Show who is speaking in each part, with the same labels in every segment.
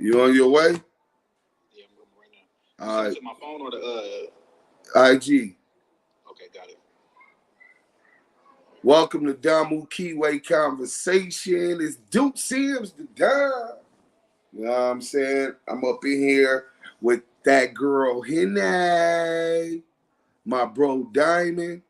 Speaker 1: You on your way?
Speaker 2: Yeah, I'm going right now.
Speaker 1: All right.
Speaker 2: To my phone or the
Speaker 1: IG.
Speaker 2: Okay, got it.
Speaker 1: Welcome to Damu and Kiwe Conversation. It's Duke Sims the Dime. You know what I'm saying? I'm up in here with that girl Henny, my bro Diamond,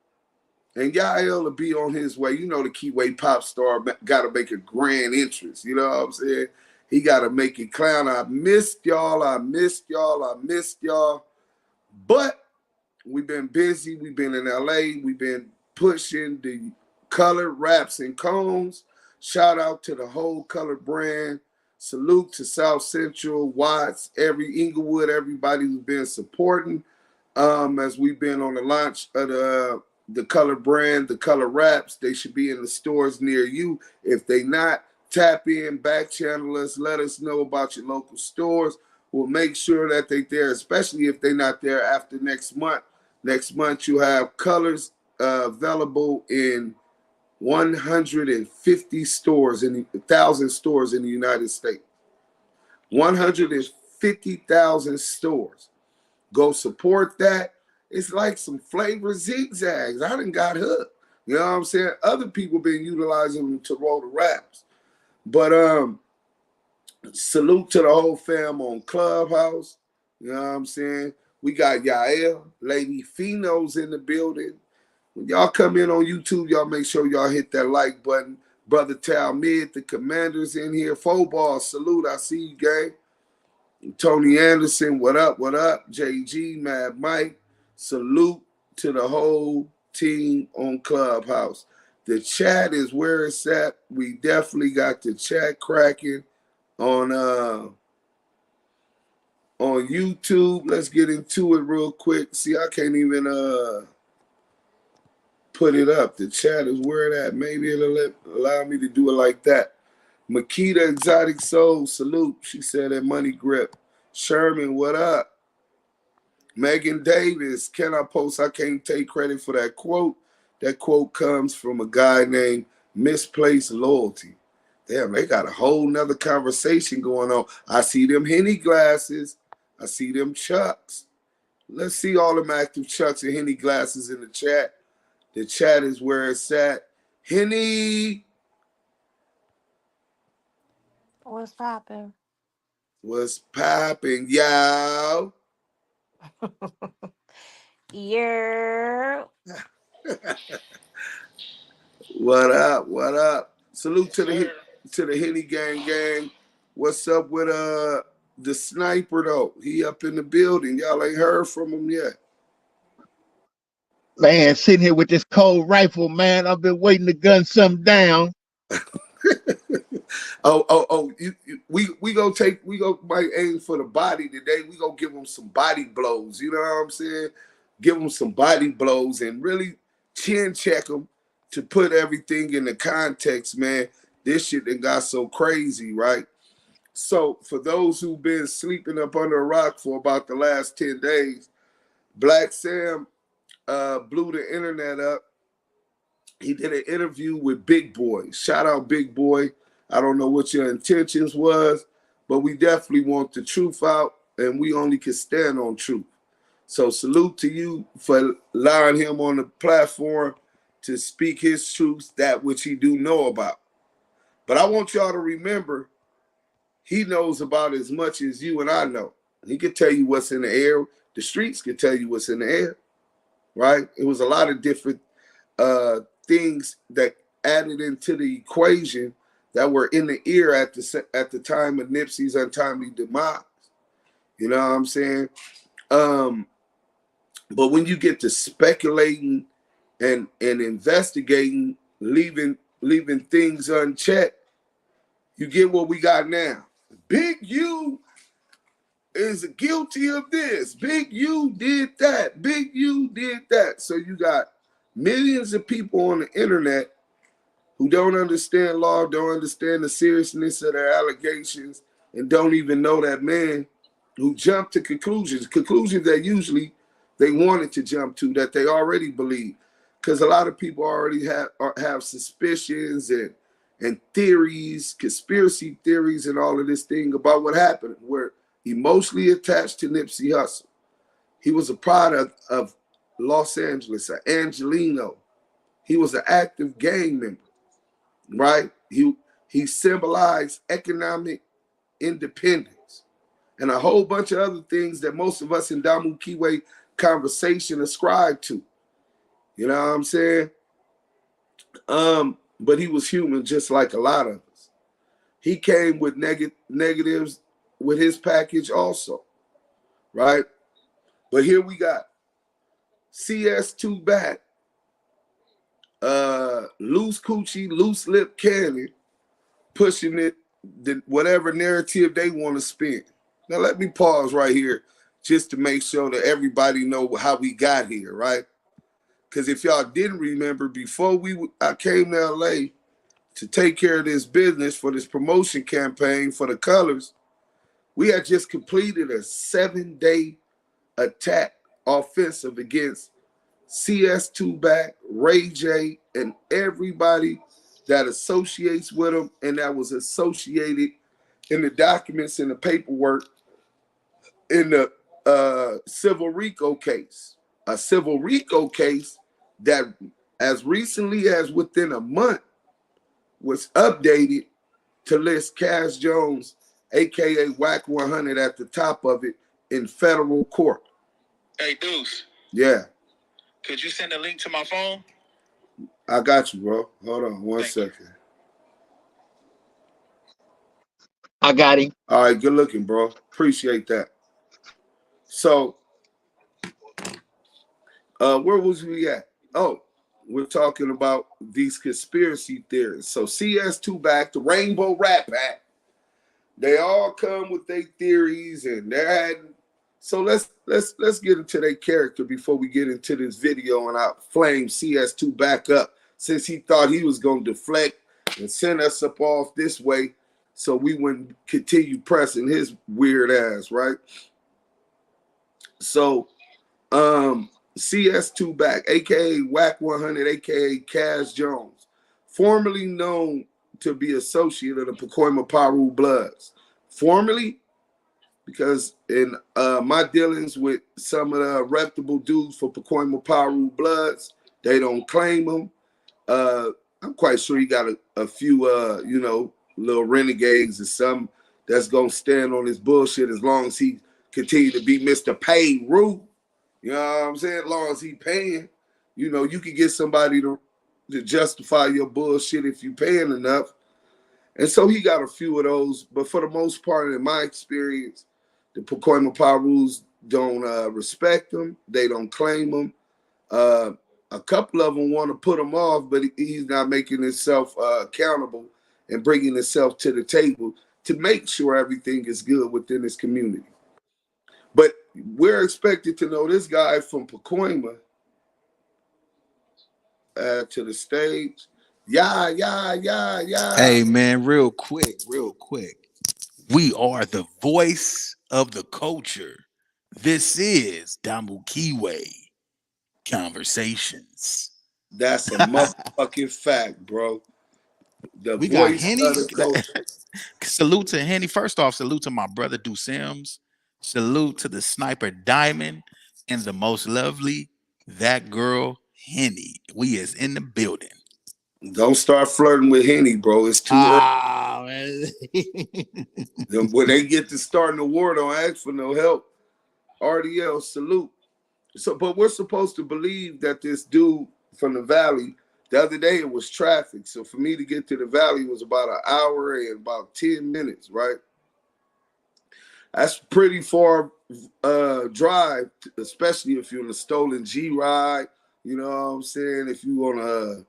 Speaker 1: and Yael will be on his way. You know the Kiwe pop star got to make a grand entrance. You know what I'm saying? He got to make it clown. I missed y'all. I missed y'all. I missed y'all. But we've been busy. We've been in LA. We've been pushing the colored wraps and cones. Shout out to the whole color brand. Salute to South Central, Watts, every Inglewood, everybody who's been supporting as we've been on the launch of the color brand, the color wraps. They should be in the stores near you. If they not, tap in, back channel us, let us know about your local stores. We'll make sure that they're there, especially if they're not there after next month. Next month, you have colors available in 150 stores, in 1,000 stores in the United States. 150,000 stores. Go support that. It's like some flavor zigzags. I done got hooked. You know what I'm saying? Other people been utilizing them to roll the wraps. But salute to the whole fam on Clubhouse. You know what I'm saying? We got Yael, Lady Pheno's in the building. When y'all come in on YouTube, y'all make sure y'all hit that like button. Brother Talmid, the commander's in here. Football, salute. I see you, gang. Tony Anderson, what up, what up? JG, Mad Mike, salute to the whole team on Clubhouse. The chat is where it's at. We definitely got the chat cracking on YouTube. Let's get into it real quick. See, I can't even put it up. The chat is where it at. Maybe it'll allow me to do it like that. Makita Exotic Soul, salute. She said that money grip. Sherman, what up? Megan Davis, can I post? I can't take credit for that quote. That quote comes from a guy named Misplaced Loyalty. Damn, they got a whole nother conversation going on. I see them Henny glasses. I see them Chucks. Let's see all them active Chucks and Henny glasses in the chat. The chat is where it's at. Henny.
Speaker 3: What's poppin'?
Speaker 1: What's poppin', y'all?
Speaker 3: Yeah.
Speaker 1: What up? What up? Salute to the Henny gang. What's up with the sniper though? He up in the building. Y'all ain't heard from him yet.
Speaker 4: Man, sitting here with this cold rifle, man. I've been waiting to gun something down.
Speaker 1: We might aim for the body today. We go give him some body blows. You know what I'm saying? Give him some body blows and really chin check him to put everything in the context, man. This shit done got so crazy, right? So for those who've been sleeping up under a rock for about the last 10 days, Blacc Sam blew the internet up. He did an interview with Big Boy. Shout out Big Boy. I don't know what your intentions was, but we definitely want the truth out, and we only can stand on truth. So salute to you for allowing him on the platform to speak his truth, that which he do know about. But I want y'all to remember, he knows about as much as you and I know. He can tell you what's in the air. The streets can tell you what's in the air, right? It was a lot of different things that added into the equation that were in the ear at the time of Nipsey's untimely demise. You know what I'm saying? But when you get to speculating and investigating, leaving things unchecked, you get what we got now. Big U is guilty of this. Big U did that. Big U did that. So you got millions of people on the internet who don't understand law, don't understand the seriousness of their allegations, and don't even know that man, who jumped to conclusions that usually they wanted to jump to, that they already believe. Because a lot of people already have suspicions and theories, conspiracy theories, and all of this thing about what happened. We're emotionally attached to Nipsey Hussle. He was a product of Los Angeles, an Angelino. He was an active gang member, right? He symbolized economic independence and a whole bunch of other things that most of us in Damu and Kiwe conversation ascribe to. You know what I'm saying? But he was human just like a lot of us. He came with negatives with his package also, right? But here we got CS2 back, loose coochie, loose lip cannon, pushing it, whatever narrative they want to spin. Now let me pause right here just to make sure that everybody know how we got here, right? Because if y'all didn't remember, before I came to LA to take care of this business for this promotion campaign for the colors, we had just completed a 7-day attack offensive against CS2 back, Ray J, and everybody that associates with him and that was associated in the documents and the paperwork in the Civil RICO case. A Civil RICO case that as recently as within a month was updated to list Cash Jones, aka Whack 100, at the top of it in federal court.
Speaker 2: Hey, Deuce.
Speaker 1: Yeah.
Speaker 2: Could you send a link to my phone?
Speaker 1: I got you, bro. Hold on one second.
Speaker 4: I got him.
Speaker 1: All right, good looking, bro. Appreciate that. So, where was we at? Oh, we're talking about these conspiracy theories. So CS2 back, the Rainbow Rap Act, they all come with their theories and they're adding. So let's get into their character before we get into this video, and I'll flame CS2 back up since he thought he was gonna deflect and send us up off this way so we wouldn't continue pressing his weird ass, right? So CS2 back, aka Whack 100, aka Cash Jones, formerly known to be associate of the Pacoima Paru Bloods. Formerly, because in my dealings with some of the reputable dudes for Pacoima Paru Bloods, they don't claim them. I'm quite sure he got a few, you know, little renegades or some that's gonna stand on his bullshit as long as he continue to be Mr. Payru. You know what I'm saying? As long as he paying, you know, you can get somebody to justify your bullshit if you paying enough. And so he got a few of those, but for the most part, in my experience, the Pacoima Parus don't respect them. They don't claim them. A couple of them want to put him off, but he's not making himself accountable and bringing himself to the table to make sure everything is good within his community. But we're expected to know this guy from Pacoima to the stage. Yeah.
Speaker 5: Hey, man, real quick. We are the voice of the culture. This is Damu and Kiwe Conversations.
Speaker 1: That's a motherfucking fact, bro. The
Speaker 5: We got
Speaker 1: voice
Speaker 5: Henny.
Speaker 1: of the culture.
Speaker 5: Salute to Henny. First off, salute to my brother Du Sims. Salute to the sniper Diamond and the most lovely, that girl Henny. We is in the building.
Speaker 1: Don't start flirting with Henny, bro. It's too early.
Speaker 5: Man.
Speaker 1: When they get to starting the war, don't ask for no help. RDL, salute. So, but we're supposed to believe that this dude from the valley, the other day it was traffic. So for me to get to the valley was about an hour and about 10 minutes, right? That's pretty far drive, especially if you're in a stolen G ride. You know what I'm saying? If you on a,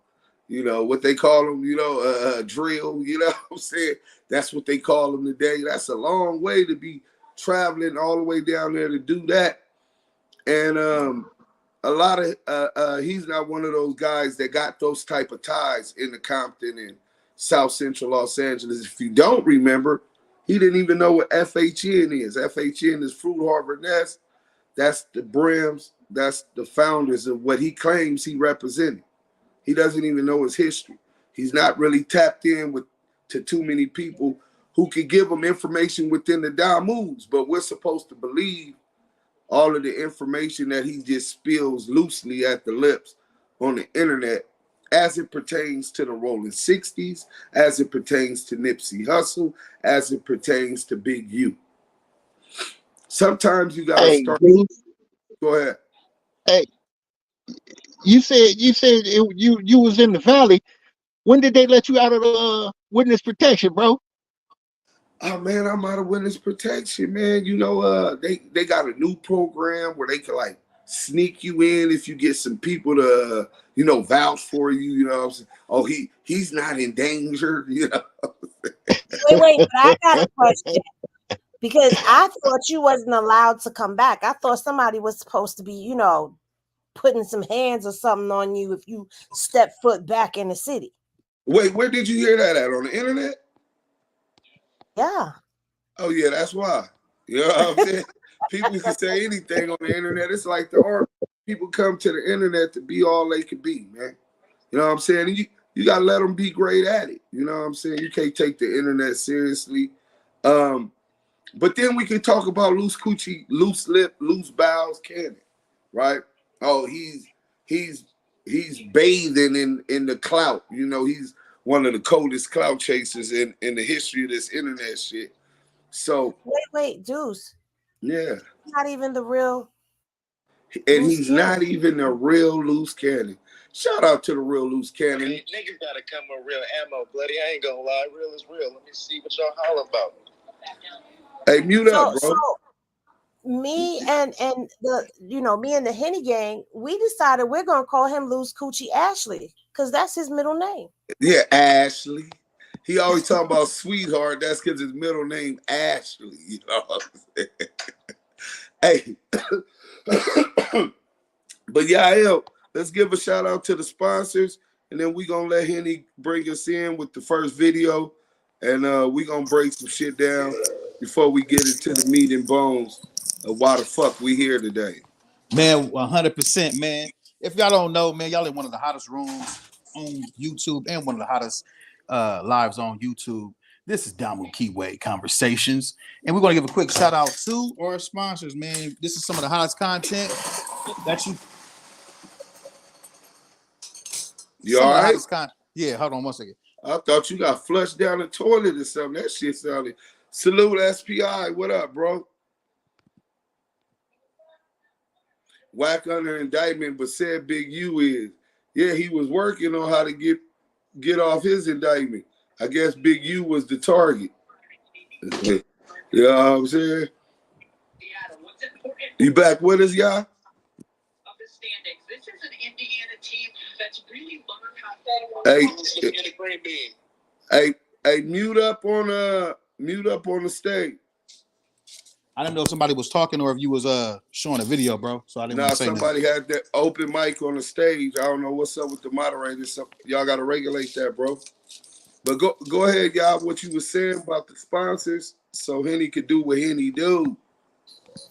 Speaker 1: you know, what they call them, you know, drill, you know what I'm saying? That's what they call them today. That's a long way to be traveling all the way down there to do that. And a lot of, he's not one of those guys that got those type of ties in the Compton and South Central Los Angeles. If you don't remember, he didn't even know what FHN is. FHN is Fruit Harbor Nest. That's the Brims. That's the founders of what he claims he represented. He doesn't even know his history. He's not really tapped in with to too many people who can give them information within the Damus. But we're supposed to believe all of the information that he just spills loosely at the lips on the internet as it pertains to the Rolling 60s, as it pertains to Nipsey Hussle, as it pertains to Big U. Sometimes you gotta start.
Speaker 4: Dude,
Speaker 1: Go ahead.
Speaker 4: hey, you said you was in the valley. When did they let you out of the witness protection, bro?
Speaker 1: Oh man, I'm out of witness protection, man. You know, they got a new program where they can like sneak you in if you get some people to, you know, vouch for you. You know what I'm saying? Oh, he's not in danger. You know.
Speaker 3: Wait, but I got a question. Because I thought you wasn't allowed to come back. I thought somebody was supposed to be, you know, putting some hands or something on you if you step foot back in the city.
Speaker 1: Wait, where did you hear that at? On the internet?
Speaker 3: Yeah.
Speaker 1: Oh yeah, that's why. You know what I'm saying? People can say anything on the internet. It's like the art. People come to the internet to be all they can be, man. You know what I'm saying? And you gotta let them be great at it. You know what I'm saying? You can't take the internet seriously. But then we can talk about loose coochie, loose lip, loose bowels Cannon, right? Oh, he's bathing in the clout. You know, he's one of the coldest clout chasers in the history of this internet shit. So
Speaker 3: Wait, Deuce.
Speaker 1: yeah.
Speaker 3: Not even the real.
Speaker 1: And he's not even a real loose cannon. Shout out to the real loose cannon.
Speaker 2: Hey, niggas gotta come with real ammo, bloody. I ain't gonna lie, real is real. Let me see what y'all holler about.
Speaker 1: Hey, mute up, bro.
Speaker 3: So me and the me and the Henny gang, we decided we're gonna call him Loose Coochie Ashley because that's his middle name.
Speaker 1: Yeah, Ashley. He always talking about sweetheart. That's because his middle name Ashley. You know what I'm saying? Hey, but yeah, let's give a shout out to the sponsors, and then we gonna let Henny bring us in with the first video, and we gonna break some shit down before we get into the meat and bones of why the fuck we here today.
Speaker 5: Man, 100%, man. If y'all don't know, man, y'all in one of the hottest rooms on YouTube and one of the hottest lives on YouTube. This is Damu and Kiwe Conversations. And we're going to give a quick shout out to our sponsors, man. This is some of the hottest content that
Speaker 1: You all right?
Speaker 5: Yeah, hold on one second.
Speaker 1: I thought you got flushed down the toilet or something. That shit sounded. Salute SPI. What up, bro? Whack under indictment, but said Big U is. Yeah, he was working on how to get off his indictment. I guess Big U was the target. You know what I'm saying? You back with us, y'all? This is an Indiana team that's really learned how to mute up on the stage.
Speaker 5: I didn't know if somebody was talking or if you was showing a video, bro. So I didn't want to say
Speaker 1: somebody
Speaker 5: nothing.
Speaker 1: had that open mic on the stage. I don't know what's up with the moderators. So y'all got to regulate that, bro. But go ahead, y'all. What you were saying about the sponsors, so Henny could do what Henny do.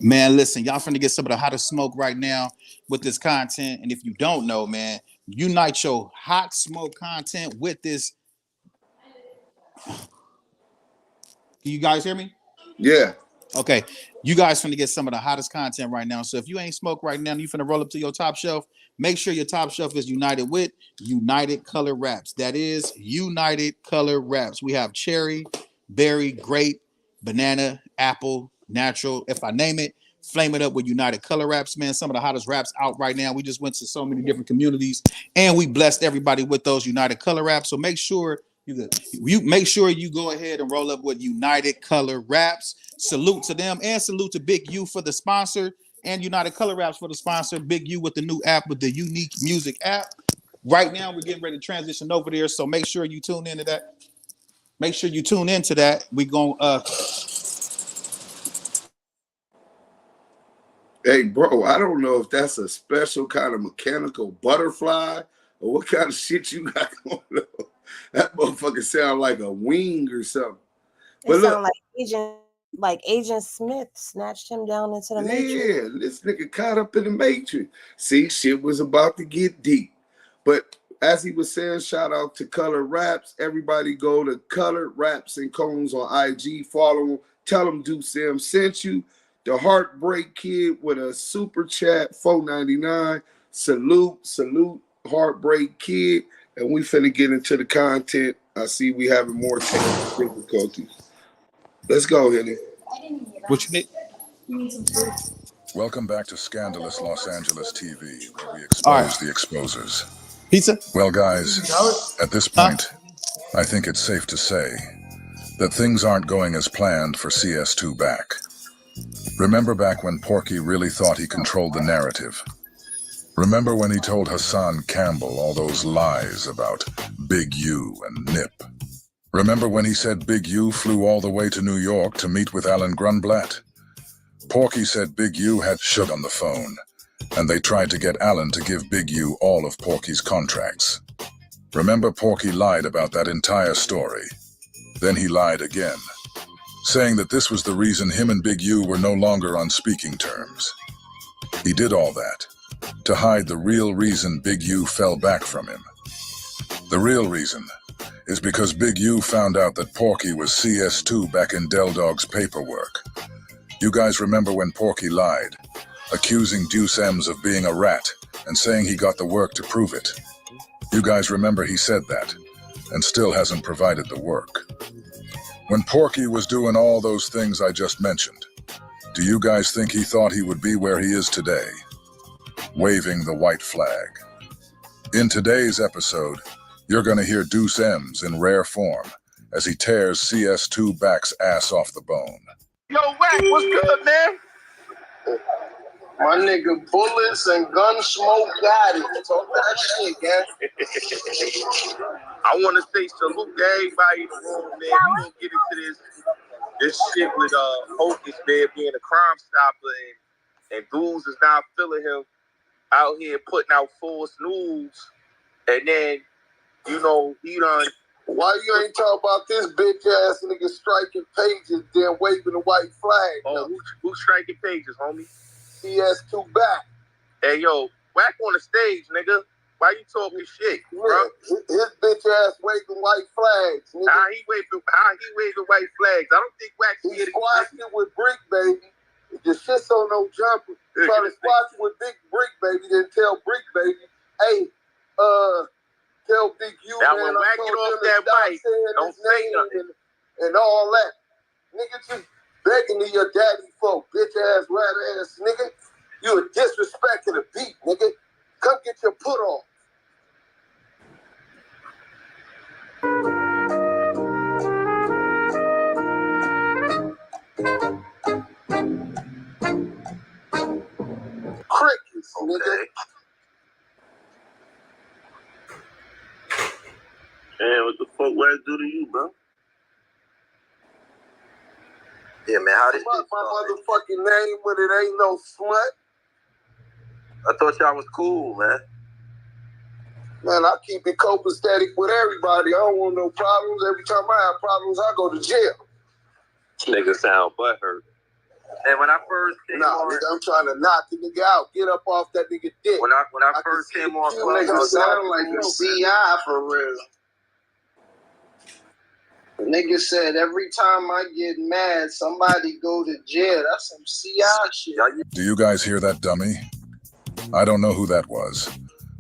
Speaker 5: Man, listen, y'all finna get some of the hottest smoke right now with this content. And if you don't know, man, unite your hot smoke content with this. Can you guys hear me?
Speaker 1: Yeah.
Speaker 5: Okay. You guys finna get some of the hottest content right now. So if you ain't smoke right now, you finna roll up to your top shelf. Make sure your top shelf is united with United Color Wraps. That is United Color Wraps. We have cherry, berry, grape, banana, apple, natural. If I name it, flame it up with United Color Wraps, man. Some of the hottest wraps out right now. We just went to so many different communities and we blessed everybody with those United Color Wraps. So make sure you go ahead and roll up with United Color Wraps. Salute to them and salute to Big U for the sponsor and United Color Wraps for the sponsor. Big U with the new app, with the unique music app. Right now, we're getting ready to transition over there. So make sure you tune into that. Make sure you tune into that. We going
Speaker 1: Hey, bro, I don't know if that's a special kind of mechanical butterfly or what kind of shit you got going on. That motherfucker sound like a wing or something.
Speaker 3: But it sound like Agent Smith snatched him down into the Matrix.
Speaker 1: Yeah, this nigga caught up in the Matrix. See, shit was about to get deep. But As he was saying, shout out to Color Raps. Everybody go to Color Raps and Cones on IG. Follow him. Tell him Do Sam sent you. The Heartbreak Kid with a super chat, $4.99. Salute, Heartbreak Kid. And we finna get into the content. I see we having more technical difficulties. Let's go, Henny.
Speaker 5: What you need?
Speaker 6: Welcome back to Scandalous Los Angeles TV, where we expose the exposers.
Speaker 5: Pizza?
Speaker 6: Well, guys, at this point, I think it's safe to say that things aren't going as planned for CS2 Back. Remember back when Porky really thought he controlled the narrative? Remember when he told Hassan Campbell all those lies about Big U and Nip? Remember when he said Big U flew all the way to New York to meet with Alan Grunblatt? Porky said Big U had Shug on the phone, and they tried to get Alan to give Big U all of Porky's contracts. Remember Porky lied about that entire story. Then he lied again, saying that this was the reason him and Big U were no longer on speaking terms. He did all that to hide the real reason Big U fell back from him. The real reason is because Big U found out that Porky was CS2 back in Del Dog's paperwork. You guys remember when Porky lied, accusing Deuce M's of being a rat and saying he got the work to prove it? You guys remember he said that and still hasn't provided the work. When Porky was doing all those things I just mentioned, do you guys think he thought he would be where he is today, waving the white flag? In today's episode, you're gonna hear Deuce M's in rare form as he tears CS2 Back's ass off the bone.
Speaker 2: Yo, Wack, what's good, man? My nigga Bullets and Gun Smoke got it. Talk that shit, gang. I want to say salute to everybody in the room, man. We gonna get into this shit with Hocus, man, being a crime stopper, and dudes is not feeling him out here putting out false news, and then you know he done. Why you ain't talk about this bitch ass nigga striking pages, then waving the white flag? Oh, who's striking pages, homie? CS2 Back. Hey, yo, Wack on the stage, nigga. Why you talking shit, bro? His bitch ass waving white flags. Nigga. How he waving white flags? I don't think Wack he squashed it with Brick Baby. The shit's on no jumper. Trying to squash it with Big Brick Baby, then tell Brick Baby, hey, tell Big U, now, man, when Wack get off that mic, don't say nothing. And all that. Nigga, just begging to your daddy for bitch ass, rat ass nigga. You a disrespect to the beat, nigga. Come get your put on. Crickets, nigga. Man, what the fuck Wack do to you, bro? Yeah, man, how did you my motherfucking name when it ain't no slut? I thought y'all was cool, man. Man, I keep it copacetic with everybody. I don't want no problems. Every time I have problems, I go to jail. Nigga sound butthurt. And when I first came on, nigga, I'm trying to knock the nigga out. Get up off that nigga dick. When I first came on, nigga sound like a CI for real. The nigga said every time I get mad, somebody go to jail. That's some CI shit.
Speaker 6: Do you guys hear that, dummy? I don't know who that was,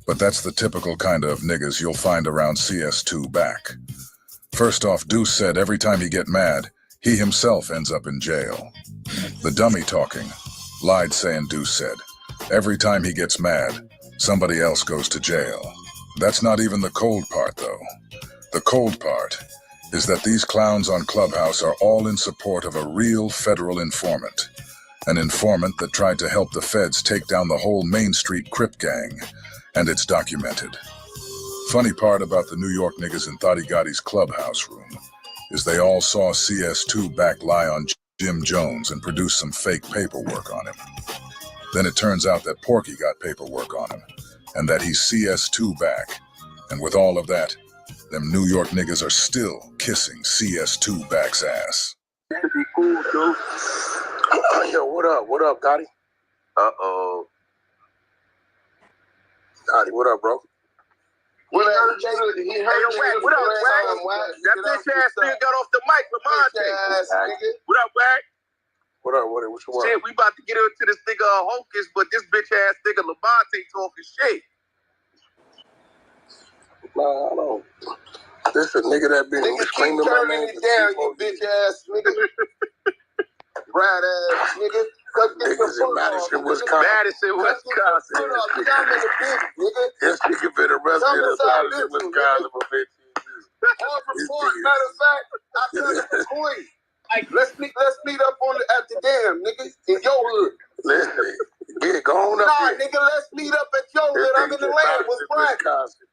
Speaker 6: but that's the typical kind of niggas you'll find around CS2 Back. First off, Deuce said every time he get mad, he himself ends up in jail. The dummy talking lied saying Deuce said every time he gets mad, somebody else goes to jail. That's not even the cold part, though. The cold part is that these clowns on Clubhouse are all in support of a real federal informant. An informant that tried to help the feds take down the whole Main Street Crip gang, and it's documented. Funny part about the New York niggas in Thotty Gotti's Clubhouse room is they all saw CS2 Back lie on Jim Jones and produce some fake paperwork on him. Then it turns out that Porky got paperwork on him, and that he's CS2 Back. And with all of that, them New York niggas are still kissing CS2 Back's ass.
Speaker 2: To be cool, dude. Yo, what up? What up, Gotti? Uh-oh. Gotti, what up, bro? What up, Wack? What up, Wack? That bitch ass nigga got off the mic, Lamante. What up, Wack? What up, what you want? Shit, we about to get into this nigga Hocus, but this bitch ass nigga Lamante talking shit. Nah, I don't. This a nigga that been screaming my name. It down, you bitch ass nigga. Right ass nigga. Niggas in Madison, Wisconsin. This nigga been arrested in Madison, Wisconsin for 15 years. Matter of fact, I tell you for Queen. Let's meet up at the dam, nigga, in your hood. Listen, get it, go on up here. Nah, nigga, let's meet up at your hood. I'm in the land with Wisconsin.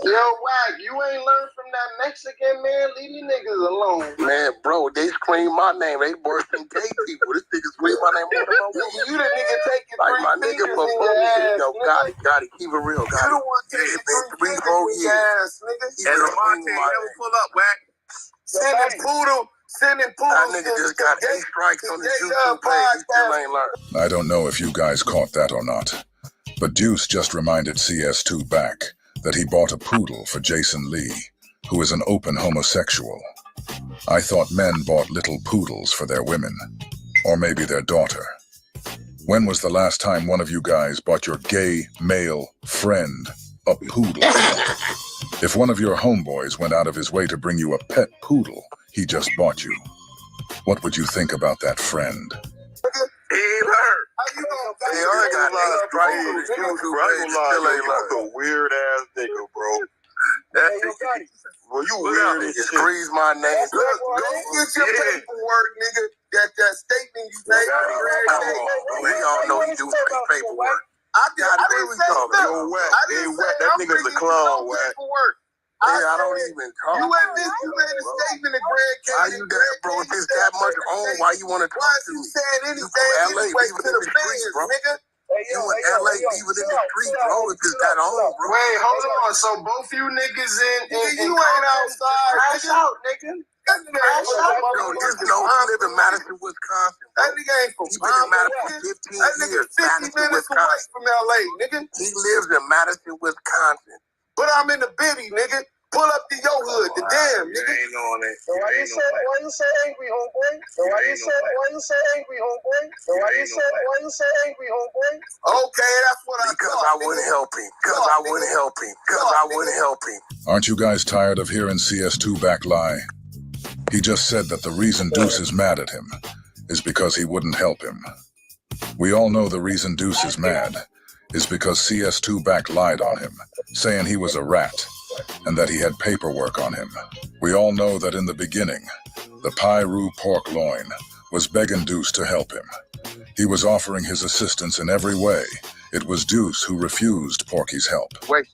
Speaker 2: Yo, Wack, you ain't learned from that Mexican man. Leave these niggas alone. Man, bro, they scream my name. They worse than gay people. This nigga scream my name more than my woman. You the nigga taking like my nigga for bullshit. Yo, got it. Keep it real. Got it. You the one taking 3 years. And Lamante never pull up, Wack. Sending poodle. That nigga just got 8 strikes on his YouTube page. He still ain't learned.
Speaker 6: I don't know if you guys caught that or not, but Deuce just reminded CS2 back that he bought a poodle for Jason Lee, who is an open homosexual. I thought men bought little poodles for their women, or maybe their daughter. When was the last time one of you guys bought your gay male friend a poodle? If one of your homeboys went out of his way to bring you a pet poodle he just bought you, what would you think about that friend?
Speaker 2: He ain't learned. He already got 8 strikes on his YouTube page. Still ain't learned. A weird ass nigga, bro. Well, you weird as shit. Squeeze my name. Go get your paperwork, nigga. That statement you made. We all know you do fake paperwork. I didn't say that. That nigga's a clown, Wack. I don't even talk. You made a statement in Grand Canyon. How you that, bro? If it's that much on, why you want to talk to me? Why you saying anything anyway to the fans, nigga? You in LA, even in the street, bro. If it's that on, bro. Wait, hold on. So both you niggas in you ain't outside. Crash out, nigga. Yo, just know he live in Madison, Wisconsin. That nigga ain't from Madison 15 years. That nigga 50 minutes away from LA, nigga. He lives in Madison, Wisconsin. But I'm in the bitty, nigga. Pull up to your hood, the damn, nigga. Ain't on it. So why you say angry, homeboy? Why you say angry, homeboy? Okay, that's what I thought. Because I wouldn't help him.
Speaker 6: Aren't you guys tired of hearing CS2 back lie? He just said that the reason Deuce is mad at him is because he wouldn't help him. We all know the reason Deuce is mad is because CS2 back lied on him, saying he was a rat and that he had paperwork on him. We all know that in the beginning, the Pyru pork loin was begging Deuce to help him. He was offering his assistance in every way. It was Deuce who refused Porky's help.
Speaker 2: Wait,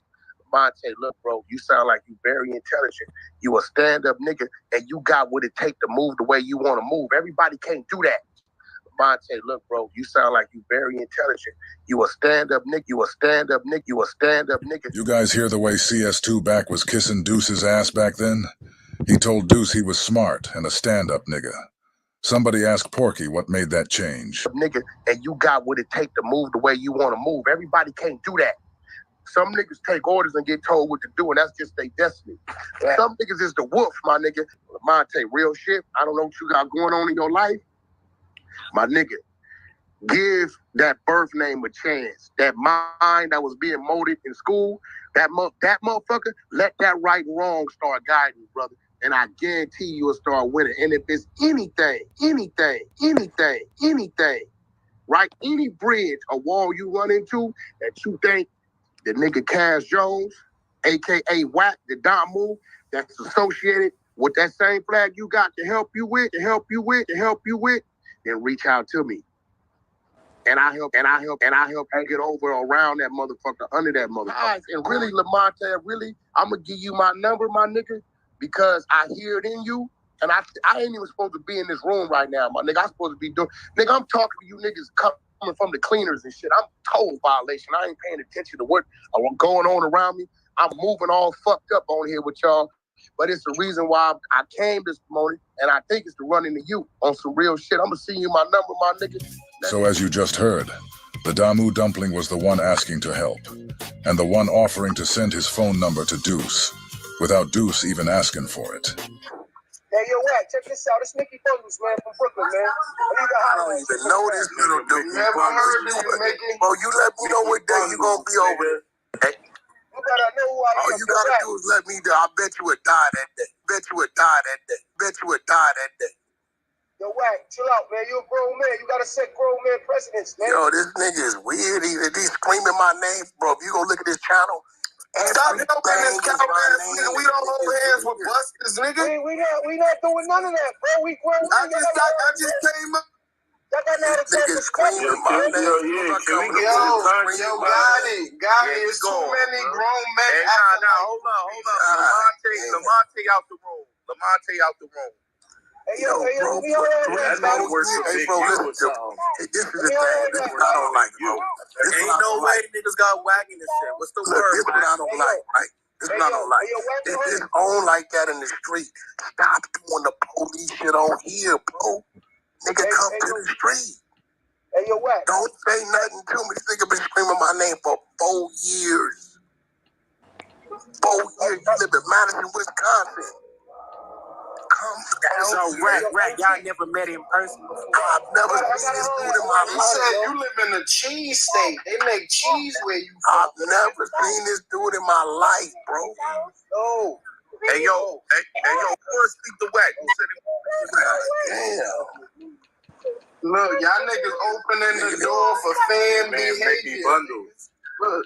Speaker 2: Monte, look, bro, you sound like you very intelligent. You a stand-up nigga, and you got what it take to move the way you want to move. Everybody can't do that. Monte, look, bro, you sound like you very intelligent. You a stand-up nigga.
Speaker 6: You guys hear the way CS2 back was kissing Deuce's ass back then? He told Deuce he was smart and a stand-up nigga. Somebody asked Porky what made that change.
Speaker 2: Nigga, and you got what it take to move the way you want to move. Everybody can't do that. Some niggas take orders and get told what to do, and that's just their destiny. Yeah. Some niggas is the wolf, my nigga. Monte, real shit. I don't know what you got going on in your life. My nigga, give that birth name a chance. That mind that was being molded in school, that motherfucker, let that right and wrong start guiding you, brother. And I guarantee you'll start winning. And if it's anything, right? Any bridge, a wall you run into that you think the nigga Cash Jones, a.k.a. Wack, the Damu, that's associated with that same flag you got to help you with, then reach out to me. And I help you get over around that motherfucker, under that motherfucker. And really, Lamante, I'm gonna give you my number, my nigga, because I hear it in you. And I ain't even supposed to be in this room right now, my nigga. I'm supposed to be doing, nigga, I'm talking to you niggas coming from the cleaners and shit. I'm total violation. I ain't paying attention to what going on around me. I'm moving all fucked up on here with y'all. But it's the reason why I came this morning, and I think it's to run into you on some real shit. I'm gonna send you my number, my nigga.
Speaker 6: So as you just heard, The Damu dumpling was the one asking to help, and the one offering to send his phone number to Deuce, without Deuce even asking for it.
Speaker 2: Hey, yo, Wack, check this out. It's Mickey Bundles, man, from Brooklyn, man. I don't even know this little dude. Never heard of you, Mickey. Bro, you let me know what day you gonna be over there. Hey. You gotta know who I am. All you gotta do is let me know. I bet you would die that day. Bet you would die that day. Bet you would die that day. Yo, Wack, chill out, man. You a grown man. You gotta set grown man precedents, man. Yo, this nigga is weird. He's screaming my name, bro. If you go look at this channel, stop helping this cowboy. We don't hold hands with busters, nigga. We not doing none of that, bro. We grown. I just came up. This nigga screaming my name. Yo, got it. It's too many grown men. Nah, hold on. Lamont out the room. Hey, bro, listen. This is the thing. This is what I don't like, bro. Ain't no way niggas got wagging this shit. What's the word? This is what I don't like, right? This is what I don't like. If it's on like that in the street, stop doing the police shit on here, bro. Nigga, come to the street. Hey, yo, what? Don't say nothing to me. This nigga been screaming my name for 4 years. 4 years. You live in Madison, Wisconsin.
Speaker 7: So, Rack, y'all never met in person before?
Speaker 2: I've never seen this dude in my life.
Speaker 7: You said you live in a cheese state. They make cheese where you from.
Speaker 2: I've never seen this dude in my life, bro.
Speaker 7: No.
Speaker 2: Hey, yo, first speak the Wack. Who said he? Damn.
Speaker 7: Look, y'all niggas opening the door for fan behavior. Look,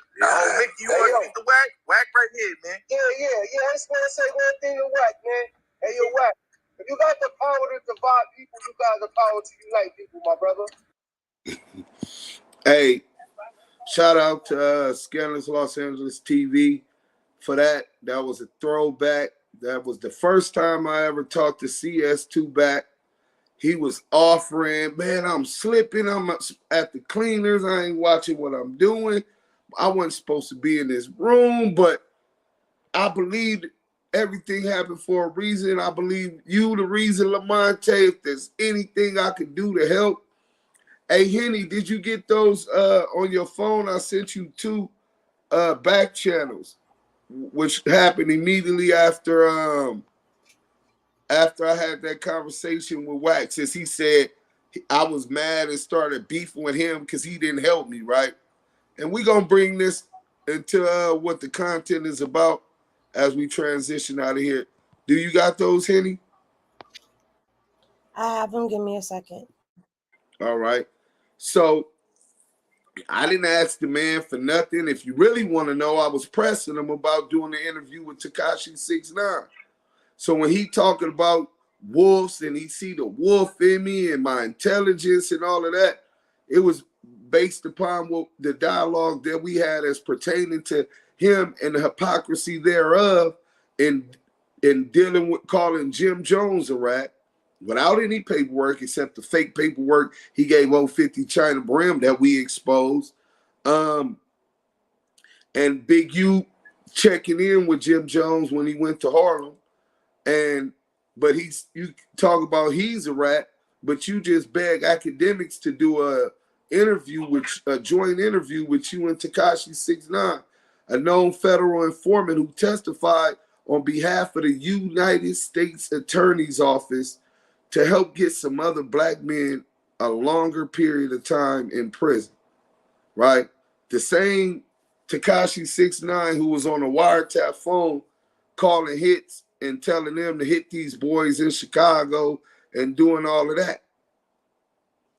Speaker 2: Mickey, you want to speak the Wack? Wack right here, man.
Speaker 7: Yeah. I just want to say one thing to Wack, man. Hey, yo, Wack. If you got the power to divide people, you got the power to unite people, my brother.
Speaker 1: Hey, shout out to Scandalous Los Angeles TV for that. That was a throwback. That was the first time I ever talked to CS2 back. He was offering, man, I'm slipping. I'm at the cleaners. I ain't watching what I'm doing. I wasn't supposed to be in this room, but I believed everything happened for a reason. I believe you the reason, Lamonte. If there's anything I could do to help. Hey, Henny, did you get those on your phone? I sent you 2 back channels, which happened immediately after I had that conversation with Wax. Since he said I was mad and started beefing with him because he didn't help me, right? And we're going to bring this into what the content is about as we transition out of here. Do you got those, Henny?
Speaker 3: I have them. Give me a second.
Speaker 1: All right. So I didn't ask the man for nothing. If you really want to know, I was pressing him about doing the interview with Tekashi 6ix9ine. So when he talking about wolves and he see the wolf in me and my intelligence and all of that, it was based upon what the dialogue that we had as pertaining to him and the hypocrisy thereof in dealing with calling Jim Jones a rat without any paperwork except the fake paperwork he gave old 50 China Brim that we exposed. And Big U checking in with Jim Jones when he went to Harlem. But you talk about he's a rat, but you just beg academics to do a joint interview with you and Tekashi 6ix9ine, a known federal informant who testified on behalf of the United States Attorney's Office to help get some other black men a longer period of time in prison, right? The same Tekashi 6ix9ine who was on a wiretap phone calling hits and telling them to hit these boys in Chicago and doing all of that.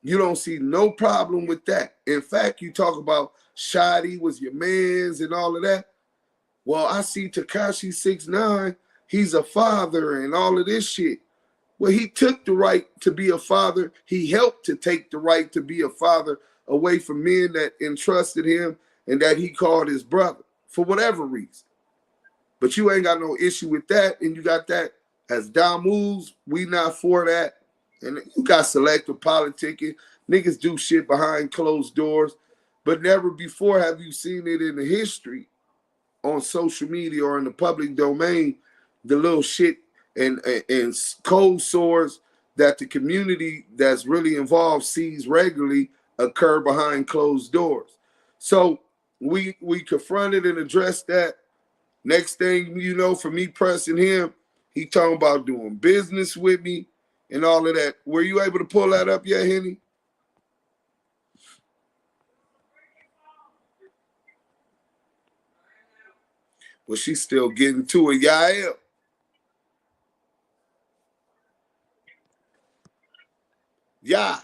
Speaker 1: You don't see no problem with that. In fact, you talk about Shotty was your mans and all of that. Well, I see Tekashi 6ix9ine, he's a father and all of this shit. Well, he took the right to be a father. He helped to take the right to be a father away from men that entrusted him and that he called his brother for whatever reason. But you ain't got no issue with that, and you got that as Damu's. We not for that. And you got selective politicking. Niggas do shit behind closed doors. But never before have you seen it in the history on social media or in the public domain, the little shit and cold sores that the community that's really involved sees regularly occur behind closed doors. So we confronted and addressed that. Next thing you know, for me pressing him, he talking about doing business with me and all of that. Were you able to pull that up yet, Henny? Well, she's still getting to it. Yael. Yeah.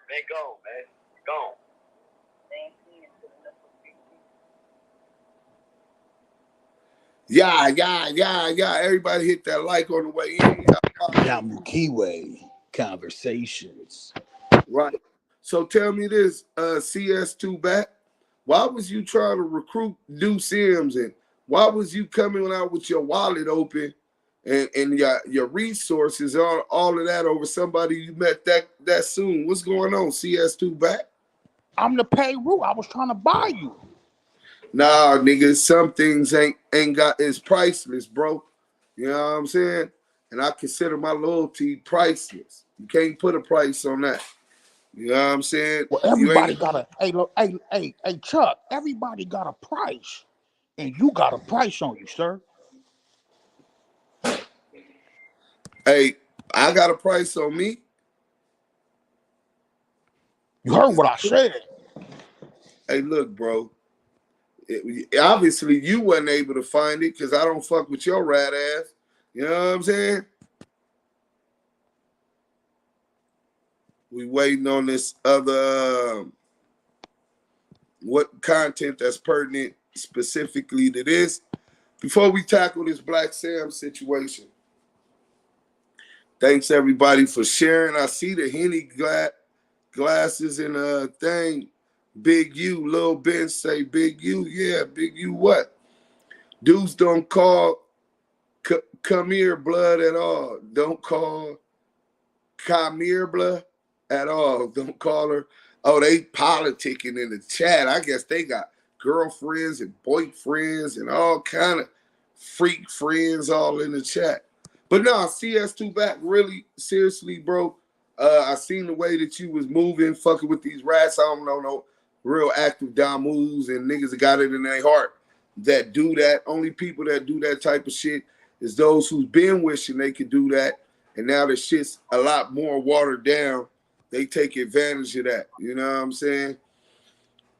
Speaker 7: Man, go, man. Go.
Speaker 1: Yeah. Everybody hit that like on the way in.
Speaker 5: Damu and Kiwe conversations.
Speaker 1: Right. So tell me this, CS2 back. Why was you trying to recruit Due Sims, and why was you coming out with your wallet open and your resources, all of that over somebody you met that soon? What's going on, CS2 back?
Speaker 8: I'm the payroll. I was trying to buy you.
Speaker 1: Nah, nigga, some things ain't got, it's priceless, bro. You know what I'm saying? And I consider my loyalty priceless. You can't put a price on that. You know what I'm saying?
Speaker 8: Well, everybody got a hey, Chuck, everybody got a price. And you got a price on you, sir.
Speaker 1: Hey, I got a price on me.
Speaker 8: You heard what I said.
Speaker 1: Hey, look, bro. Obviously, you wasn't able to find it because I don't fuck with your rat ass. You know what I'm saying? We waiting on this other what content that's pertinent specifically to this before we tackle this Blacc Sam situation. Thanks everybody for sharing. I see the Henny glasses and thing. Big U, Lil Ben say Big U. Yeah, Big U what? Dudes don't call come here blood at all. Don't call come here blood at all. Don't call her. Oh, they politicking in the chat. I guess they got girlfriends and boyfriends and all kind of freak friends all in the chat. But no, CS2 back, really, seriously, bro. I seen the way that you was moving, fucking with these rats. I don't know no real active Damus and niggas that got it in their heart that do that. Only people that do that type of shit is those who's been wishing they could do that. And now the shit's a lot more watered down. They take advantage of that. You know what I'm saying?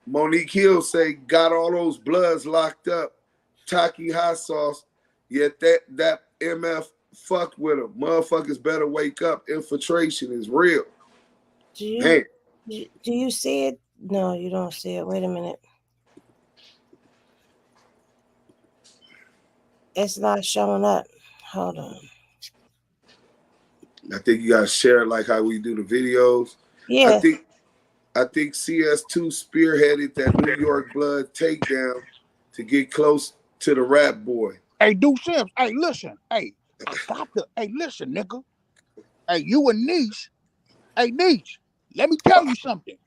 Speaker 1: Monique Hill say, got all those bloods locked up. Taki hot sauce. Yet that MF fucked with them. Motherfuckers better wake up. Infiltration is real.
Speaker 3: Do you see it? No, you don't see it. Wait a minute. It's not showing up. Hold on.
Speaker 1: I think you gotta share it like how we do the videos.
Speaker 3: Yeah.
Speaker 1: I think CS2 spearheaded that New York blood takedown to get close to the rap boy.
Speaker 8: Hey, Due Sims, hey, listen. Hey, I got the, hey, listen, nigga. Hey, you and Niche. Hey, Niche, let me tell you something.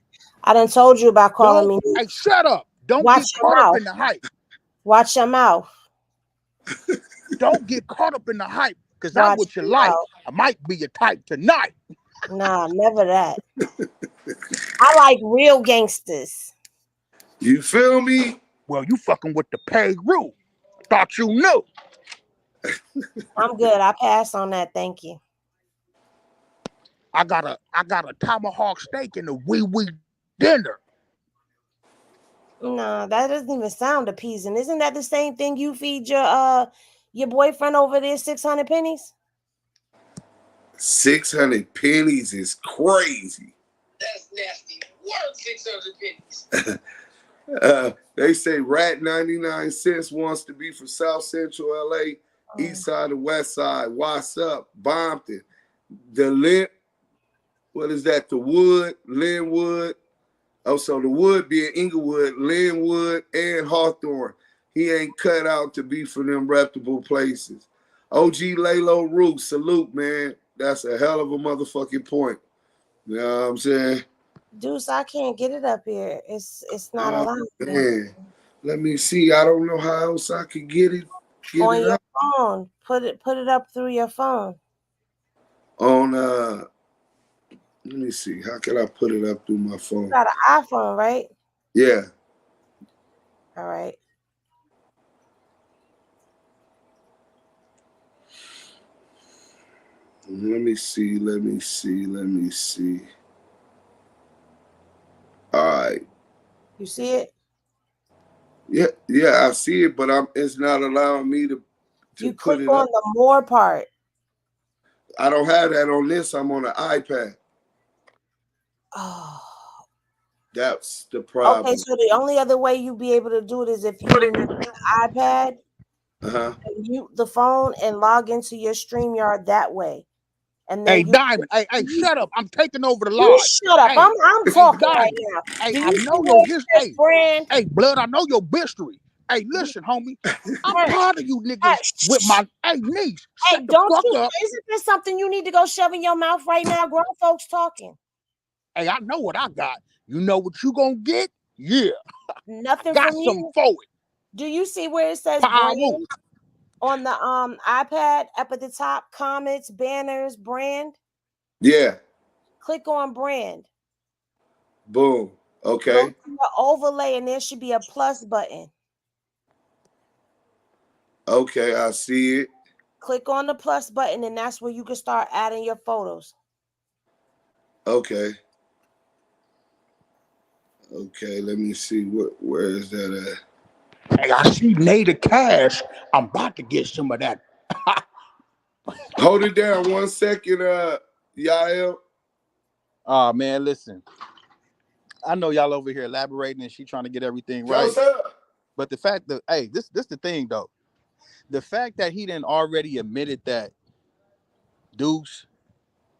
Speaker 3: I done told you about calling me.
Speaker 8: Hey, shut up. Don't
Speaker 3: Watch
Speaker 8: get
Speaker 3: your
Speaker 8: caught
Speaker 3: mouth.
Speaker 8: up in the hype.
Speaker 3: Watch your mouth.
Speaker 8: Don't get caught up in the hype, because I'm what you like. I might be your type tonight.
Speaker 3: Nah, never that. I like real gangsters.
Speaker 1: You feel me?
Speaker 8: Well, you fucking with the payroll. Thought you knew.
Speaker 3: I'm good. I pass on that. Thank you.
Speaker 8: I got a tomahawk steak and a wee dinner.
Speaker 3: No, that doesn't even sound appeasing. Isn't that the same thing you feed your boyfriend over there 600 pennies?
Speaker 1: 600 pennies is crazy.
Speaker 7: That's nasty. Worth 600 pennies.
Speaker 1: They say Rat 99 cents wants to be from South Central LA, East Side and West Side. What's up? Bompton. What is that? The Wood, Linwood. Oh, so the Wood being Inglewood, Linwood, and Hawthorne. He ain't cut out to be from them reputable places. OG Lalo Root, salute, man. That's a hell of a motherfucking point. You know what I'm saying?
Speaker 3: Deuce, I can't get it up here. It's not allowed.
Speaker 1: Man, let me see. I don't know how else I could get it.
Speaker 3: On your phone. Put it up through your phone.
Speaker 1: On Let me see. How can I put it up through my phone?
Speaker 3: You got an iPhone, right?
Speaker 1: Yeah.
Speaker 3: All right.
Speaker 1: Let me see. All right.
Speaker 3: You see it?
Speaker 1: Yeah, I see it, but it's not allowing me to
Speaker 3: You
Speaker 1: put
Speaker 3: click
Speaker 1: it
Speaker 3: on
Speaker 1: up.
Speaker 3: the more part.
Speaker 1: I don't have that on this. I'm on an iPad.
Speaker 3: Oh.
Speaker 1: That's the problem.
Speaker 3: Okay, so the only other way you'd be able to do it is if you use the iPad, and mute the phone and log into your StreamYard that way. And then
Speaker 8: Hey, Diamond. Hey, shut up. I'm taking over the
Speaker 3: you
Speaker 8: live.
Speaker 3: shut up.
Speaker 8: Hey,
Speaker 3: I'm talking right
Speaker 8: Diamond.
Speaker 3: now.
Speaker 8: Hey,
Speaker 3: Do
Speaker 8: I
Speaker 3: you see
Speaker 8: know
Speaker 3: where
Speaker 8: your
Speaker 3: it
Speaker 8: history.
Speaker 3: says brand?
Speaker 8: Hey, Blood, I know your history. Hey, listen, homie. I'm
Speaker 3: Hey,
Speaker 8: tired of you niggas with my niece. Shut
Speaker 3: Hey,
Speaker 8: the
Speaker 3: don't
Speaker 8: fuck
Speaker 3: you?
Speaker 8: up.
Speaker 3: Isn't there something you need to go shove in your mouth right now? Grown folks talking.
Speaker 8: Hey, I know what I got. You know what you gonna get? Yeah.
Speaker 3: Nothing
Speaker 8: Got
Speaker 3: from
Speaker 8: some
Speaker 3: you.
Speaker 8: for it.
Speaker 3: Do you see where it says
Speaker 8: Power.
Speaker 3: brand on the iPad up at the top? Comments, banners, brand.
Speaker 1: Yeah.
Speaker 3: Click on brand.
Speaker 1: Boom. Okay.
Speaker 3: Go to the overlay, and there should be a plus button.
Speaker 1: Okay, I see it.
Speaker 3: Click on the plus button, and that's where you can start adding your photos.
Speaker 1: Okay. Okay, let me see where is that at?
Speaker 8: Hey, I see Native Cash. I'm about to get some of that.
Speaker 1: Hold it down 1 second, Yael.
Speaker 9: Oh man, listen. I know y'all over here elaborating and she trying to get everything right.
Speaker 1: Joseph.
Speaker 9: But the fact that, hey, this the thing though. The fact that he didn't already admitted that Deuce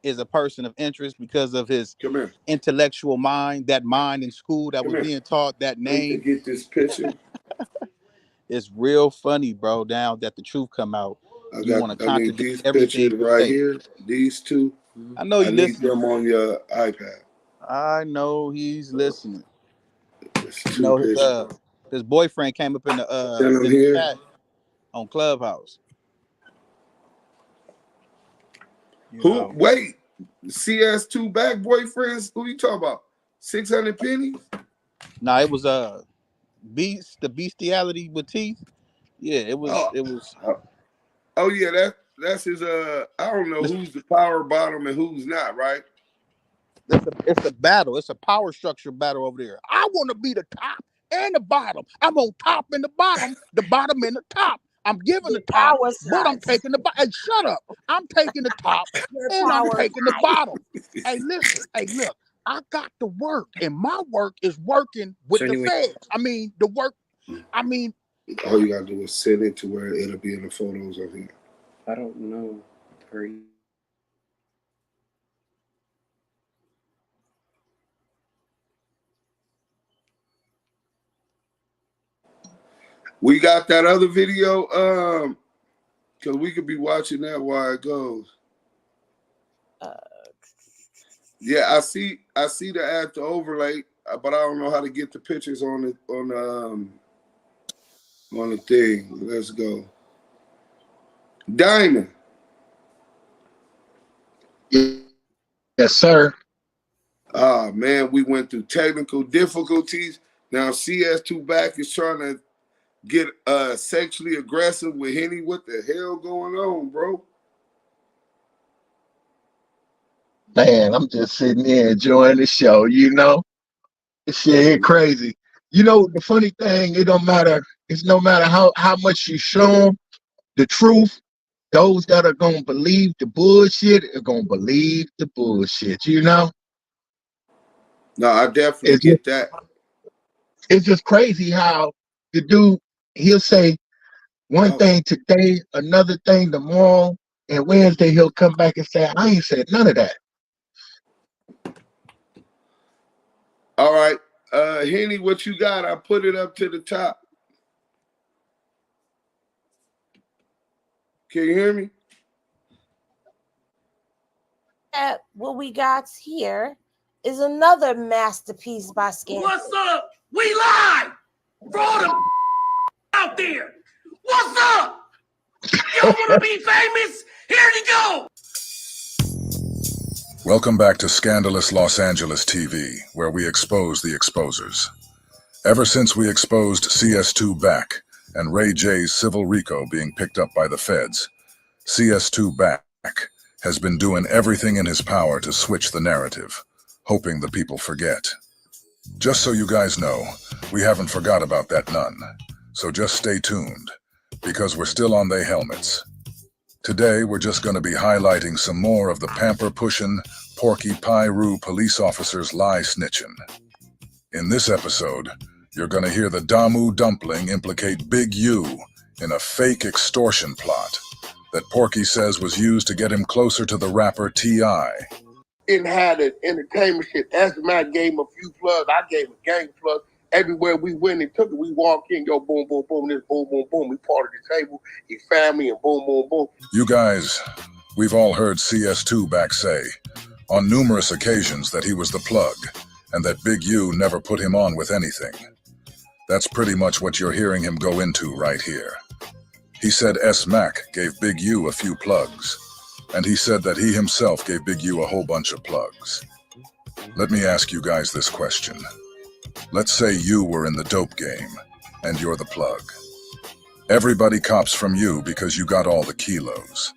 Speaker 9: is a person of interest because of his intellectual mind, that mind in school that was being taught, that name.
Speaker 1: To get this picture.
Speaker 9: It's real funny, bro. Now that the truth come out, you want to contradict
Speaker 1: these
Speaker 9: everything
Speaker 1: pictures
Speaker 9: you
Speaker 1: right
Speaker 9: say.
Speaker 1: here, these two.
Speaker 9: I know you
Speaker 1: need
Speaker 9: listening.
Speaker 1: them on your iPad.
Speaker 9: I know he's listening.
Speaker 1: You know,
Speaker 9: his boyfriend came up in the chat on Clubhouse.
Speaker 1: Wait, CS2 back boyfriends? Who you talking about? 600 pennies?
Speaker 9: Nah, it was Beast, the bestiality with teeth. Yeah, it was.
Speaker 1: Oh yeah, that's his. I don't know who's the power bottom and who's not, right?
Speaker 9: It's a battle. It's a power structure battle over there.
Speaker 8: I want to be the top and the bottom. I'm on top and the bottom and the top. I'm giving the top, but I'm taking the bottom. Hey, shut up. I'm taking the top and I'm taking the bottom. Hey, listen. Hey, look. I got the work, and my work is working with the feds. I mean, the work. I mean,
Speaker 1: all you gotta do is send it to where it'll be in the photos of him.
Speaker 10: I don't know. Hurry.
Speaker 1: We got that other video, because we could be watching that while it goes. Yeah, I see the add to overlay, but I don't know how to get the pictures on the thing. Let's go. Diamond.
Speaker 4: Yes, sir.
Speaker 1: Ah, man, we went through technical difficulties. Now CS2 back is trying to get sexually aggressive with Henny. What the hell going on, bro?
Speaker 4: Man, I'm just sitting here enjoying the show, you know. This shit crazy. You know, the funny thing, it don't matter. It's no matter how much you show them the truth, those that are going to believe the bullshit are going to believe the bullshit, you know?
Speaker 1: No, I definitely get that.
Speaker 4: It's just crazy how the dude, he'll say one thing today, another thing tomorrow, and Wednesday he'll come back and say, I ain't said none of that.
Speaker 1: All right. Henny, what you got? I put it up to the top. Can you hear me?
Speaker 3: What we got here is another masterpiece by Scam.
Speaker 11: What's up? We live for all the out there. What's up? You want to be famous? Here you go.
Speaker 6: Welcome back to Scandalous Los Angeles TV, where we expose the exposers. Ever since we exposed CS2 Back and Ray J's Civil Rico being picked up by the feds, CS2 Back has been doing everything in his power to switch the narrative, hoping the people forget. Just so you guys know, we haven't forgot about that none. So just stay tuned, because we're still on they helmets. Today, we're just going to be highlighting some more of the pamper-pushing, Porky Pie-Roo police officers lie snitching. In this episode, you're going to hear the Damu dumpling implicate Big U in a fake extortion plot that Porky says was used to get him closer to the rapper T.I.
Speaker 7: Didn't have the entertainment shit. Mac gave him a few plugs. I gave him a gang plug. Everywhere we went and took it, we walk in, go boom, boom, boom, this boom, boom, boom. We part of the table, he family, and boom, boom, boom.
Speaker 6: You guys, we've all heard CS2 Back say, on numerous occasions, that he was the plug, and that Big U never put him on with anything. That's pretty much what you're hearing him go into right here. He said Mac gave Big U a few plugs, and he said that he himself gave Big U a whole bunch of plugs. Let me ask you guys this question. Let's say you were in the dope game, and you're the plug. Everybody cops from you because you got all the kilos.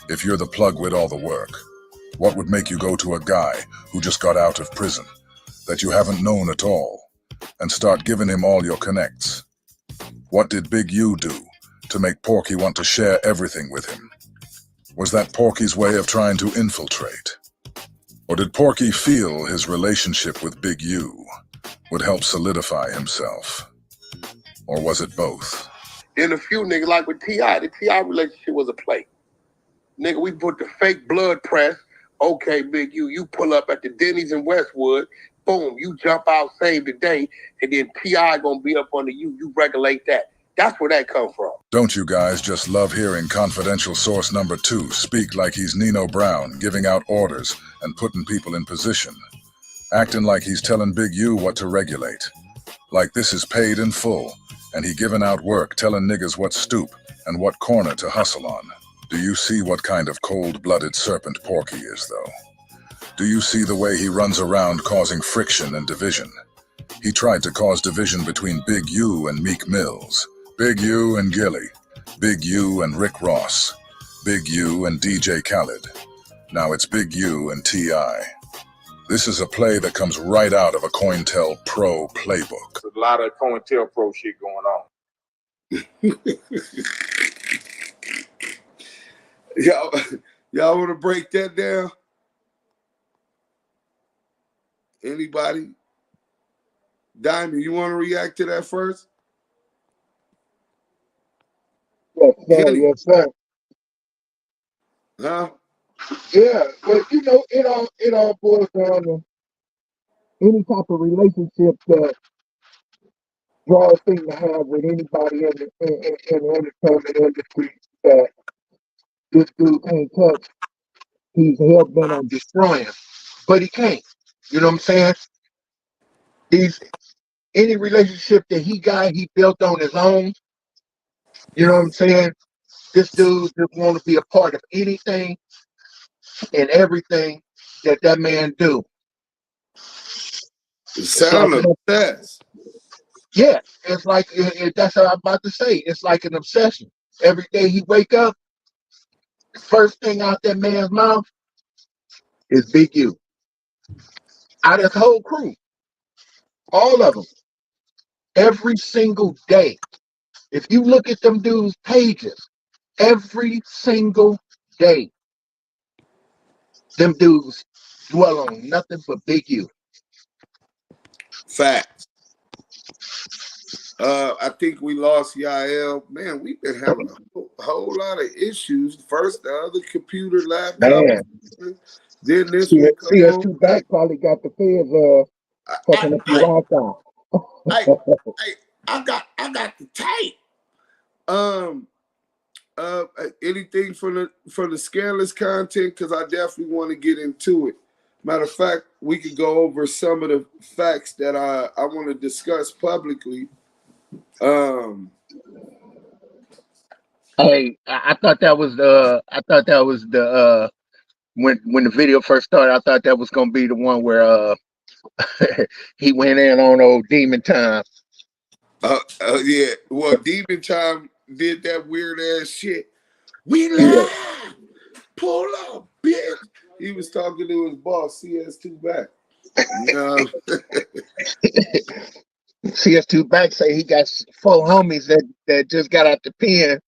Speaker 6: If you're the plug with all the work, what would make you go to a guy who just got out of prison, that you haven't known at all, and start giving him all your connects? What did Big U do to make Porky want to share everything with him? Was that Porky's way of trying to infiltrate? Or did Porky feel his relationship with Big U would help solidify himself? Or was it both?
Speaker 7: Then a few niggas, like with T.I., the T.I. relationship was a play. Nigga, we put the fake blood press. Okay, Big U, you pull up at the Denny's in Westwood. Boom, you jump out, save the day. And then T.I. gonna be up under you. You regulate that. That's where that come from.
Speaker 6: Don't you guys just love hearing confidential source number 2 speak like he's Nino Brown, giving out orders and putting people in position? Acting like he's telling Big U what to regulate. Like this is paid in full, and he giving out work telling niggas what stoop and what corner to hustle on. Do you see what kind of cold-blooded serpent Porky is, though? Do you see the way he runs around causing friction and division? He tried to cause division between Big U and Meek Mills, Big U and Gilly, Big U and Rick Ross, Big U and DJ Khaled. Now it's Big U and T.I. This is a play that comes right out of a COINTELPRO playbook.
Speaker 2: There's a lot of COINTELPRO shit going on.
Speaker 1: Y'all want to break that down? Anybody? Diamond, you want to react to that first?
Speaker 4: Yes, sir. Yes, sir.
Speaker 1: Huh?
Speaker 4: Yeah, but you know, it all boils down to any type of relationship that draws thing to have with anybody in the entertainment industry that this dude can't touch. He's hell bent on destroying, but he can't. You know what I'm saying? Any relationship that he built on his own. You know what I'm saying? This dude just want to be a part of anything and everything that man do.
Speaker 1: Sound obsessed.
Speaker 4: Yeah, it's like that's what I'm about to say. It's like an obsession. Every day he wake up, the first thing out that man's mouth is Big U. Out of his whole crew, all of them, every single day. If you look at them dudes' pages, every single day, them dudes dwell on nothing but Big U.
Speaker 1: Facts. I think we lost Yael. Man, we've been having a whole lot of issues. First, the other computer laptop.
Speaker 4: Man.
Speaker 1: Then this one.
Speaker 4: CS2 Back probably got the feds fucking up your Wi-Fi.
Speaker 1: I got the tape. Anything from the scandalous content, because I definitely want to get into it. Matter of fact, we could go over some of the facts that I want to discuss publicly.
Speaker 4: Hey, I thought that was the when the video first started, I thought that was gonna be the one where he went in on old Demon Time.
Speaker 1: Yeah. Well, Demon Time did that weird ass shit. We live. Pull up, bitch. He was talking to his boss, CS2 back.
Speaker 4: CS2 back say he got 4 homies that just got out the pen.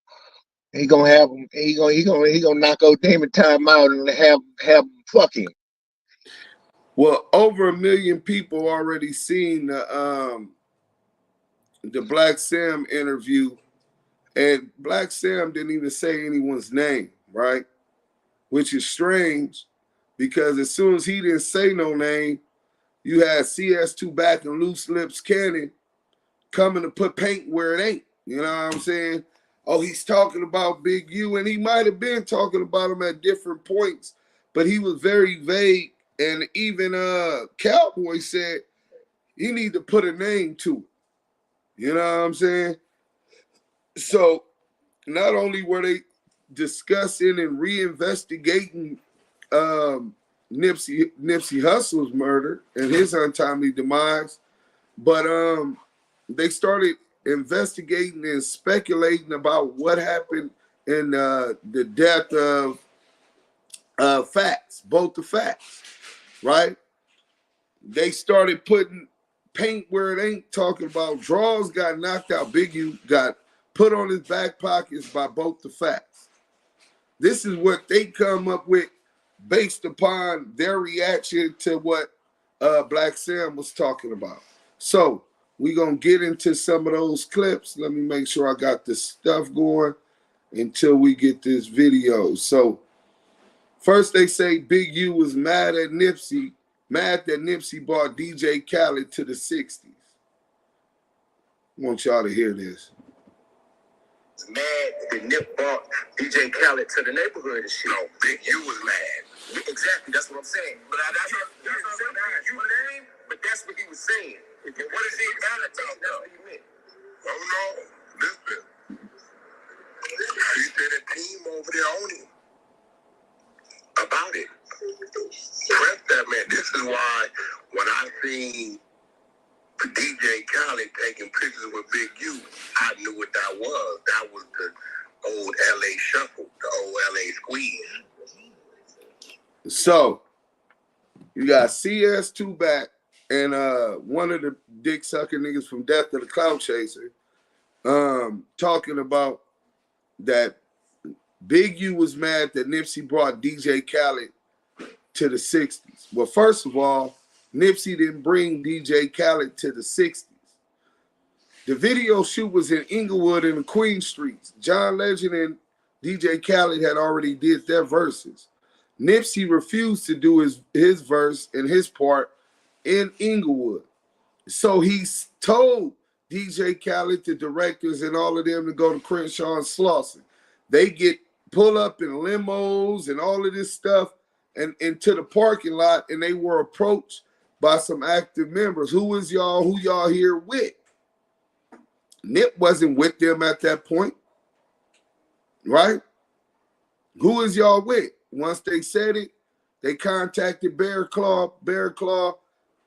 Speaker 4: He gonna have him. He gonna knock old Demon Time out and have him fucking.
Speaker 1: Well, over 1 million people already seen the Blacc Sam interview, and Blacc Sam didn't even say anyone's name, right? Which is strange, because as soon as he didn't say no name, you had CS2 back and Loose Lips Cannon coming to put paint where it ain't. You know what I'm saying? Oh, he's talking about Big U, and he might have been talking about him at different points, but he was very vague. And even Cowboy said he need to put a name to it. You know what I'm saying? So not only were they discussing and reinvestigating Nipsey Hussle's murder and his untimely demise, but they started investigating and speculating about what happened in the death of Facts, both the Facts, right? They started putting paint where it ain't, talking about Draws got knocked out. Big U got put on his back pockets by both the Facts. This is what they come up with based upon their reaction to what Blacc Sam was talking about. So we're going to get into some of those clips. Let me make sure I got this stuff going until we get this video. So first they say Big U was mad that Nipsey brought DJ Khaled to the 60s. I want y'all to hear this.
Speaker 2: Mad that Nip brought DJ Khaled to the neighborhood and shit. No, Big U was mad. Exactly, that's what I'm saying. But that's what you name, but that's what he was saying. And what is he mad about? That's what he meant. Oh no, listen. He said a team over there on him about it. Press that man. This is why when I seen DJ Khaled taking pictures with Big U, I knew what that was. That was the old LA shuffle, the old LA squeeze.
Speaker 1: So you got CS2 back and one of the dick sucking niggas from Death of the Cloud Chaser talking about that Big U was mad that Nipsey brought DJ Khaled to the 60s. Well, first of all, Nipsey didn't bring DJ Khaled to the 60s. The video shoot was in Inglewood and the Queen Streets. John Legend and DJ Khaled had already did their verses. Nipsey refused to do his verse and his part in Inglewood. So he told DJ Khaled, the directors, and all of them to go to Crenshaw and Slauson. They get pull up in limos and all of this stuff and into the parking lot, and they were approached by some active members. Who y'all here with? Nip wasn't with them at that point, right? Who is y'all with? Once they said it, they contacted Bear Claw,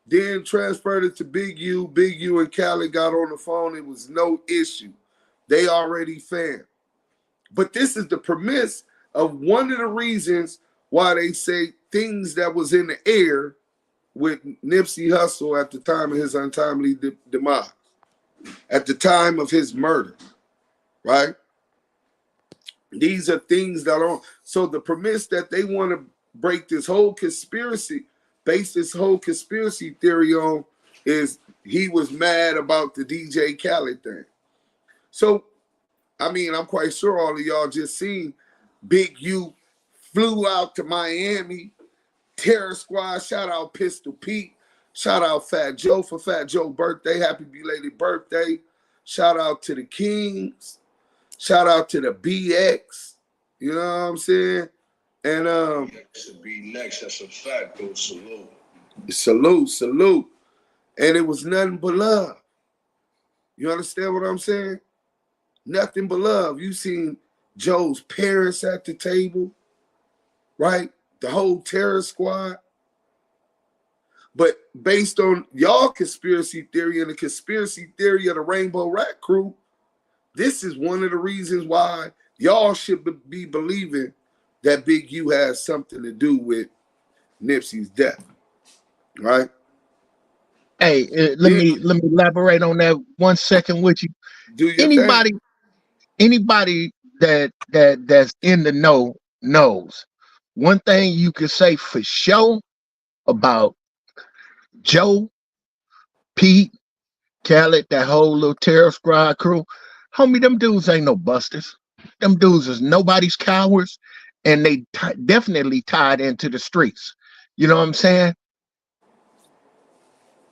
Speaker 1: then transferred it to Big U. Big U and Khaled got on the phone. It was no issue. They already fanned. But this is the premise of one of the reasons why they say things that was in the air with Nipsey Hussle at the time of his untimely demise, at the time of his murder, right? These are things that are, so the premise that they want to break this whole conspiracy, base this whole conspiracy theory on is he was mad about the DJ Khaled thing. So, I mean, I'm quite sure all of y'all just seen Big U flew out to Miami, Terror Squad, shout out Pistol Pete, shout out Fat Joe for Fat Joe's birthday, happy belated birthday, shout out to the Kings, shout out to the BX, you know what I'm saying? And
Speaker 7: should be next, that's a fact, go salute.
Speaker 1: Salute. And it was nothing but love. You understand what I'm saying? Nothing but love. You seen Joe's parents at the table, right? the whole terror squad. But based on y'all conspiracy theory and the conspiracy theory of the Rainbow Rat Crew, this is one of the reasons why y'all should be believing that Big U has something to do with Nipsey's death, right?
Speaker 4: Hey, let me elaborate on that 1 second with you.
Speaker 1: Do your thing.
Speaker 4: Anybody that's in the know knows. One thing you can say for sure about Joe, Pete, Khaled, that whole little terror squad crew, homie, them dudes ain't no busters. Them dudes is nobody's cowards, and they definitely tied into the streets. You know what I'm saying?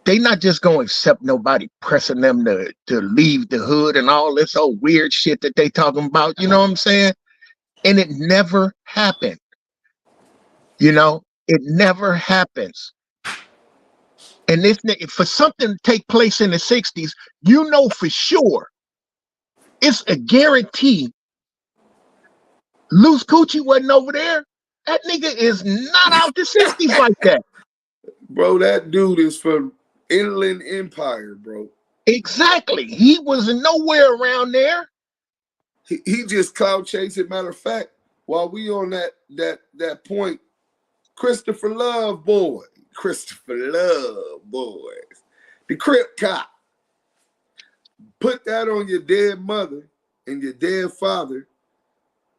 Speaker 4: They not just gonna accept nobody pressing them to leave the hood and all this old weird shit that they talking about. You know what I'm saying? And it never happened. You know, it never happens. And this, for something to take place in the 60s, you know for sure, it's a guarantee. Loose Coochie wasn't over there. That nigga is not out the 60s like that.
Speaker 1: Bro, that dude is from Inland Empire, bro.
Speaker 4: Exactly. He was nowhere around there.
Speaker 1: He just cloud chasing. Matter of fact, while we on that point, Christopher Love boys, the Crip cop. Put that on your dead mother and your dead father,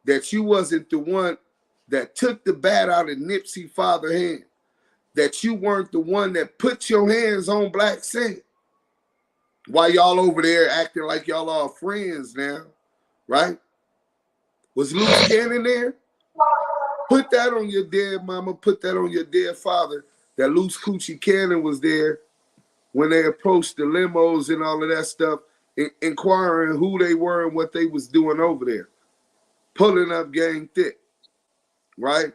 Speaker 1: that you wasn't the one that took the bat out of Nipsey father's hand, that you weren't the one that put your hands on Blacc Sam. While y'all over there acting like y'all are friends now, right? Was Loose Cannon there? Put that on your dead mama, put that on your dead father, that Loose Coochie Cannon was there when they approached the limos and all of that stuff, inquiring who they were and what they was doing over there. Pulling up gang thick, right?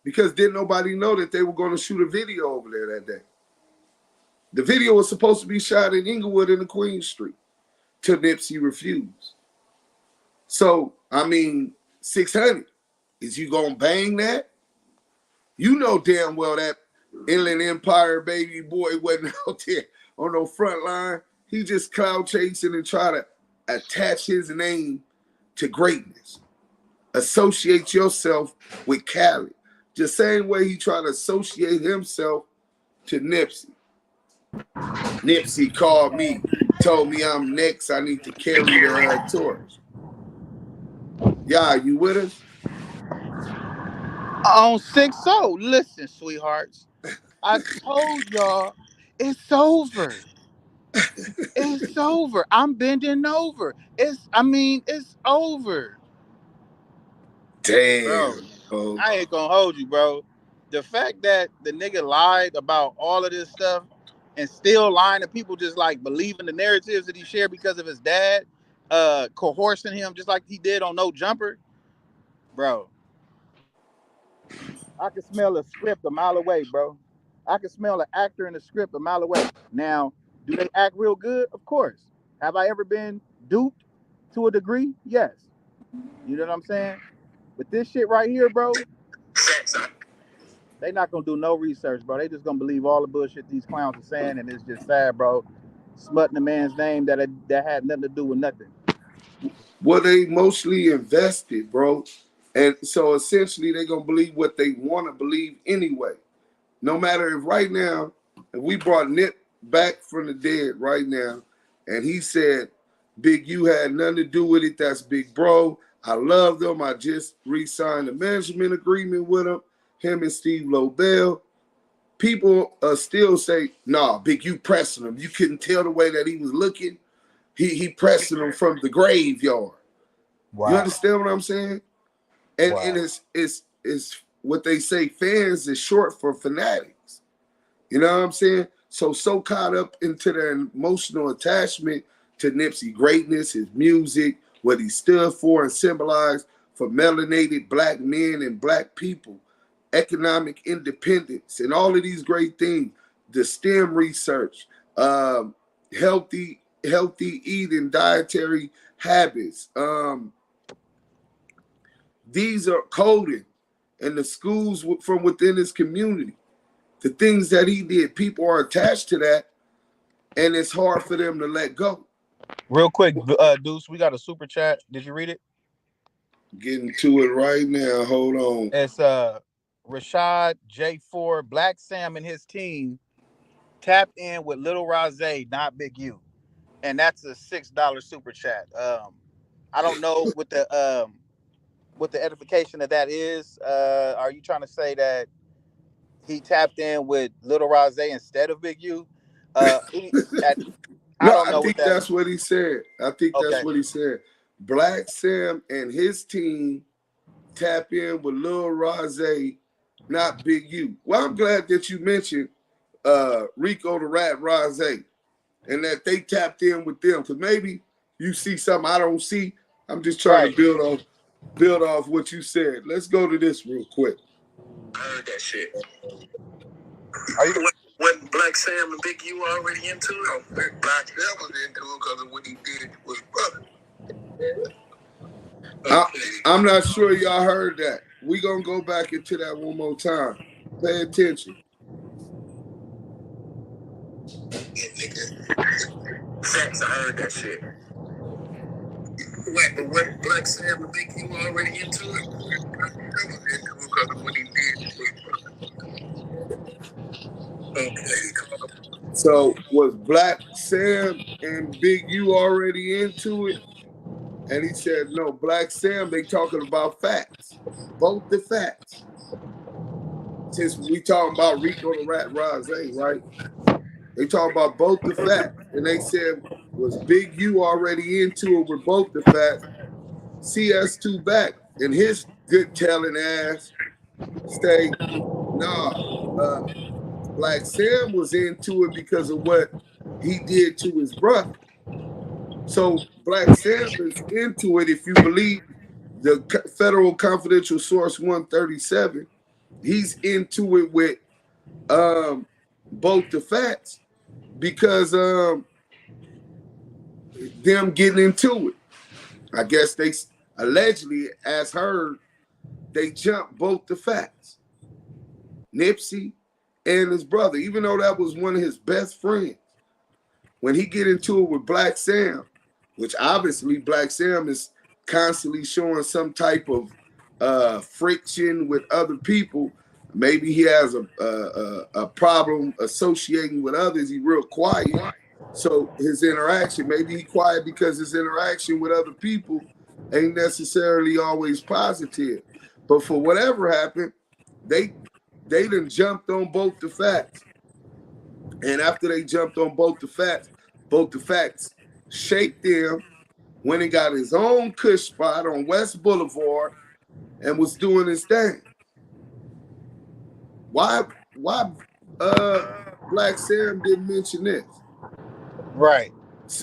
Speaker 1: Because didn't nobody know that they were going to shoot a video over there that day. The video was supposed to be shot in Inglewood and the Queen Street, till Nipsey refused. So, I mean, 600, is you going to bang that? You know damn well that Inland Empire baby boy wasn't out there on no front line. He just cloud chasing and try to attach his name to greatness. Associate yourself with Khaled. Just same way he tried to associate himself to Nipsey. Nipsey called me, told me I'm next. I need to carry the torch. Yeah, you with us?
Speaker 9: On 6-0. Listen, sweethearts. I told y'all it's over. It's over. I'm bending over. It's over.
Speaker 1: Damn.
Speaker 9: Bro, I ain't gonna hold you, bro. The fact that the nigga lied about all of this stuff and still lying to people, just like believing the narratives that he shared because of his dad coercing him just like he did on No Jumper, bro. I can smell a script a mile away, bro. I can smell an actor in the script a mile away. Now, do they act real good? Of course. Have I ever been duped to a degree? Yes. You know what I'm saying? But this shit right here, bro, they not gonna do no research, bro. They just gonna believe all the bullshit these clowns are saying, and it's just sad, bro. Smutting a man's name that had nothing to do with nothing.
Speaker 1: Well, they mostly invested, bro. And so essentially they're gonna believe what they want to believe anyway. No matter if right now, if we brought Nip back from the dead right now, and he said, Big U had nothing to do with it, that's Big Bro. I love them. I just re-signed a management agreement with him and Steve Lobel. People still say, nah, Big U pressing him. You couldn't tell the way that he was looking. He pressing him from the graveyard. Wow. You understand what I'm saying? And, and it's what they say, fans is short for fanatics. You know what I'm saying? So caught up into their emotional attachment to Nipsey greatness, his music, what he stood for and symbolized for melanated Black men and Black people, economic independence, and all of these great things, the STEM research, healthy eating, dietary habits. These are coded. and the schools from within his community. The things that he did, people are attached to that, and it's hard for them to let go.
Speaker 9: Real quick, Deuce, we got a super chat. Did you read it?
Speaker 1: Getting to it right now. Hold on.
Speaker 9: It's Rashad J4, Blacc Sam and his team tapped in with Little Rose, not Big U. And that's a $6 super chat. I don't know what the edification of that is. Are you trying to say that he tapped in with Little Rose instead of Big U? I don't know.
Speaker 1: I think that's what he said. I think that's what he said. Blacc Sam and his team tap in with Lil Rose, not Big U. Well, I'm glad that you mentioned Rico the Rat Rose, and that they tapped in with them, because maybe you see something I don't see. I'm just trying to build off what you said. Let's go to this real quick.
Speaker 2: I heard that shit. When Blacc Sam and Big U already into it? No, Blacc Sam was into it because of what he did with his brother.
Speaker 1: I'm not sure y'all heard that. We gonna go back into that one more time. Pay attention.
Speaker 2: Yeah, nigga. Facts, I heard that shit. When Blacc Sam and Big U already into it? Blacc Sam was into it because of what he did with his brother. Okay.
Speaker 1: So was Blacc Sam and Big U already into it? And he said, no, Blacc Sam, they talking about facts. Both the facts. Since we talking about Rico the Rat Rose, right? They talk about both the facts. And they said, was Big U already into it with both the facts? CS2 back and his good telling ass say, nah, Blacc Sam was into it because of what he did to his brother. So Blacc Sam is into it, if you believe the federal confidential source 137, he's into it with both the facts because them getting into it. I guess they allegedly, as heard, they jumped both the facts. Nipsey and his brother, even though that was one of his best friends. When he get into it with Blacc Sam, which obviously Blacc Sam is constantly showing some type of friction with other people. Maybe he has a problem associating with others. He's real quiet. So his interaction, maybe he quiet because his interaction with other people ain't necessarily always positive. But for whatever happened, they done jumped on both the facts. And after they jumped on both the facts shaped them when he got his own cush spot on West Boulevard and was doing his thing. Why Blacc Sam didn't mention this?
Speaker 9: Right.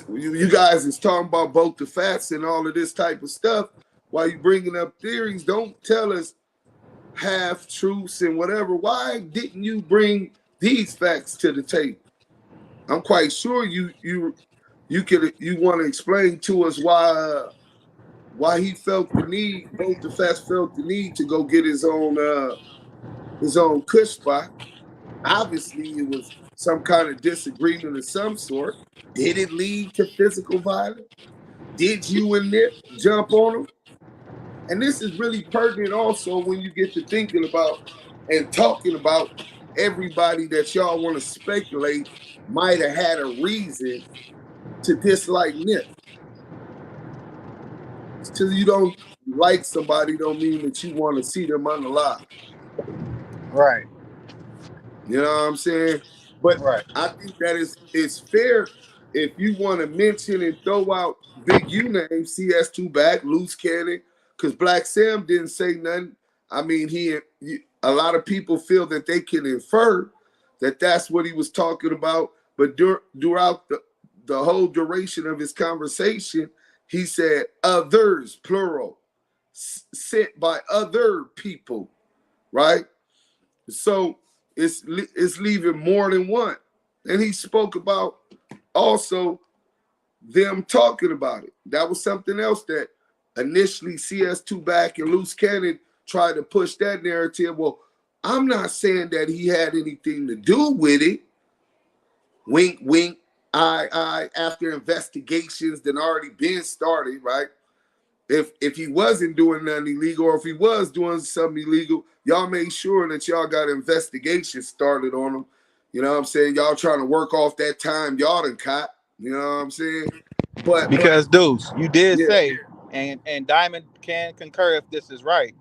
Speaker 1: You guys is talking about both the facts and all of this type of stuff. While you bringing up theories, don't tell us half truths and whatever. Why didn't you bring these facts to the table? I'm quite sure you want to explain to us why he felt the need, both the facts felt the need to go get his own cush spot. Obviously, it was some kind of disagreement of some sort. Did it lead to physical violence? Did you and Nip jump on him? And this is really pertinent also when you get to thinking about and talking about everybody that y'all want to speculate might have had a reason to dislike Nip. Because you don't like somebody don't mean that you want to see them unalive.
Speaker 9: Right.
Speaker 1: You know what I'm saying? But right. I think that it's fair if you want to mention and throw out Big U name, CS2 back, loose cannon, because Blacc Sam didn't say nothing. I mean, a lot of people feel that they can infer that that's what he was talking about. But throughout the whole duration of his conversation, he said others, plural, sent by other people, right? So it's leaving more than one. And he spoke about also them talking about it. That was something else that initially CS2 back and Loose Cannon try to push that narrative. Well, I'm not saying that he had anything to do with it. Wink, wink, eye, after investigations that already been started, right? If he wasn't doing nothing illegal, or if he was doing something illegal, y'all made sure that y'all got an investigation started on him. You know what I'm saying? Y'all trying to work off that time y'all done caught. You know what I'm saying? But
Speaker 9: because dudes, you did
Speaker 1: yeah,
Speaker 9: say, and Diamond can concur if this is right.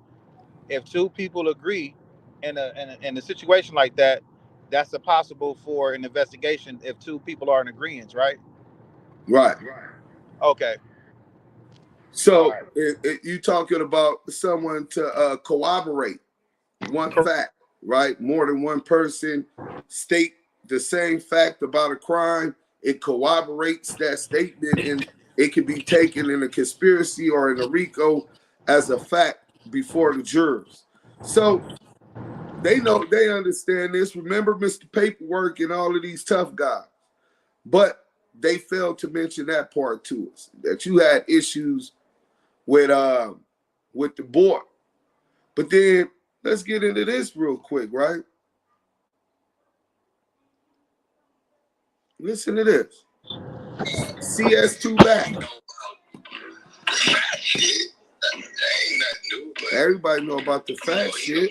Speaker 9: If two people agree in a situation like that, that's a possible for an investigation if two people are in agreement, right?
Speaker 1: right.
Speaker 9: Okay.
Speaker 1: So you talking about someone to corroborate one fact, right? More than one person state the same fact about a crime. It corroborates that statement, and it can be taken in a conspiracy or in a RICO as a fact before the jurors. So they know, they understand this. Remember Mr. Paperwork and all of these tough guys. But they failed to mention that part to us, that you had issues with the board. But then let's get into this real quick, right? Listen to this. CS2 back. Everybody know about the fat shit.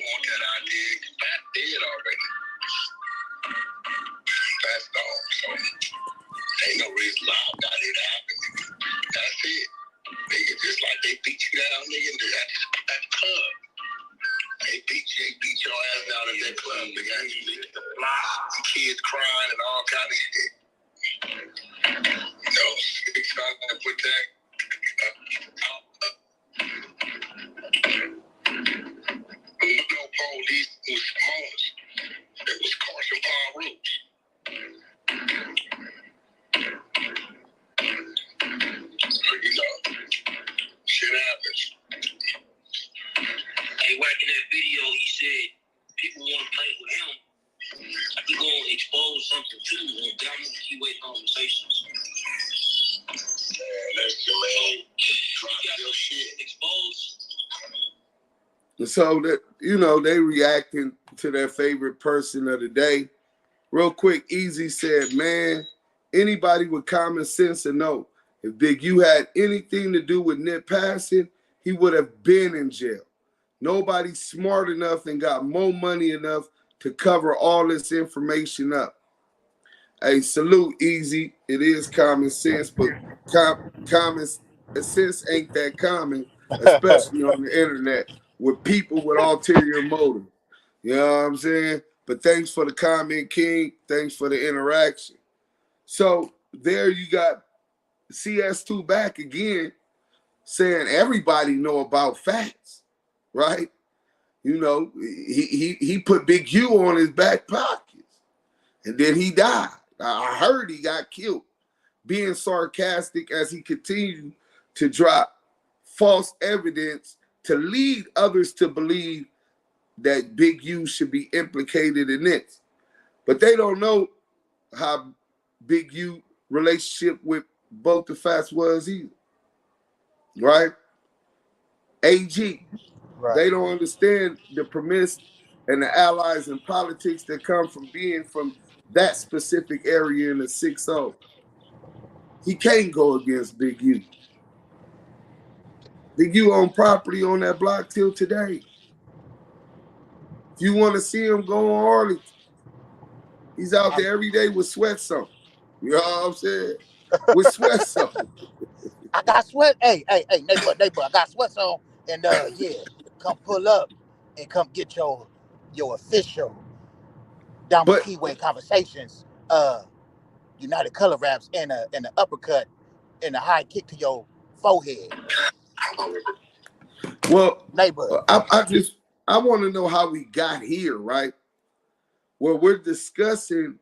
Speaker 7: Ain't no reason lie about it happening. That's it. Nigga, just like they beat you down, nigga, at the club. They beat your ass down at that club. They got you leaving the block, kids crying and all kind of shit. No, they trying to put that no police was Samoans. It was Carson Paul Roots. You know, shit happens.
Speaker 11: Hey, watching that video, he said people want to play with him. He gonna expose something too on Damu and Kiwe conversations.
Speaker 7: Man, that's your man. Drop your shit.
Speaker 11: Exposed.
Speaker 1: So that, you know, they reacting to their favorite person of the day. Real quick, Easy said, man, anybody with common sense will know if Big U had anything to do with Nip passing, he would have been in jail. Nobody smart enough and got more money enough to cover all this information up. Hey, salute, Easy. It is common sense, but common sense ain't that common, especially on the internet with people with ulterior motive. You know what I'm saying? But thanks for the comment, King. Thanks for the interaction. So there you got CS2 back again saying everybody know about facts, right? You know, he put Big U on his back pockets, and then he died. I heard he got killed, being sarcastic as he continued to drop false evidence to lead others to believe that Big U should be implicated in this. But they don't know how Big U relationship with both the Fats was either, right? AG,
Speaker 9: Right.
Speaker 1: they don't understand the premise and the allies in politics that come from being from that specific area in the 6-0. He can't go against Big U. Big U own property on that block till today. If you want to see him go on Arlington, he's out there every day with sweats on. You know what I'm saying? With sweats on.
Speaker 8: I got sweat. Hey, neighbor, I got sweats on. And yeah, come pull up and come get your official Damu and Kiwe conversations. United Color Raps and an uppercut and a high kick to your forehead.
Speaker 1: Well,
Speaker 8: neighbor,
Speaker 1: I want to know how we got here, right? Where we're discussing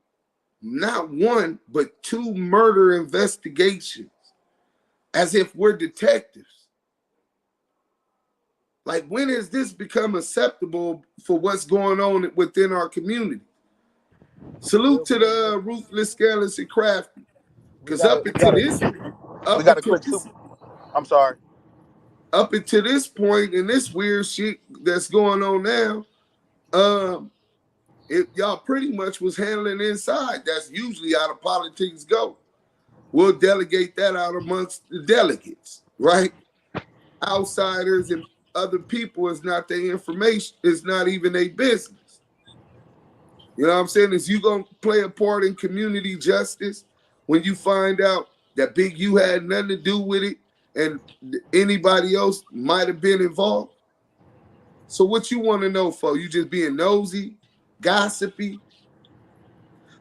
Speaker 1: not one, but 2 murder investigations as if we're detectives. Like, when has this become acceptable for what's going on within our community? Salute to the ruthless, careless, and crafty. Because up until this,
Speaker 8: we got a quick. I'm sorry.
Speaker 1: up until this point and this weird shit that's going on now, y'all pretty much was handling inside. That's usually how the politics go. We'll delegate that out amongst the delegates, right? Outsiders and other people is not their information. It's not even their business. You know what I'm saying? Is you gonna play a part in community justice when you find out that Big U had nothing to do with it and anybody else might have been involved? So what you want to know for? You just being nosy, gossipy?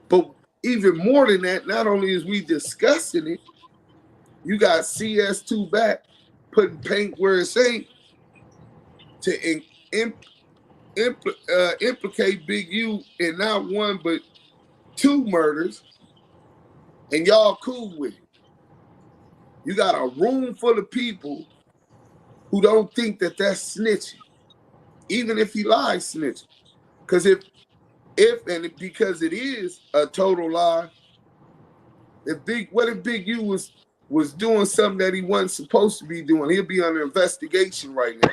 Speaker 1: But even more than that, not only is we discussing it, you got CS2 back putting paint where it ain't to implicate Big U in not one but 2 murders, and y'all cool with it. You got a room full of people who don't think that that's snitching, even if he lies snitching. Because because it is a total lie, what if Big U was doing something that he wasn't supposed to be doing? He'll be under investigation right now.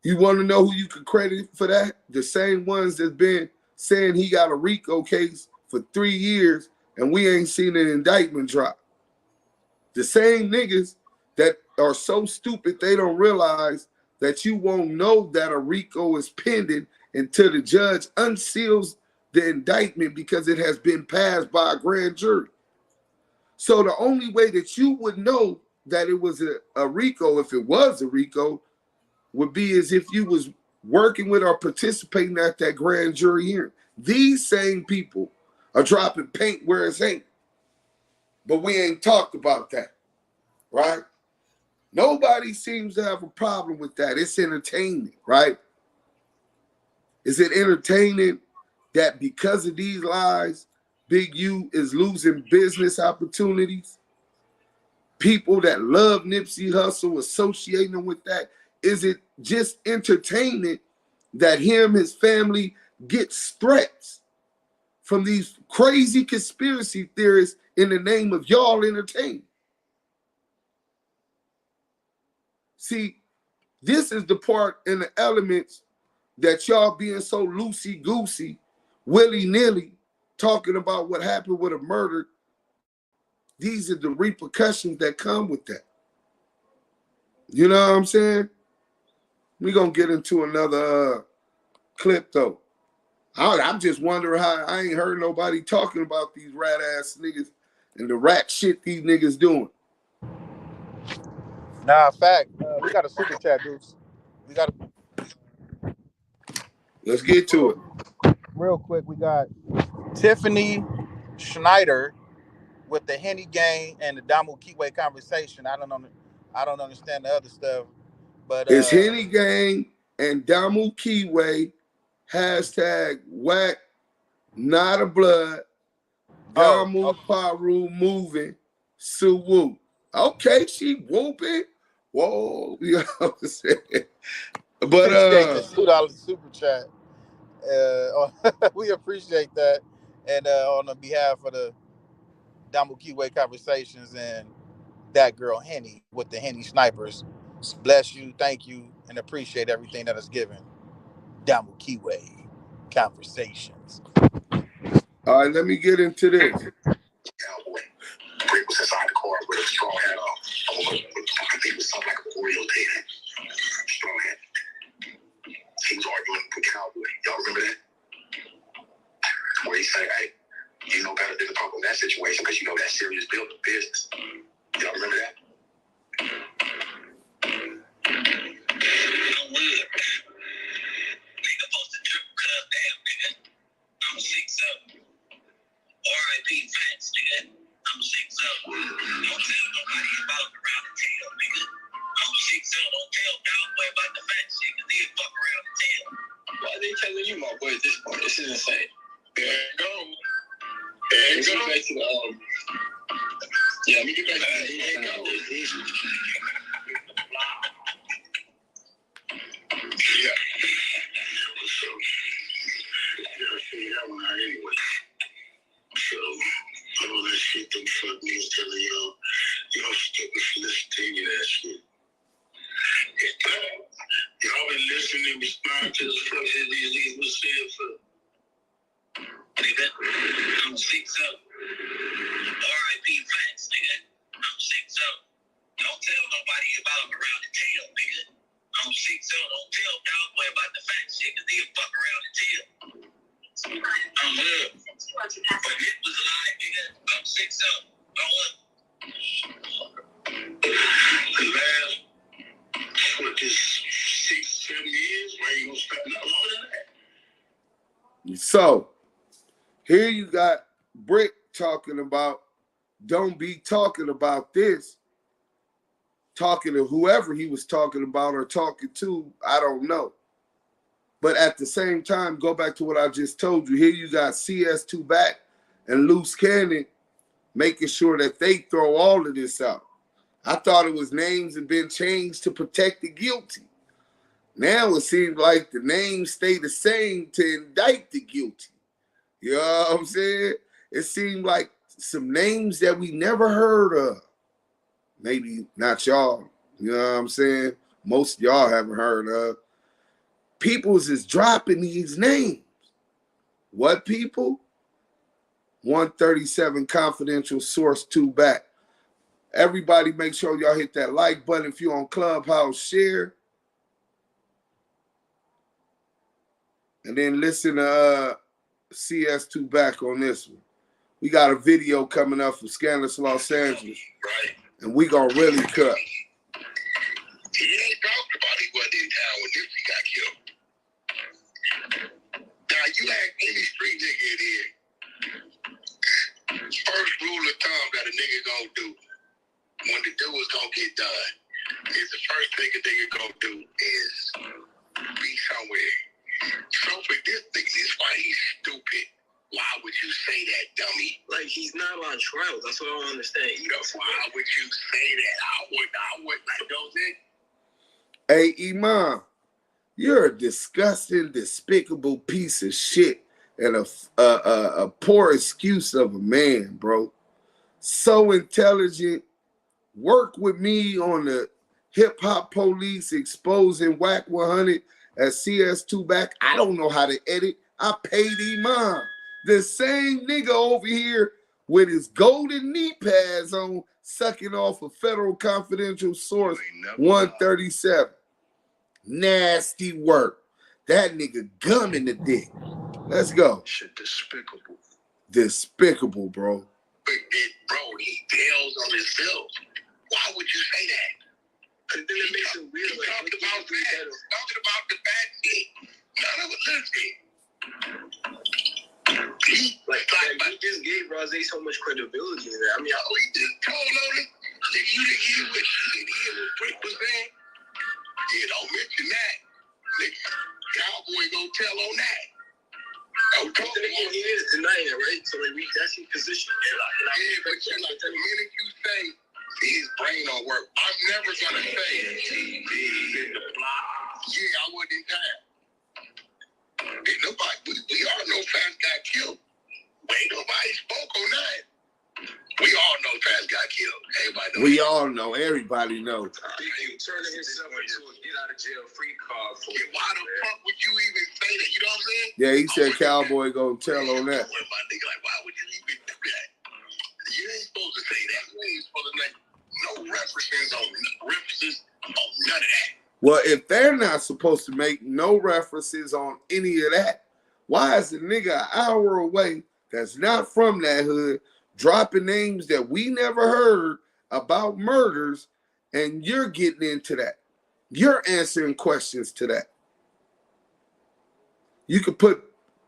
Speaker 1: You want to know who you could credit for that? The same ones that's been saying he got a RICO case for 3 years and we ain't seen an indictment drop. The same niggas that are so stupid they don't realize that you won't know that a RICO is pending until the judge unseals the indictment because it has been passed by a grand jury. So the only way that you would know that it was a RICO, if it was a RICO, would be as if you was working with or participating at that grand jury hearing. These same people are dropping paint where it ain't. But we ain't talked about that, right? Nobody seems to have a problem with that. It's entertainment, right? Is it entertaining that because of these lies, Big U is losing business opportunities? People that love Nipsey Hussle associating him with that? Is it just entertainment that his family gets threats from these crazy conspiracy theorists in the name of y'all entertainment? See, this is the part and the elements that y'all being so loosey-goosey, willy-nilly, talking about what happened with a murder. These are the repercussions that come with that. You know what I'm saying? We're going to get into another clip, though. I'm just wondering how I ain't heard nobody talking about these rat-ass niggas and the rat shit these niggas doing.
Speaker 9: Nah, fact. We got a super chat, dudes. We got a...
Speaker 1: Let's get to it.
Speaker 9: Real quick, we got Tiffany Schneider with the Henny gang and the Damu and Kiwe conversation. I don't understand the other stuff, but
Speaker 1: it's Henny gang and Damu and Kiwe, hashtag whack, not a blood, Damu Paru moving, Sue Woo. Okay, she whooping. Whoa, you know what I'm saying? But
Speaker 9: appreciate the $2 super chat. We appreciate that, and on the behalf of the Damu Kiwe conversations and that girl Henny with the Henny snipers, bless you, thank you, and appreciate everything that is given. Damu Kiwe conversations.
Speaker 1: All right, let me get into this.
Speaker 11: Brick was inside the car with a straw hat on. I think it was something like a Oreo thing. Straw hat. He was arguing with Cowboy. Y'all remember that? Where he said, hey, you know better than to talk on that situation because you know that's serious business. Y'all remember that? Nigga supposed to triple cut damn nigga. I'm 6'7". R.I.P. Fats, nigga. I'm 6'7". Don't tell nobody about the round the tail, nigga. I'm 6'7". Don't tell Cowboy about the fat shit because he'll fuck around the tail. Why are they telling you, my boy, at this point? This is insane. There you go. There you go. Back to the, yeah, let me get back to the yeah. So, yeah, I figured that one out anyway. So, all that shit, them fuck niggas telling y'all stupid for listening to that shit. Y'all been listening and respond to the fuck that these was said for. Nigga, I'm 6'0". R.I.P. Facts, nigga. I'm 6'0". Don't tell nobody about him around the tail, nigga. I'm 6'0". Don't tell Cowboy about the facts shit, cause he'll fuck around the tail. I'm good. But Nip was alive, nigga. I'm 6'0". The last, what, this 6-7 years, why you gonna spend no longer than that?
Speaker 1: So, here you got Brick talking about, don't be talking about this, talking to whoever he was talking about or talking to, I don't know. But at the same time, go back to what I just told you. Here you got CS2 Back and Loose Cannon making sure that they throw all of this out. I thought it was names had been changed to protect the guilty. Now it seems like the names stay the same to indict the guilty. You know what I'm saying? It seemed like some names that we never heard of. Maybe not y'all. You know what I'm saying? Most of y'all haven't heard of. People's is dropping these names. What people? 137 confidential source 2 Back. Everybody make sure y'all hit that like button. If you're on Clubhouse, share. And then listen to CS2 Back on this one. We got a video coming up from Scandalous Los Angeles.
Speaker 11: Right.
Speaker 1: And we gonna really cut.
Speaker 11: He ain't talked about he wasn't in town when Nipsey got killed. Now, you ask any street nigga in here, first rule of thumb that a nigga gonna do when the do is gonna get done is the first thing a nigga gonna do is be somewhere. So for this nigga, this is why he's stupid. Why would you say that, dummy? Like, he's not on trial. That's what I don't understand. You know, why would you say that? I would like those in.
Speaker 1: Hey, Imam, you're a disgusting, despicable piece of shit and a poor excuse of a man, bro. So intelligent. Work with me on the Hip Hop Police exposing Whack 100 at CS2 Back. I don't know how to edit. I paid Imam. The same nigga over here with his golden knee pads on, sucking off a federal confidential source 137. Nasty work. That nigga gumming the dick. Let's go.
Speaker 11: Shit despicable.
Speaker 1: Despicable, bro.
Speaker 11: Bro, he tells on himself. Why would you say that? Because then it makes it weird. He talked about that. Talking about the bad shit. None of it listening. He just gave Rosé so much credibility in that. I mean, he just told on it. You didn't hear what Brick was saying? Yeah, don't mention that. Cowboy gonna tell on that. He is denying it, right? So like, that's his position. Yeah, but you like the minute you say his brain don't work, I'm never gonna say yeah, I wasn't in time. Nobody, we all know Fast got killed. Ain't nobody spoke on that. We all know Fast got killed. Everybody knows.
Speaker 1: We all know. Everybody knows.
Speaker 11: He turning himself into a get out of jail free card for why the fuck would you even say that? You know what I'm saying?
Speaker 1: Yeah, he said Cowboy gonna tell on that.
Speaker 11: Why would you even do that? You ain't supposed to say that. You ain't supposed to make no references on none of that.
Speaker 1: Well, if they're not supposed to make no references on any of that, why is the nigga an hour away that's not from that hood dropping names that we never heard about murders, and you're getting into that? You're answering questions to that. You could put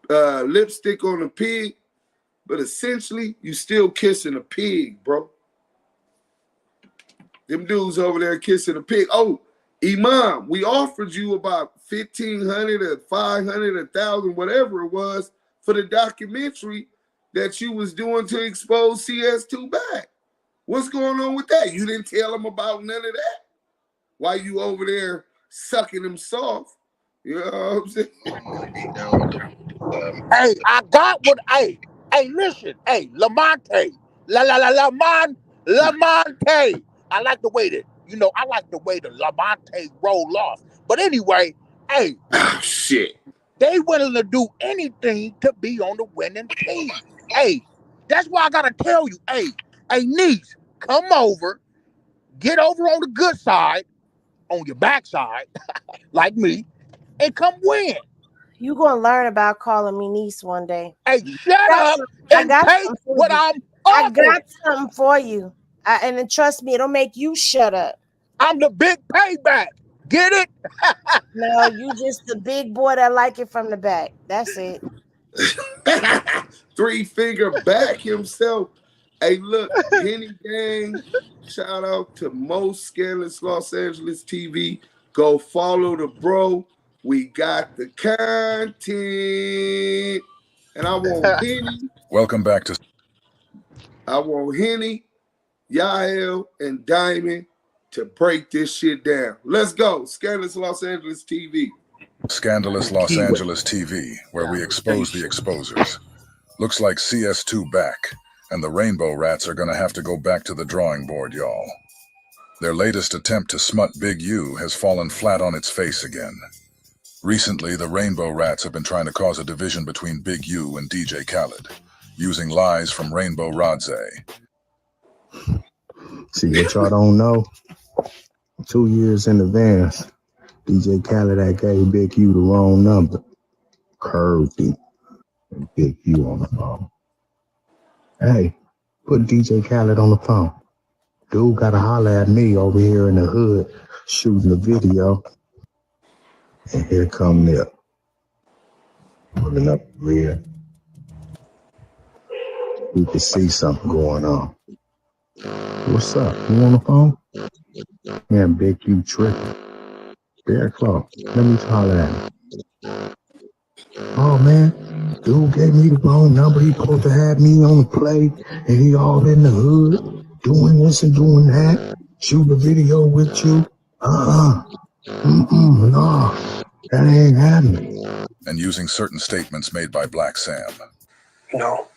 Speaker 1: lipstick on a pig, but essentially you still kissing a pig, bro. Them dudes over there kissing a pig. Oh, Imam, we offered you about 1,500 or 500, 1,000, whatever it was, for the documentary that you was doing to expose CS2 Back. What's going on with that? You didn't tell them about none of that. Why you over there sucking them soft? You know what I'm saying?
Speaker 8: Hey, I got what. Hey, listen. Hey, Lamonte. Lamonte. I like the way that You know, I like the way the Lamante roll off. But anyway, hey,
Speaker 1: shit.
Speaker 8: They willing to do anything to be on the winning team. Hey, that's why I gotta tell you, hey, niece, come over, get over on the good side, on your backside, like me, and come win.
Speaker 3: You gonna learn about calling me niece one day.
Speaker 8: Hey, shut up and take what I'm offering.
Speaker 3: I got something for you. And then trust me, it'll make you shut up.
Speaker 8: I'm the big payback. Get it?
Speaker 3: No, you just the big boy that like it from the back. That's it.
Speaker 1: 3-finger back himself. Hey, look, Henny Gang, shout out to Most Scandalous Los Angeles TV. Go follow the bro. We got the content. And I want Henny.
Speaker 6: Welcome back to...
Speaker 1: I want Henny, Yael, and Diamond to break this shit down. Let's go. Scandalous Los Angeles TV.
Speaker 6: Scandalous Los Angeles TV, where we expose the exposers. Looks like CS2 back, and the Rainbow Rats are gonna have to go back to the drawing board, y'all. Their latest attempt to smut Big U has fallen flat on its face again. Recently, the Rainbow Rats have been trying to cause a division between Big U and DJ Khaled, using lies from Rainbow Rodze.
Speaker 12: See, what y'all don't know, 2 years in advance, DJ Khaled had gave Big U the wrong number. Curved him. And Big U on the phone. Hey, put DJ Khaled on the phone. Dude gotta holler at me over here in the hood, shooting the video. And here come Nip. Pulling up the rear. We can see something going on. What's up? You on the phone? Yeah, Big U tripping. Very close. Let me holler at him. Oh man, dude gave me the wrong number. He supposed to have me on the play, and he all in the hood, doing this and doing that, shoot a video with you. No, that ain't happening.
Speaker 6: And using certain statements made by Blacc Sam.
Speaker 13: You know,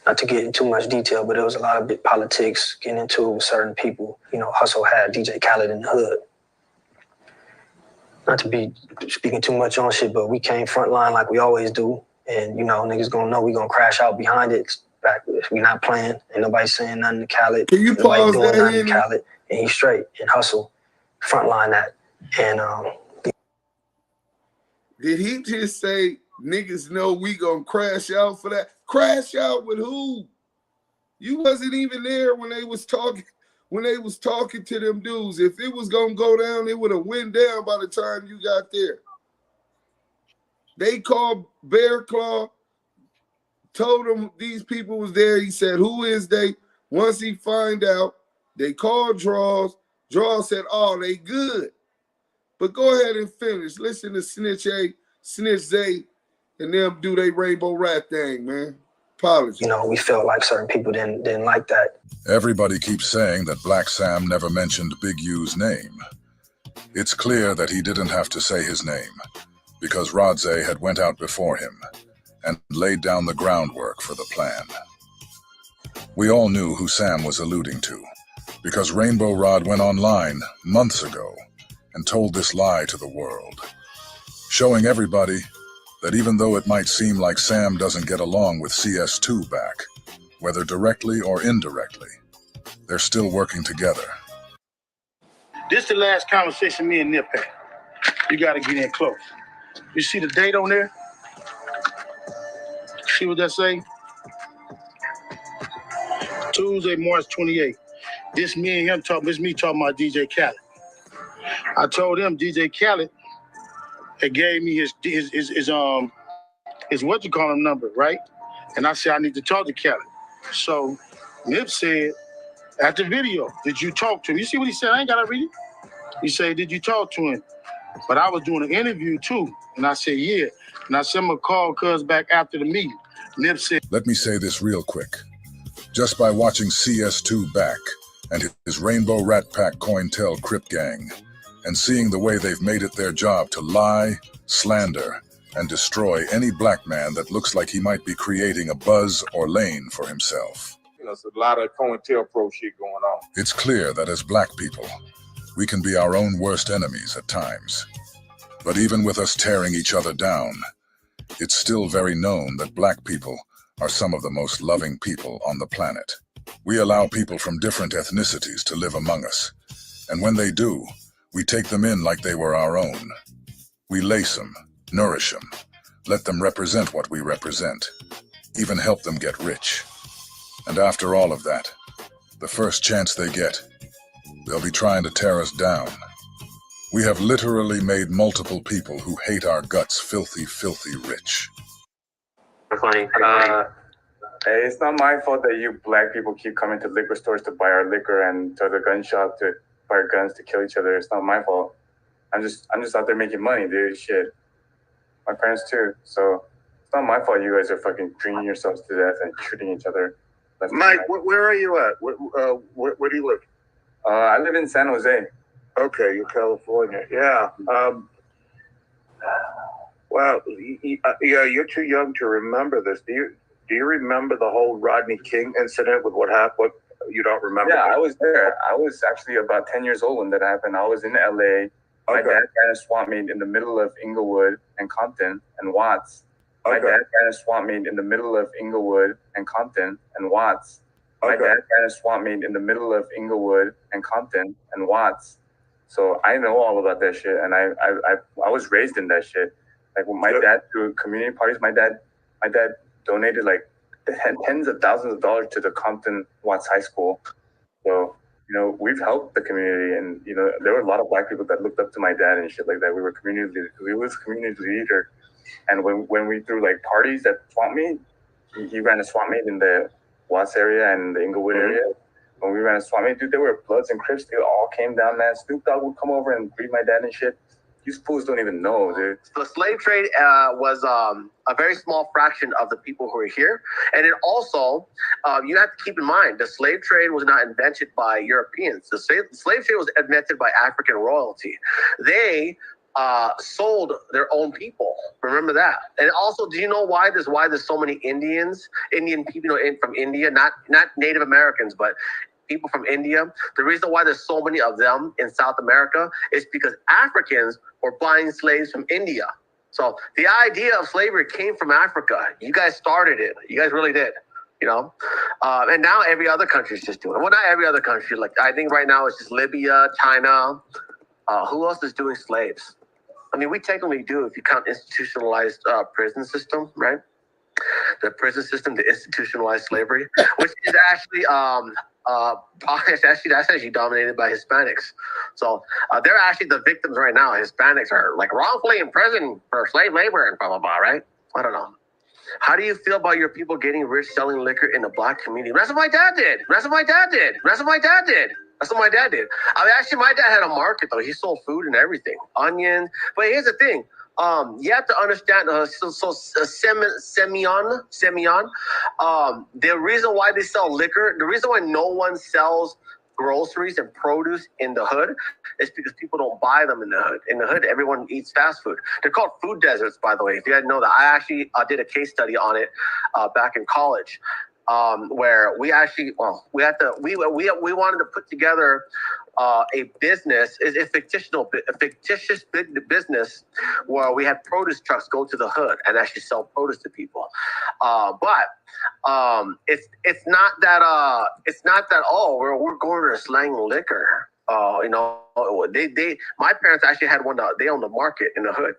Speaker 13: not to get into too much detail, but there was a lot of big politics getting into with certain people. You know, Hussle had DJ Khaled in the hood. Not to be speaking too much on shit, but we came front line like we always do. And, you know, niggas gonna know we gonna crash out behind it. Back if we not playing, ain't nobody saying nothing to Khaled.
Speaker 1: Can you pause
Speaker 13: doing
Speaker 1: that,
Speaker 13: nothing to Khaled, and he's straight. And Hussle front line that. And
Speaker 1: did he just say niggas know we gonna crash out for that? Crash out with who? You wasn't even there when they was talking. When they was talking to them dudes, if it was gonna go down, it would have went down by the time you got there. They called Bear Claw, told him these people was there. He said, "Who is they?" Once he find out, they called Draws. Draws said, "Oh, they good." But go ahead and finish. Listen to Snitch A, Snitch Zay, and them do they Rainbow Rat thing, man. Apologies.
Speaker 13: You know, we felt like certain people didn't like that.
Speaker 6: Everybody keeps saying that Blacc Sam never mentioned Big U's name. It's clear that he didn't have to say his name, because Rodze had went out before him and laid down the groundwork for the plan. We all knew who Sam was alluding to, because Rainbow Rod went online months ago and told this lie to the world, showing everybody that even though it might seem like Sam doesn't get along with CS2 back, whether directly or indirectly, they're still working together.
Speaker 14: This is the last conversation me and Nip had. You gotta get in close. You see the date on there? See what that say? Tuesday, March 28th. This me and him talking, this me talking about DJ Khaled. I told him DJ Khaled had gave me his what you call him number, right? And I said I need to talk to Khaled. So Nip said, at the video, did you talk to him? You see what he said? I ain't gotta read it. He said, did you talk to him? But I was doing an interview too. And I said, yeah. And I said, I'm gonna call cuz back after the meeting. Nip said,
Speaker 6: let me say this real quick. Just by watching CS2 back and his Rainbow Rat Pack Cointel Crip Gang, and seeing the way they've made it their job to lie, slander, and destroy any black man that looks like he might be creating a buzz or lane for himself.
Speaker 2: You know, there's a lot of COINTELPRO shit going on.
Speaker 6: It's clear that as black people, We can be our own worst enemies at times. But even with us tearing each other down, it's still very known that Black people are some of the most loving people on the planet. We allow people from different ethnicities to live among us, and when they do, we take them in like they were our own. We lace them, nourish them, let them represent what we represent, even help them get rich. And after all of that, the first chance they get, they'll be trying to tear us down. We have literally made multiple people who hate our guts filthy, filthy rich.
Speaker 15: Funny. It's not my fault that you Black people keep coming to liquor stores to buy our liquor and to the gun shop to buy our guns to kill each other. It's not my fault. I'm just out there making money, dude. Shit. My parents too. So it's not my fault you guys are fucking drinking yourselves to death and shooting each other.
Speaker 7: Mike, where are you at? Where do you live?
Speaker 15: I live in San Jose.
Speaker 7: Okay, you're California. Yeah. Well, yeah, you're too young to remember this. Do you remember the whole Rodney King incident with what happened? You don't remember?
Speaker 15: Yeah, I was there. I was actually about 10 years old when that happened. I was in LA. My dad ran a swap meet in the middle of Inglewood and Compton and Watts. My dad ran a swap meet in the middle of Inglewood and Compton and Watts. My dad ran a swap meet in the middle of Inglewood and Compton and Watts. So I know all about that shit, and I was raised in that shit. Like when my dad threw community parties, my dad donated like tens of thousands of dollars to the Compton Watts High School. So, you know, we've helped the community, and you know, there were a lot of Black people that looked up to my dad and shit like that. We was community leader, and when we threw like parties at swap meet, he ran a swap meet in the Watts area and the Inglewood area. When we ran a swap meet, dude, there were Bloods and Crips. They all came down, man. Snoop Dogg would come over and greet my dad and shit. These fools don't even know, dude.
Speaker 16: The slave trade was a very small fraction of the people who are here. And it also, you have to keep in mind, the slave trade was not invented by Europeans. The slave trade was invented by African royalty. They sold their own people. Remember that. And also, do you know why there's so many Indian people from India, not Native Americans, but people from India? The reason why there's so many of them in South America is because Africans were buying slaves from India. So the idea of slavery came from Africa. You guys started it. You guys really did. You know, and now every other country is just doing it. Well, not every other country. Like I think right now it's just Libya, China. Who else is doing slaves? I mean, we technically do if you count institutionalized prison system, right? The prison system, the institutionalized slavery, which is actually that's actually dominated by Hispanics. So they're actually the victims right now. Hispanics are like wrongfully in prison for slave labor and blah blah blah, right? I don't know. How do you feel about your people getting rich selling liquor in the Black community? That's what my dad did. That's what my dad did. That's what my dad did. That's what my dad did. I mean, actually, my dad had a market, though. He sold food and everything, onions. But here's the thing. You have to understand, Semyon, the reason why they sell liquor, the reason why no one sells groceries and produce in the hood is because people don't buy them in the hood. In the hood, everyone eats fast food. They're called food deserts, by the way, if you didn't know that. I actually did a case study on it back in college. Where we actually, we wanted to put together a business, a fictitious business where we had produce trucks go to the hood and actually sell produce to people. But it's not that we're going to slang liquor. You know, my parents actually had one. They owned the market in the hood.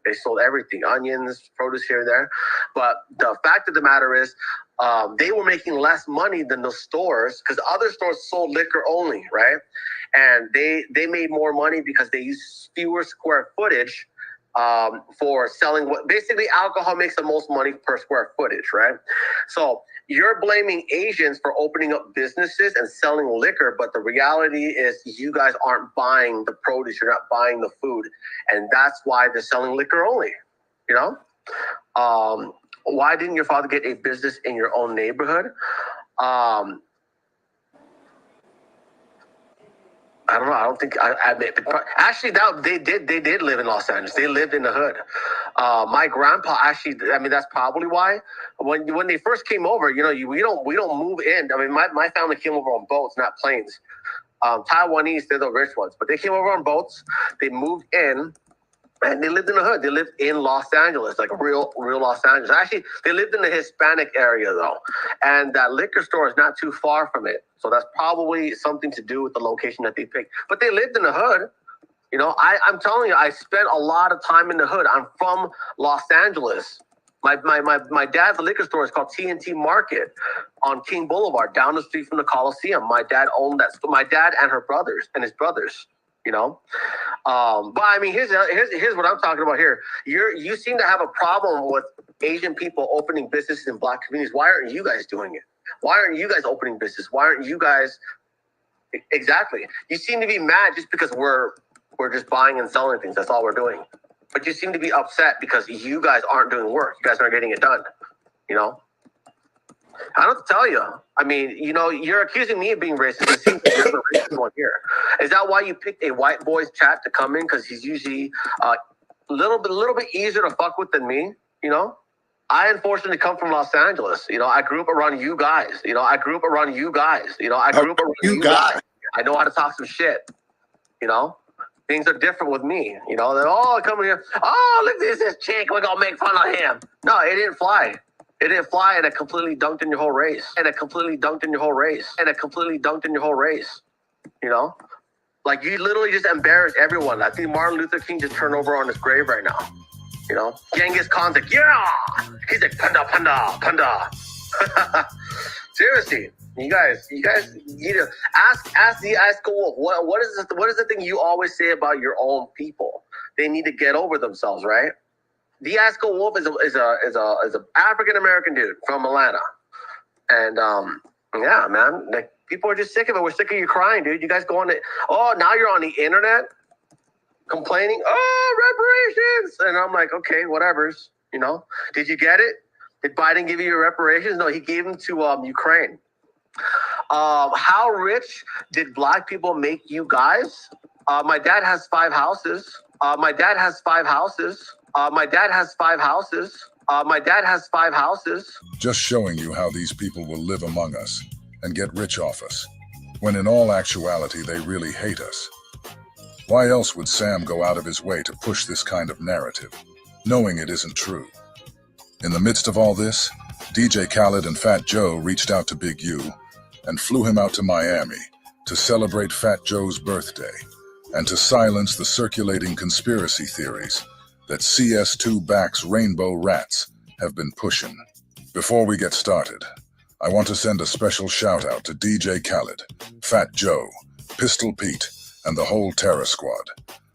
Speaker 16: They sold everything, onions, produce here and there. But the fact of the matter is, they were making less money than the stores because other stores sold liquor only, right? And they made more money because they used fewer square footage for selling what basically alcohol makes the most money per square footage, right? So you're blaming Asians for opening up businesses and selling liquor, but the reality is you guys aren't buying the produce, you're not buying the food, and that's why they're selling liquor only, you know? Why didn't your father get a business in your own neighborhood? I don't know. I don't think actually they did live in Los Angeles. They lived in the hood. My grandpa actually. I mean, that's probably why when they first came over, you know, we don't move in. I mean, my family came over on boats, not planes. Taiwanese, they're the rich ones. But they came over on boats. They moved in. And they lived in the hood. They lived in Los Angeles, like real Los Angeles. Actually, they lived in the Hispanic area, though. And that liquor store is not too far from it. So that's probably something to do with the location that they picked. But they lived in the hood. You know, I'm telling you, I spent a lot of time in the hood. I'm from Los Angeles. My dad's liquor store is called TNT Market on King Boulevard, down the street from the Coliseum. My dad owned that store. My dad and his brothers. You know, but I mean, here's what I'm talking about here. You seem to have a problem with Asian people opening businesses in Black communities. Why aren't you guys doing it? Why aren't you guys opening business? Why aren't you guys exactly? You seem to be mad just because we're just buying and selling things. That's all we're doing. But you seem to be upset because you guys aren't doing work. You guys aren't getting it done. You know. I don't have to tell you. I mean, you know, you're accusing me of being racist. It seems like you're the racist one here. Is that why you picked a white boy's chat to come in? Because he's usually a little bit easier to fuck with than me. You know, I unfortunately come from Los Angeles. You know, I grew up around you guys. I grew up around you guys. You guys. I know how to talk some shit. You know, things are different with me. You know, they're all coming here. Oh, look at this chick. We're gonna make fun of him. No, it didn't fly. It didn't fly, and it completely dunked in your whole race. You know? Like, you literally just embarrassed everyone. I think Martin Luther King just turned over on his grave right now. You know? Genghis Khan's like, yeah! He's like, panda. Seriously. You guys need to ask the Wolf. What is the thing you always say about your own people? They need to get over themselves, right? The Asco Wolf is a African American dude from Atlanta, and yeah, man, like, people are just sick of it. We're sick of you crying, dude. You guys go on it. Oh, now you're on the internet complaining. Oh, reparations, and I'm like, okay, whatever's. You know, did you get it? Did Biden give you your reparations? No, he gave them to Ukraine. How rich did Black people make you guys? My dad has 5 houses. My dad has 5 houses.
Speaker 6: Just showing you how these people will live among us and get rich off us, when in all actuality they really hate us. Why else would Sam go out of his way to push this kind of narrative, knowing it isn't true? In the midst of all this, DJ Khaled and Fat Joe reached out to Big U and flew him out to Miami to celebrate Fat Joe's birthday and to silence the circulating conspiracy theories that CS2 Back's Rainbow Rats have been pushing. Before we get started, I want to send a special shout out to DJ Khaled, Fat Joe, Pistol Pete, and the whole Terror Squad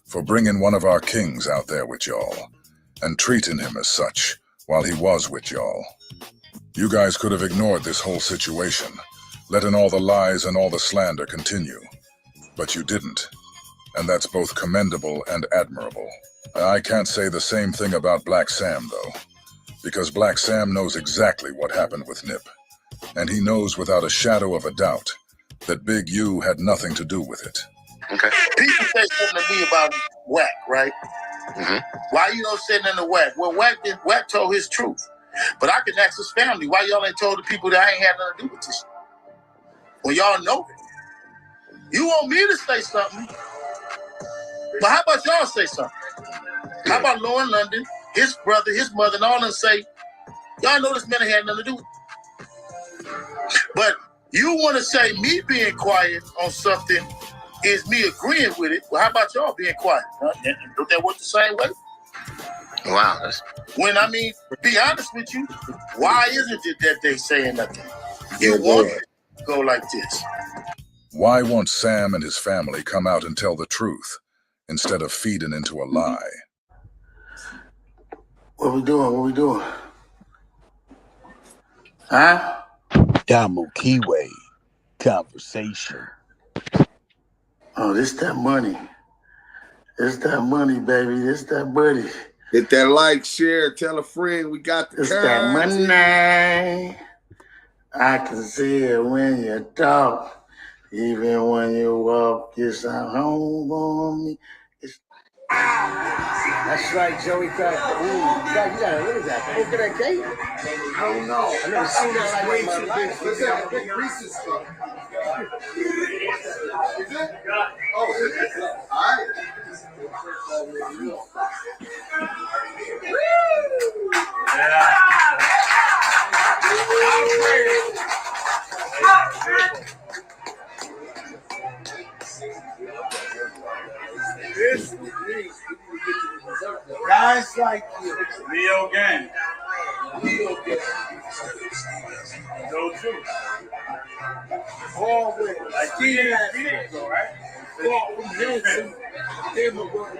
Speaker 6: for bringing one of our kings out there with y'all and treating him as such while he was with y'all. You guys could have ignored this whole situation, letting all the lies and all the slander continue, but you didn't, and that's both commendable and admirable. I can't say the same thing about Blacc Sam, though, because Blacc Sam knows exactly what happened with Nip, and he knows without a shadow of a doubt that Big U had nothing to do with it.
Speaker 14: Okay. People say something to me about Wack, right? Mm-hmm. Why you don't sitting in the Wack? Well, Wack told his truth, but I can ask his family, why y'all ain't told the people that I ain't had nothing to do with this? Well, y'all know it. You want me to say something, but how about y'all say something? How about Lauren London, his brother, his mother, and all them say, y'all know this man had nothing to do with it. But you want to say me being quiet on something is me agreeing with it. Well, how about y'all being quiet? Huh? Don't that work the same way?
Speaker 16: Wow.
Speaker 14: When, I mean, be honest with you, why isn't it that they saying nothing? You want it to go like this.
Speaker 6: Why won't Sam and his family come out and tell the truth instead of feeding into a lie?
Speaker 14: What we doing? Huh?
Speaker 8: Damu and Kiwe conversation.
Speaker 14: Oh, this that money. It's that money, baby. This that money.
Speaker 1: Hit that like, share, tell a friend. We got the
Speaker 14: It's that money. I can see it when you talk, even when you walk. It's a home on me. That's right, Joey. What is that? Look at that cake. I don't know. I never seen that like way too big. Look at that big Reese's stuff.
Speaker 17: Guys like you. Leo gang. Leo gang. No truth. Always. Like he go, right? Well, from Hanson, they were going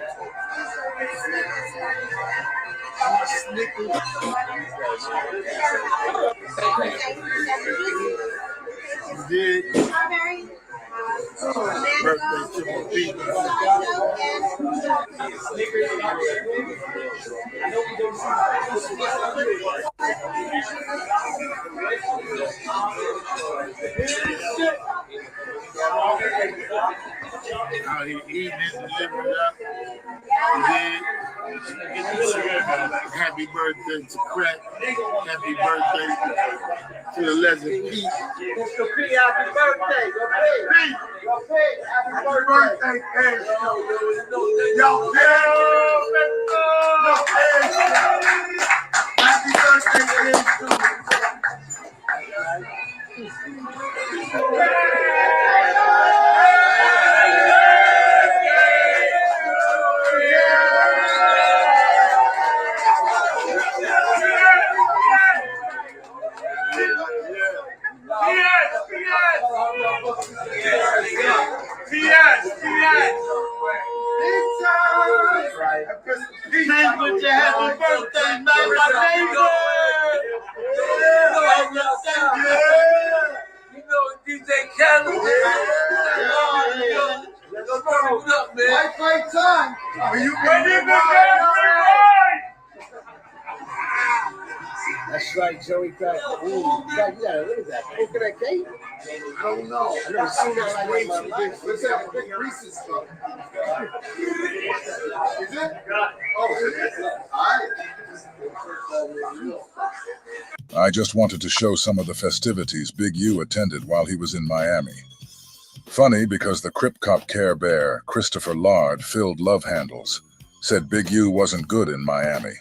Speaker 17: you did. Birthday to my people. Out here eating it and living it up. Happy birthday to Crack. Happy birthday to the legend Pete. Mr. P, happy birthday. Pete. Happy birthday, Pete. Yo, happy birthday, Pete. With your happy birthday, man, my neighbor. You know DJ Khaled. Up, man. Fight time. You That's right, Joey. Got you gotta look at that. Look at that cake. I don't know. I never seen that like my life. What's that big Reese's stuff? Is it? Oh,
Speaker 6: I just wanted to show some of the festivities Big U attended while he was in Miami. Funny because the Crip Cop Care Bear, Christopher Lard, filled love handles, said Big U wasn't good in Miami.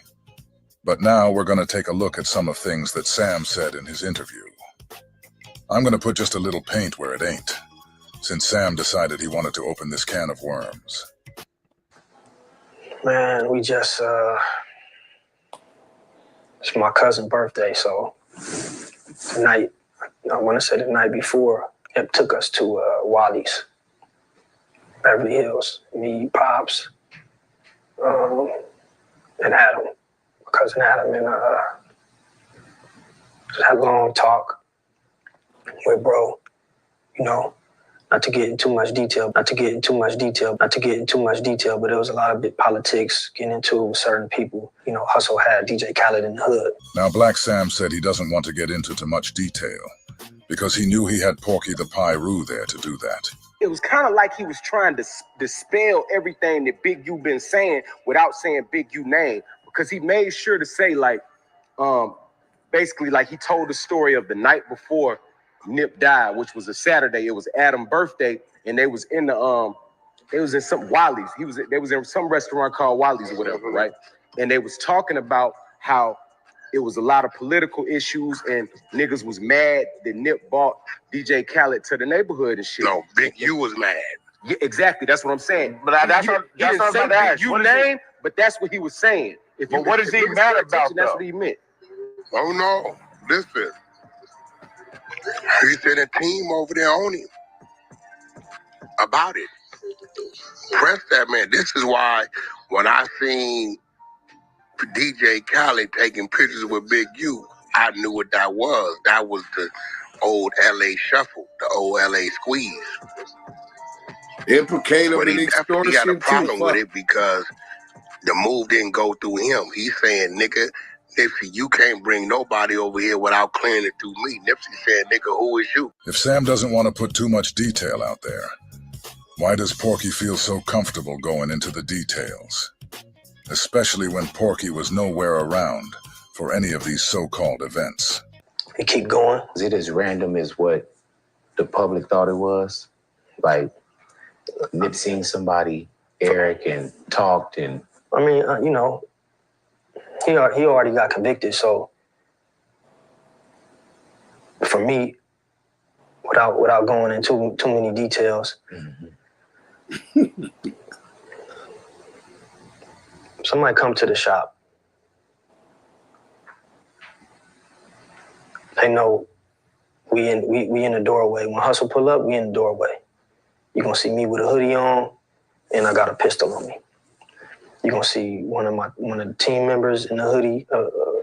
Speaker 6: But now we're going to take a look at some of things that Sam said in his interview. I'm going to put just a little paint where it ain't, since Sam decided he wanted to open this can of worms.
Speaker 13: Man, we just, it's my cousin's birthday, so tonight, I want to say the night before, it took us to Wally's, Beverly Hills, me, Pops, and Adam, my cousin Adam, and just had a long talk with bro, you know, not to get into too much detail, but it was a lot of big politics getting into certain people. You know, Hussle had DJ Khaled in the hood.
Speaker 6: Now, Blacc Sam said he doesn't want to get into too much detail because he knew he had Porky the Pyru there to do that.
Speaker 2: It was kind of like he was trying to dispel everything that Big U been saying without saying Big U name, because he made sure to say, like, basically, like, he told the story of the night before Nip died, which was a Saturday. It was Adam's birthday, and they was in the they was in some Wally's. They was in some restaurant called Wally's or whatever, right? And they was talking about how it was a lot of political issues and niggas was mad that Nip bought DJ Khaled to the neighborhood and shit.
Speaker 7: No, Big U was mad.
Speaker 2: Yeah, exactly. That's what I'm saying.
Speaker 7: But that's what I'm
Speaker 2: say
Speaker 7: about
Speaker 2: Big U name, but that's what he was saying.
Speaker 7: But what is he mad about,
Speaker 2: that's what he meant.
Speaker 7: Oh no, listen. He said a team over there on him about it. Press that man. This is why when I seen DJ Khaled taking pictures with Big U, I knew what that was. That was the old LA shuffle, the old LA squeeze.
Speaker 1: Implicating
Speaker 7: but he
Speaker 1: and
Speaker 7: definitely got a
Speaker 1: extortion
Speaker 7: problem
Speaker 1: too.
Speaker 7: with it because the move didn't go through him. He's saying, nigga, Nipsey, you can't bring nobody over here without clearing it through me. Nipsey said, nigga, who is you?
Speaker 6: If Sam doesn't want to put too much detail out there, why does Porky feel so comfortable going into the details? Especially when Porky was nowhere around for any of these so-called events.
Speaker 13: We keep going.
Speaker 18: Is it as random as what the public thought it was? Like, Nip seen somebody, Eric, and talked and...
Speaker 13: I mean, you know, he already got convicted, so for me, without going into too many details, somebody come to the shop. They know we in the doorway. When Hussle pull up, we in the doorway. You're gonna see me with a hoodie on, and I got a pistol on me. You're gonna see one of the team members in the hoodie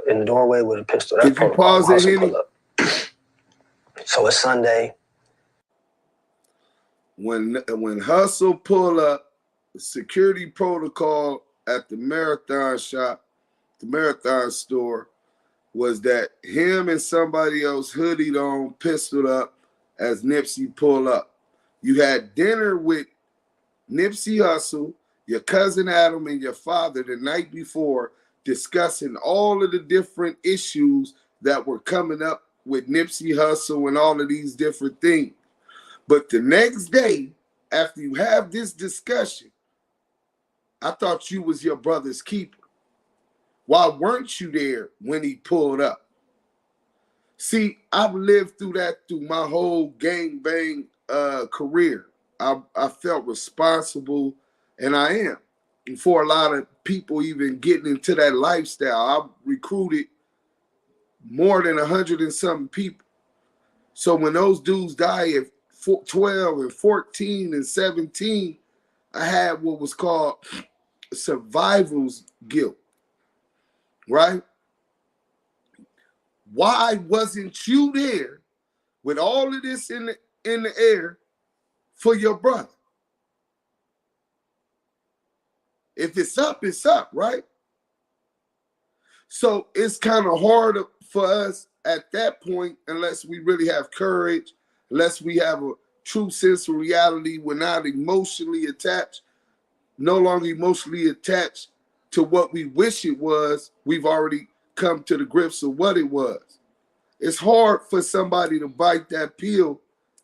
Speaker 13: in the doorway with a pistol. That's
Speaker 1: Did you pause it, Henny?
Speaker 13: So it's Sunday.
Speaker 1: When Hussle pull up, the security protocol at the Marathon shop, the Marathon store, was that him and somebody else hoodied on, pistoled up as Nipsey pull up. You had dinner with Nipsey Hussle, your cousin Adam, and your father the night before, discussing all of the different issues that were coming up with Nipsey Hussle and all of these different things. But the next day, after you have this discussion, I thought you was your brother's keeper. Why weren't you there when he pulled up? See, I've lived through that through my whole gangbang career. I felt responsible, and I am. And for a lot of people even getting into that lifestyle, I've recruited more than 100 and something people. So when those dudes die at 12 and 14 and 17, I had what was called survival's guilt, right? Why wasn't you there with all of this in the air for your brother? If it's up, right? So it's kind of hard for us at that point, unless we really have courage, unless we have a true sense of reality. We're not emotionally attached, no longer emotionally attached to what we wish it was. We've already come to the grips of what it was. It's hard for somebody to bite that pill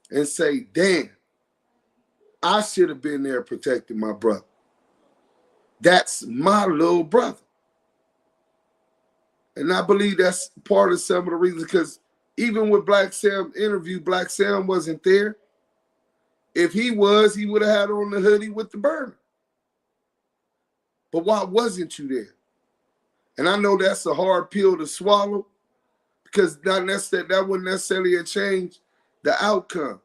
Speaker 1: and say, damn, I should have been there protecting my brother. That's my little brother. And I believe that's part of some of the reasons, because even with Blacc Sam interview, Blacc Sam wasn't there. If he was, he would have had on the hoodie with the burner. But why wasn't you there? And I know that's a hard pill to swallow, because that wouldn't necessarily have changed the outcome.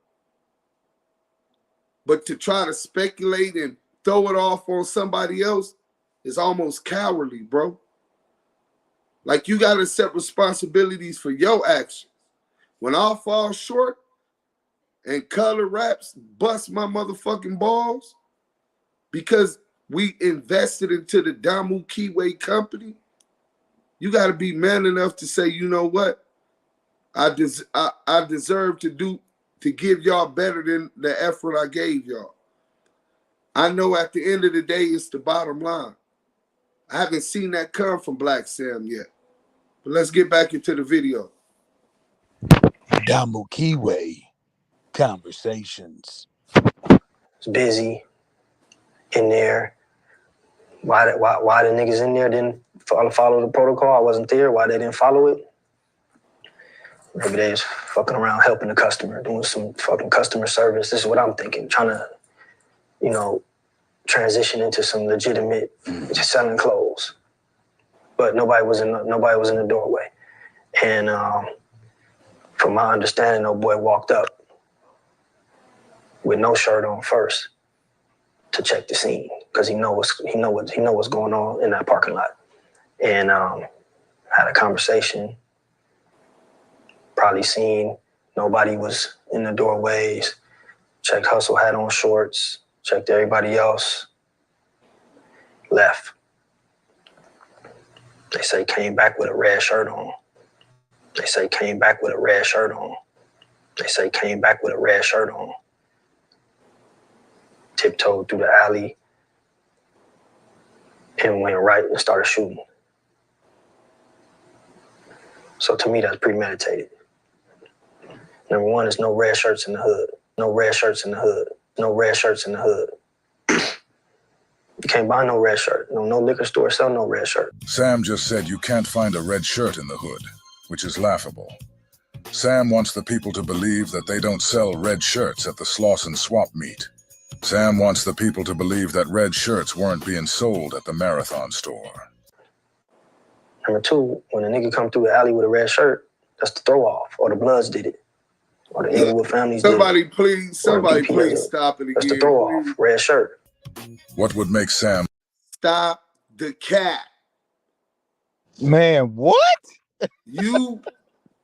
Speaker 1: But to try to speculate and throw it off on somebody else is almost cowardly, bro. Like, you got to accept responsibilities for your actions. When I fall short and Color Raps bust my motherfucking balls because we invested into the Damu and Kiwe company, you got to be man enough to say, you know what? I deserve to give y'all better than the effort I gave y'all. I know at the end of the day, it's the bottom line. I haven't seen that come from Blacc Sam yet. But let's get back into the video.
Speaker 8: Damu and Kiwe conversations.
Speaker 13: It's busy in there. Why the niggas in there didn't follow the protocol? I wasn't there. Why they didn't follow it? Maybe they was fucking around helping the customer, doing some fucking customer service. This is what I'm thinking, trying to, you know, transition into some legitimate just selling clothes. But nobody was in the doorway. And from my understanding, no boy walked up with no shirt on first to check the scene, because he know what's going on in that parking lot. And had a conversation. Probably seen nobody was in the doorways. Checked Hussle had on shorts. Checked everybody else. Left. They say came back with a red shirt on. They say came back with a red shirt on. They say came back with a red shirt on. Tiptoed through the alley and went right and started shooting. So to me, that's premeditated. Number one, there's no red shirts in the hood. No red shirts in the hood. No red shirts in the hood. You can't buy no red shirt. No liquor store sell no red shirt.
Speaker 6: Sam just said you can't find a red shirt in the hood, which is laughable. Sam wants the people to believe that they don't sell red shirts at the Slauson swap meet. Sam wants the people to believe that red shirts weren't being sold at the Marathon store.
Speaker 13: Number two, when a nigga come through the alley with a red shirt, that's the throw off, or the Bloods did it, or the Inglewood families did it.
Speaker 1: Somebody please stop it again.
Speaker 13: That's the throw off, red shirt.
Speaker 6: What would make Sam
Speaker 1: stop the cap?
Speaker 9: Man, what?
Speaker 1: You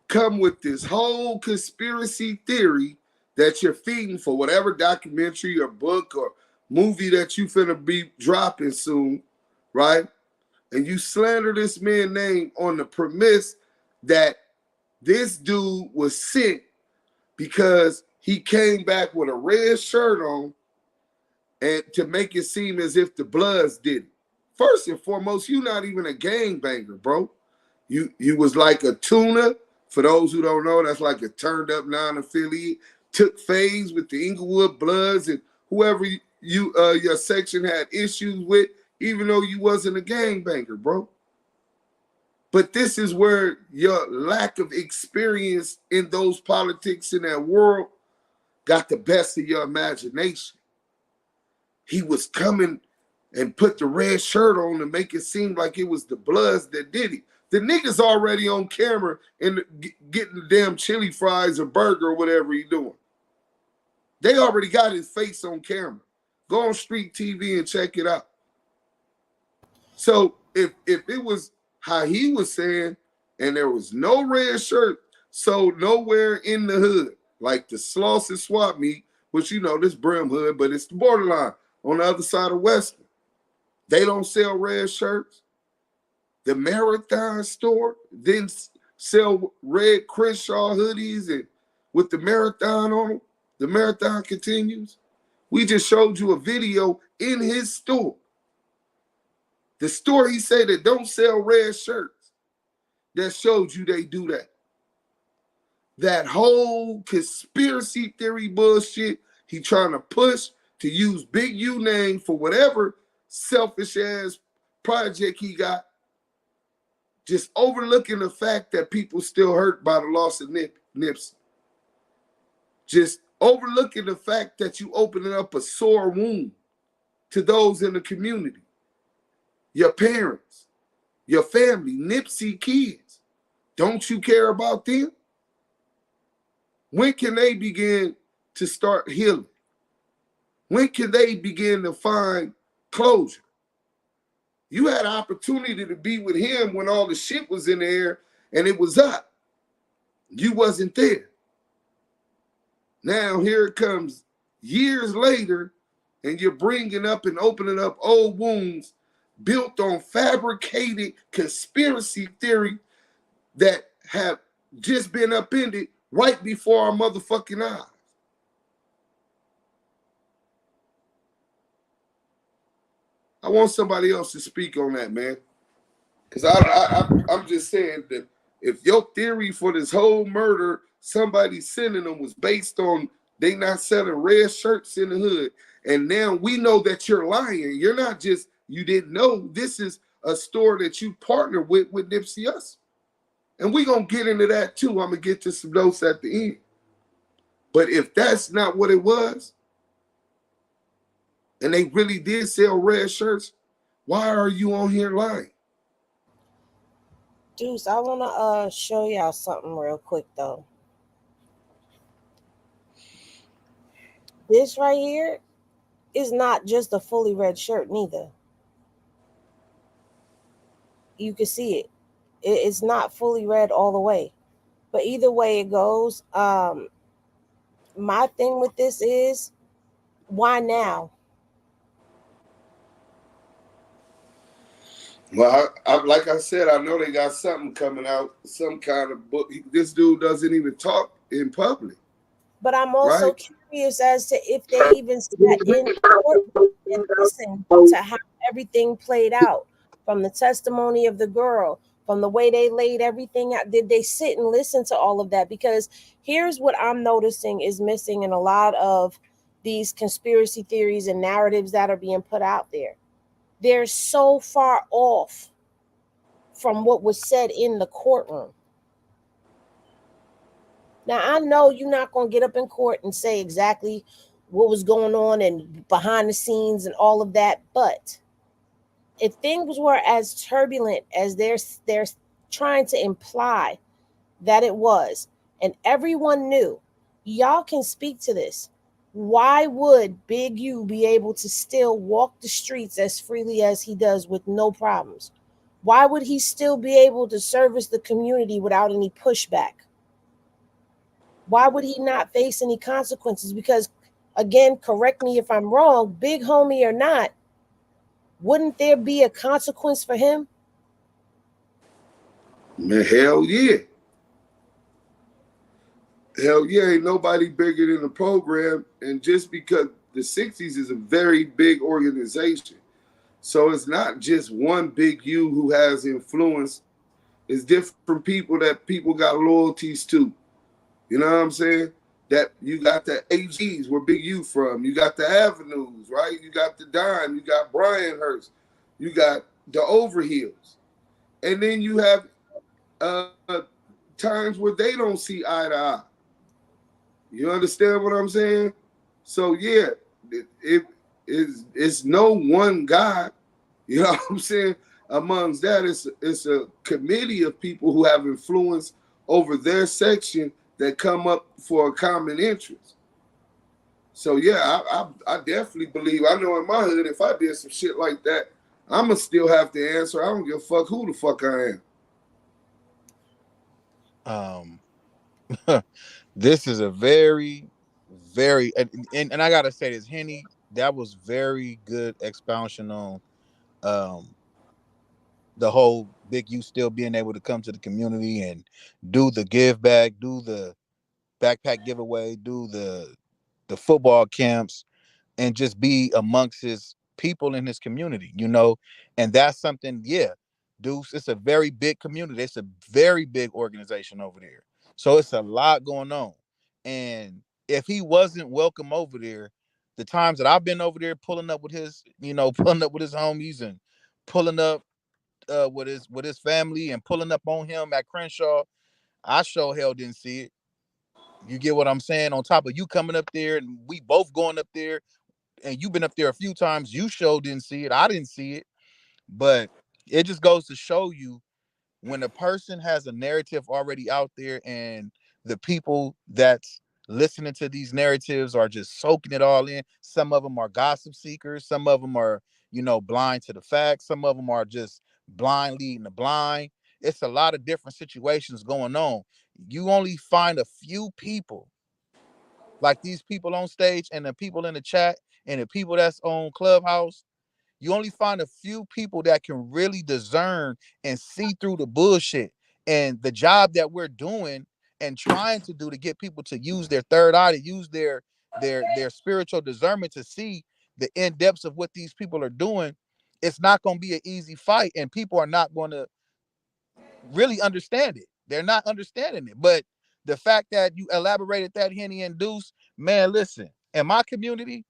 Speaker 1: come with this whole conspiracy theory that you're feeding for whatever documentary or book or movie that you finna be dropping soon, right? And you slander this man's name on the premise that this dude was sick because he came back with a red shirt on, and to make it seem as if the Bloods did it. First and foremost, you're not even a gangbanger, bro. You was like a tuna. For those who don't know, that's like a turned up non-affiliate. Took phase with the Inglewood Bloods and whoever your section had issues with, even though you wasn't a gangbanger, bro. But this is where your lack of experience in those politics in that world got the best of your imagination. He was coming and put the red shirt on to make it seem like it was the Bloods that did it. The nigga's already on camera and getting the damn chili fries or burger or whatever he doing. They already got his face on camera. Go on Street TV and check it out. So if it was how he was saying, and there was no red shirt sold nowhere in the hood, like the Slauson swap meet, which you know this Brim hood, but it's the borderline on the other side of Western. They don't sell red shirts. The Marathon store didn't sell red Crenshaw hoodies and with the Marathon on them. The Marathon continues. We just showed you a video in his store. The store he said that don't sell red shirts, that showed you they do that. That whole conspiracy theory bullshit he trying to push to use Big U name for whatever selfish ass project he got, just overlooking the fact that people still hurt by the loss of Nipsey. Just overlooking the fact that you opening up a sore wound to those in the community. Your parents, your family, Nipsey kids. Don't you care about them? When can they begin to start healing? When can they begin to find closure? You had an opportunity to be with him when all the shit was in the air and it was up. You wasn't there. Now here it comes years later and you're bringing up and opening up old wounds built on fabricated conspiracy theory that have just been upended right before our motherfucking eyes. I want somebody else to speak on that, man. Because I'm just saying that if your theory for this whole murder, somebody sending them was based on they not selling red shirts in the hood, and now we know that you're lying. You're not just, you didn't know. This is a store that you partner with Nipsey Hussle. And we're going to get into that too. I'm going to get to some notes at the end. But if that's not what it was, and they really did sell red shirts, why are you on here lying?
Speaker 3: Deuce, I want to show y'all something real quick, though. This right here is not just a fully red shirt, neither. You can see it. It's not fully red all the way. But either way it goes, my thing with this is, why now?
Speaker 1: Well, like I said, I know they got something coming out, some kind of book. This dude doesn't even talk in public.
Speaker 3: But I'm also curious as to if they even sat in court and listened to how everything played out, from the testimony of the girl, from the way they laid everything out? Did they sit and listen to all of that? Because here's what I'm noticing is missing in a lot of these conspiracy theories and narratives that are being put out there. They're so far off from what was said in the courtroom. Now, I know you're not going to get up in court and say exactly what was going on and behind the scenes and all of that, but if things were as turbulent as they're trying to imply that it was, and everyone knew, y'all can speak to this. Why would Big U be able to still walk the streets as freely as he does with no problems? Why would he still be able to service the community without any pushback? Why would he not face any consequences? Because, again, correct me if I'm wrong, big homie or not, wouldn't there be a consequence for him?
Speaker 1: Man, hell yeah. Hell yeah, ain't nobody bigger than the program. And just because the 60s is a very big organization. So it's not just one Big U who has influence. It's different people that people got loyalties to. You know what I'm saying? That you got the AGs where Big U from. You got the Avenues, right? You got the Dime. You got Brian Hurst. You got the Overheels. And then you have times where they don't see eye to eye. You understand what I'm saying? So yeah, it's no one guy. You know what I'm saying? Amongst that, it's a committee of people who have influence over their section that come up for a common interest. So yeah, I definitely believe. I know in my hood, if I did some shit like that, I'ma still have to answer. I don't give a fuck who the fuck I
Speaker 9: am. This is a very, very, and I gotta say this, Henny, that was very good expansion on the whole Big U still being able to come to the community and do the give back, do the backpack giveaway, do the football camps, and just be amongst his people in his community, you know. And that's something, yeah, Deuce, it's a very big community. It's a very big organization over there. So it's a lot going on. And if he wasn't welcome over there, the times that I've been over there pulling up with his, you know, pulling up with his homies and pulling up with his family and pulling up on him at Crenshaw, I sure hell didn't see it. You get what I'm saying? On top of you coming up there and we both going up there, and you've been up there a few times, you sure didn't see it. I didn't see it. But it just goes to show you, when a person has a narrative already out there and the people that's listening to these narratives are just soaking it all in. Some of them are gossip seekers. Some of them are, you know, blind to the facts. Some of them are just blind leading the blind. It's a lot of different situations going on. You only find a few people like these people on stage and the people in the chat and the people that's on Clubhouse. You only find a few people that can really discern and see through the bullshit. And the job that we're doing and trying to do to get people to use their third eye, to use their spiritual discernment to see the in depths of what these people are doing, it's not going to be an easy fight, and people are not going to really understand it. They're not understanding it. But the fact that you elaborated that, Henny and Deuce, man, listen, in my community,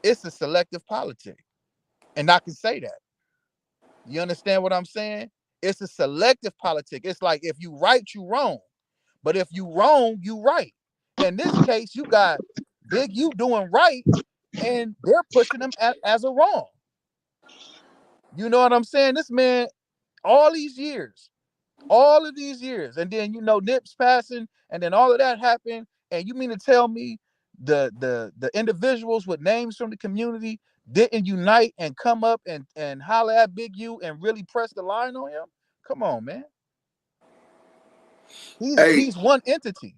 Speaker 9: it's a selective politic. And I can say that. You understand what I'm saying? It's a selective politic. It's like, if you right, you wrong. But if you wrong, you right. In this case, you got Big U doing right, and they're pushing him as a wrong. You know what I'm saying? This man, all of these years, and then, you know, Nips passing, and then all of that happened, and you mean to tell me the individuals with names from the community didn't unite and come up and holler at Big U and really press the line on him? Come on, man. He's one entity.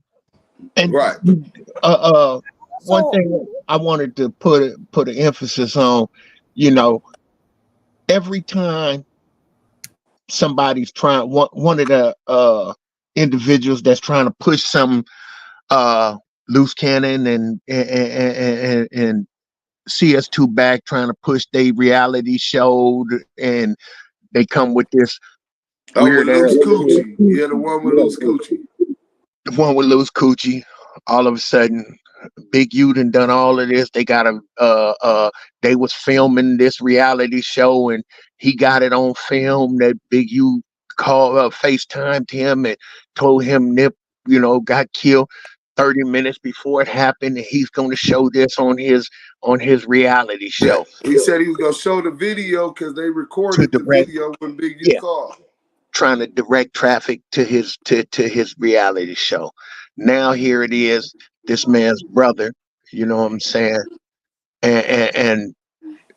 Speaker 4: And
Speaker 1: right.
Speaker 4: One thing I wanted to put an emphasis on, you know, every time somebody's trying, one of the individuals that's trying to push some loose cannon and CS2 back, trying to push their reality show, and they come with this
Speaker 1: Oh, with
Speaker 4: weird ass
Speaker 1: loose
Speaker 4: kid.
Speaker 1: coochie. Yeah, the one with loose coochie.
Speaker 4: The one with loose coochie. All of a sudden, Big U done all of this. They got they was filming this reality show and he got it on film that Big U called FaceTimed him and told him Nip, got killed 30 minutes before it happened and he's gonna show this on his reality show.
Speaker 1: He said he was gonna show the video because they recorded the video when Big U called.
Speaker 4: Trying to direct traffic to his reality show. Now here it is, this man's brother, you know what I'm saying? And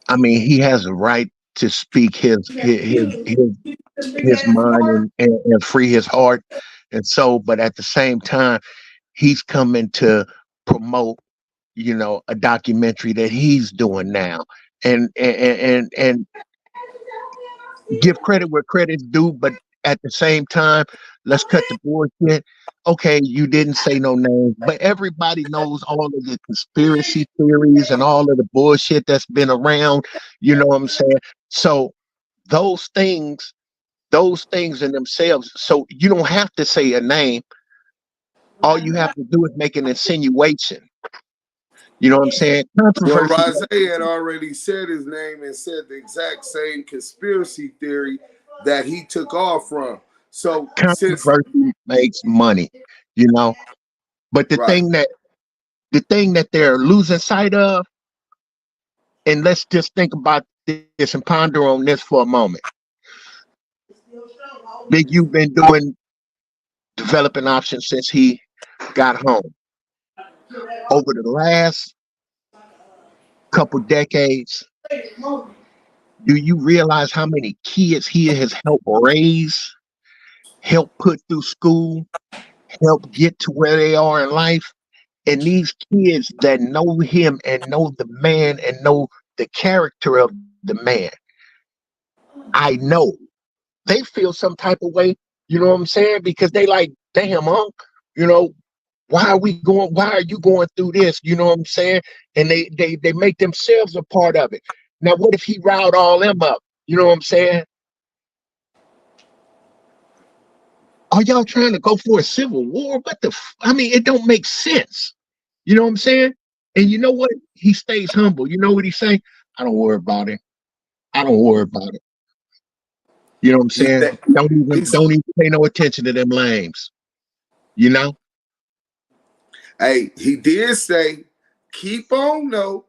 Speaker 4: I mean he has a right to speak his mind and free his heart. And so, but at the same time, he's coming to promote, a documentary that he's doing now. And give credit where credit's due, but at the same time, let's cut the bullshit. Okay, you didn't say no names, but everybody knows all of the conspiracy theories and all of the bullshit that's been around. You know what I'm saying? So those things in themselves. So you don't have to say a name. All you have to do is make an insinuation. You know what I'm saying?
Speaker 1: Well,
Speaker 4: Controversy.
Speaker 1: Rosé had already said his name and said the exact same conspiracy theory that he took off from. So
Speaker 4: Controversy makes money, But the thing that they're losing sight of, and let's just think about this and ponder on this for a moment. Big, you've been doing developing options since he got home. Over the last couple decades, do you realize how many kids he has helped raise, helped put through school, helped get to where they are in life? And these kids that know him and know the man and know the character of the man, I know they feel some type of way, you know what I'm saying? Because they like, damn, Unc, why are you going through this? You know what I'm saying? And they make themselves a part of it. Now, what if he riled all them up? You know what I'm saying? Are y'all trying to go for a civil war? I mean, it don't make sense. You know what I'm saying? And you know what? He stays humble. You know what he say? I don't worry about it. I don't worry about it. You know what I'm saying? Don't even pay no attention to them lames.
Speaker 1: Hey, he did say, keep on though,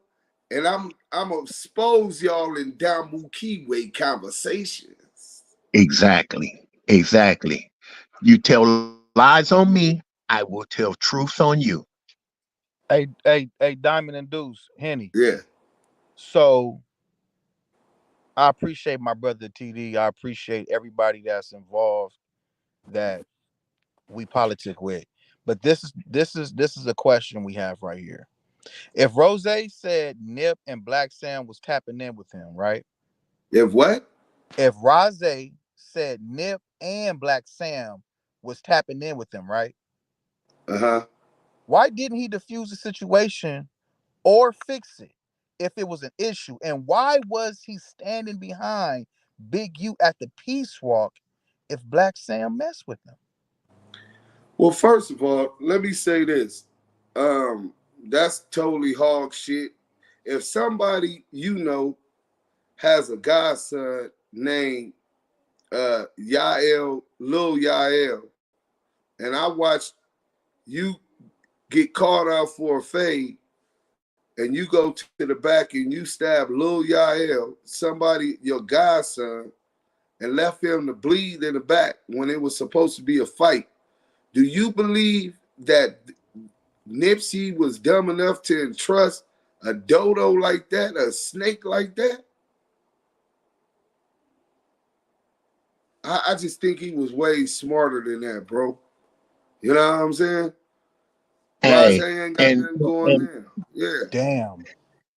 Speaker 1: and I'm gonna expose y'all in Damu and Kiwe conversations.
Speaker 4: Exactly. You tell lies on me, I will tell truths on you.
Speaker 9: Hey, Diamond and Deuce, Henny.
Speaker 1: Yeah.
Speaker 9: So I appreciate my brother TD. I appreciate everybody that's involved that we politic with. But this is a question we have right here. If Rose said Nip and Blacc Sam was tapping in with him, right?
Speaker 1: If what?
Speaker 9: If Rose said Nip and Blacc Sam was tapping in with him, right?
Speaker 1: Uh-huh.
Speaker 9: Why didn't he diffuse the situation or fix it if it was an issue? And why was he standing behind Big U at the peace walk if Blacc Sam messed with him?
Speaker 1: Well, first of all, let me say this. That's totally hog shit. If somebody has a godson named Lil Yael, and I watched you get called out for a fade, and you go to the back and you stab Lil Yael, your godson, and left him to bleed in the back when it was supposed to be a fight. Do you believe that Nipsey was dumb enough to entrust a dodo like that, a snake like that? I just think he was way smarter than that, bro. You know what I'm saying?
Speaker 4: Hey,
Speaker 1: ain't got nothing going there. Yeah.
Speaker 9: Damn.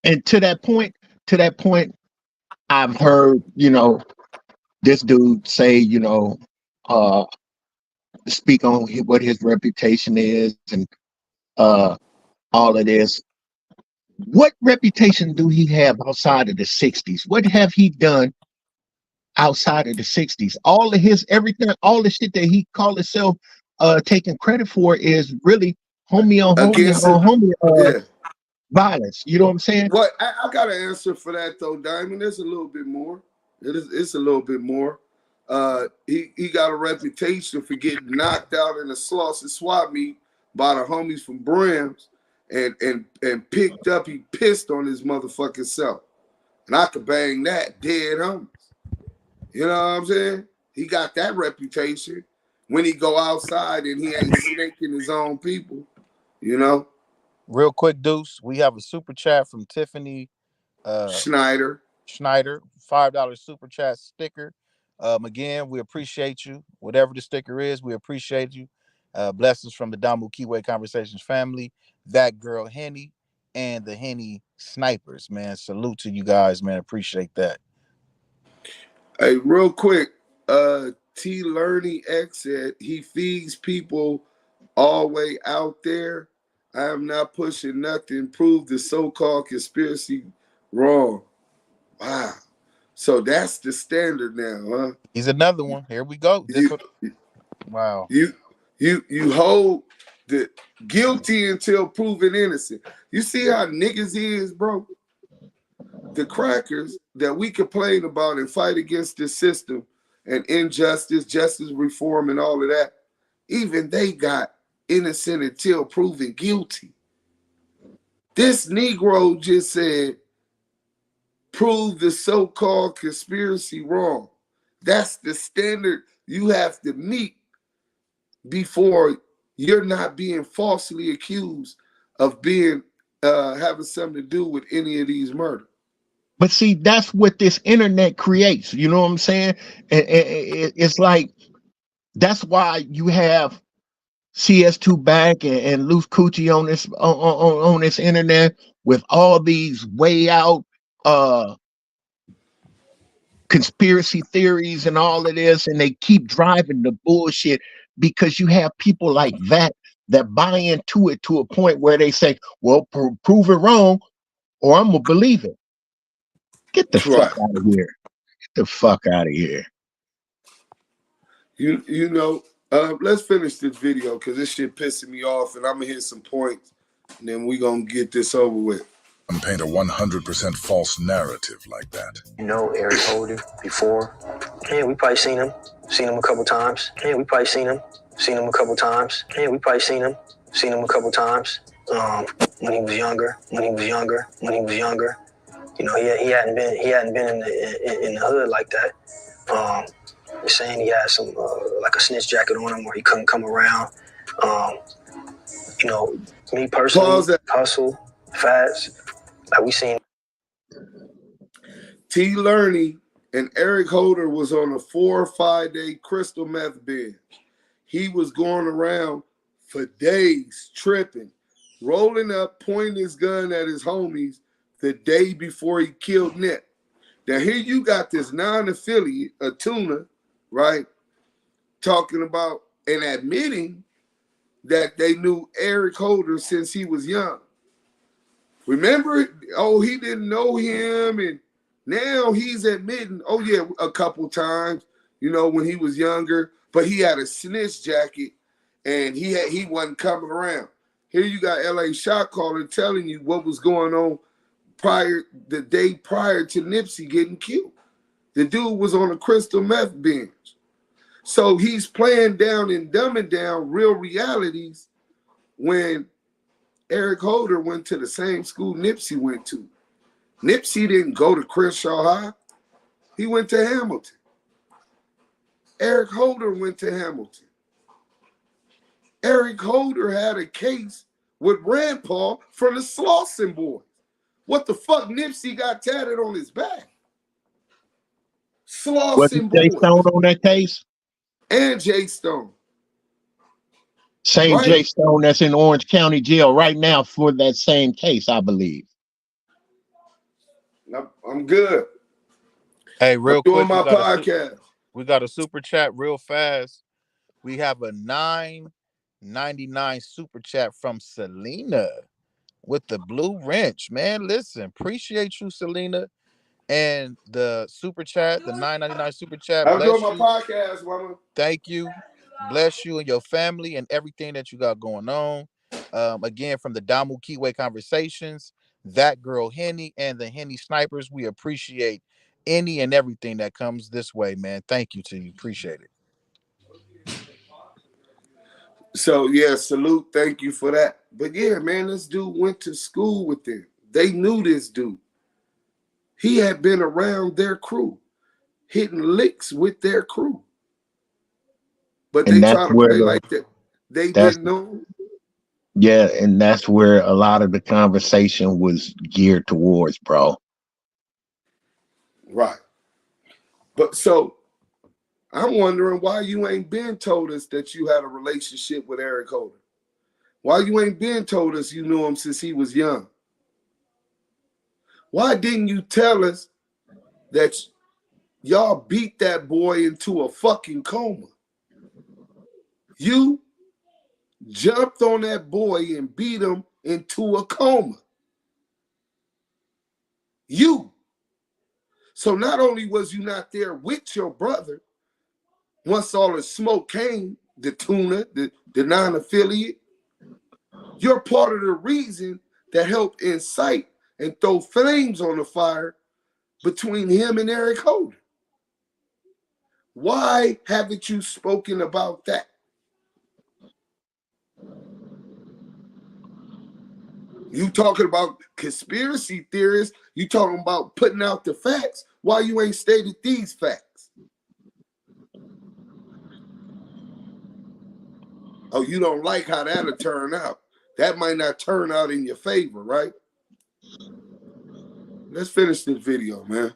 Speaker 4: And to that point, I've heard, this dude say, speak on what his reputation is and all of this. What reputation do he have outside of the 60s? What have he done outside of the 60s. All of his everything, all the shit that he called himself taking credit for is really homie on homie
Speaker 1: against it.
Speaker 4: on homie
Speaker 1: Yeah.
Speaker 4: violence. You know what I'm saying?
Speaker 1: What I got an answer for that though, Diamond. There's a little bit more. It's a little bit more. He got a reputation for getting knocked out in a Slauson swap meet by the homies from Brams and picked up. He pissed on his motherfucking self. And I could bang that dead homies. You know what I'm saying? He got that reputation when he go outside and he ain't snaking his own people, you know?
Speaker 9: Real quick, Deuce, we have a super chat from Tiffany
Speaker 1: Schneider,
Speaker 9: $5 super chat sticker. Again, we appreciate you. Whatever the sticker is, we appreciate you. Blessings from the Damu and Kiwe Conversations family, that girl Henny, and the Henny Snipers, man. Salute to you guys, man. Appreciate that.
Speaker 1: Hey, real quick, T Learning X said he feeds people all the way out there. I am not pushing nothing. Prove the so-called conspiracy wrong. Wow. So that's the standard now, huh?
Speaker 9: He's another one. Here we go. Wow.
Speaker 1: You hold the guilty until proven innocent. You see how niggas is, bro? The crackers that we complain about and fight against this system and injustice, justice reform, and all of that, even they got innocent until proven guilty. This Negro just said, prove the so-called conspiracy wrong. That's the standard you have to meet before you're not being falsely accused of being having something to do with any of these murders.
Speaker 4: But see, that's what this internet creates. You know what I'm saying? It's like, that's why you have CS2 back and Loose Coochie on this on this internet with all these way out conspiracy theories and all of this, and they keep driving the bullshit because you have people like that buy into it to a point where they say, well, prove it wrong or I'm gonna believe it. Get the fuck out of here. Get the fuck out of here.
Speaker 1: You know, let's finish this video because this shit pissing me off, and I'm gonna hit some points, and then we gonna get this over with.
Speaker 6: And paint a 100% false narrative like that.
Speaker 13: You know Eric Holder before? Yeah, we probably seen him a couple times. Yeah, we probably seen him a couple times. Yeah, we probably seen him a couple times. When he was younger. You know, he hadn't been in the hood like that. They're saying he had some like a snitch jacket on him where he couldn't come around. You know, me personally, Hustle, Fats, like we seen.
Speaker 1: T Learning and Eric Holder was on a 4 or 5 day crystal meth binge. He was going around for days tripping, rolling up, pointing his gun at his homies the day before he killed Nip. Now here you got this non-affiliate, a tuna, right, talking about and admitting that they knew Eric Holder since he was young. Remember, oh, he didn't know him, and now he's admitting, oh yeah, a couple times, you know, when he was younger, but he had a snitch jacket and he wasn't coming around. Here you got LA Shot Caller telling you what was going on the day prior to Nipsey getting killed. The dude was on a crystal meth binge. So he's playing down and dumbing down real realities when Eric Holder went to the same school Nipsey went to. Nipsey didn't go to Crenshaw High. He went to Hamilton. Eric Holder went to Hamilton. Eric Holder had a case with Rand Paul from the Slauson boys. What the fuck Nipsey got tatted on his back? Slauson boys.
Speaker 4: Jay Stone on that case?
Speaker 1: And Jay Stone.
Speaker 4: Same right? Jay Stone that's in Orange County Jail right now for that same case, I believe.
Speaker 1: I'm good.
Speaker 9: Hey, real quick,
Speaker 1: doing my podcast.
Speaker 9: We got a super chat real fast. We have a $9.99 super chat from Selena with the blue wrench. Man, listen, appreciate you, Selena. And the super chat, the $9.99 super chat.
Speaker 1: I'm
Speaker 9: Bless
Speaker 1: doing
Speaker 9: you.
Speaker 1: my podcast, mama.
Speaker 9: Thank you. Bless you and your family and everything that you got going on. Again, from the Damu and Kiwe conversations, that girl Henny and the Henny snipers, we appreciate any and everything that comes this way, man. Thank you to you. Appreciate it.
Speaker 1: So yeah, salute. Thank you for that. But yeah, man, this dude went to school with them. They knew this dude. He had been around their crew, hitting licks with their crew. But
Speaker 4: And
Speaker 1: they
Speaker 4: that's
Speaker 1: try to
Speaker 4: where
Speaker 1: play like that. They
Speaker 4: that's
Speaker 1: didn't know.
Speaker 4: yeah, and that's where a lot of the conversation was geared towards, bro.
Speaker 1: Right. But so I'm wondering why you ain't been told us that you had a relationship with Eric Holder. Why you ain't been told us you knew him since he was young? Why didn't you tell us that y'all beat that boy into a fucking coma? You jumped on that boy and beat him into a coma. You. So not only was you not there with your brother, once all the smoke came, the tuna, the non-affiliate, you're part of the reason that helped incite and throw flames on the fire between him and Eric Holder. Why haven't you spoken about that? You talking about conspiracy theorists, you talking about putting out the facts. Why you ain't stated these facts? Oh, you don't like how that'll turn out. That might not turn out in your favor, right? Let's finish this video, man.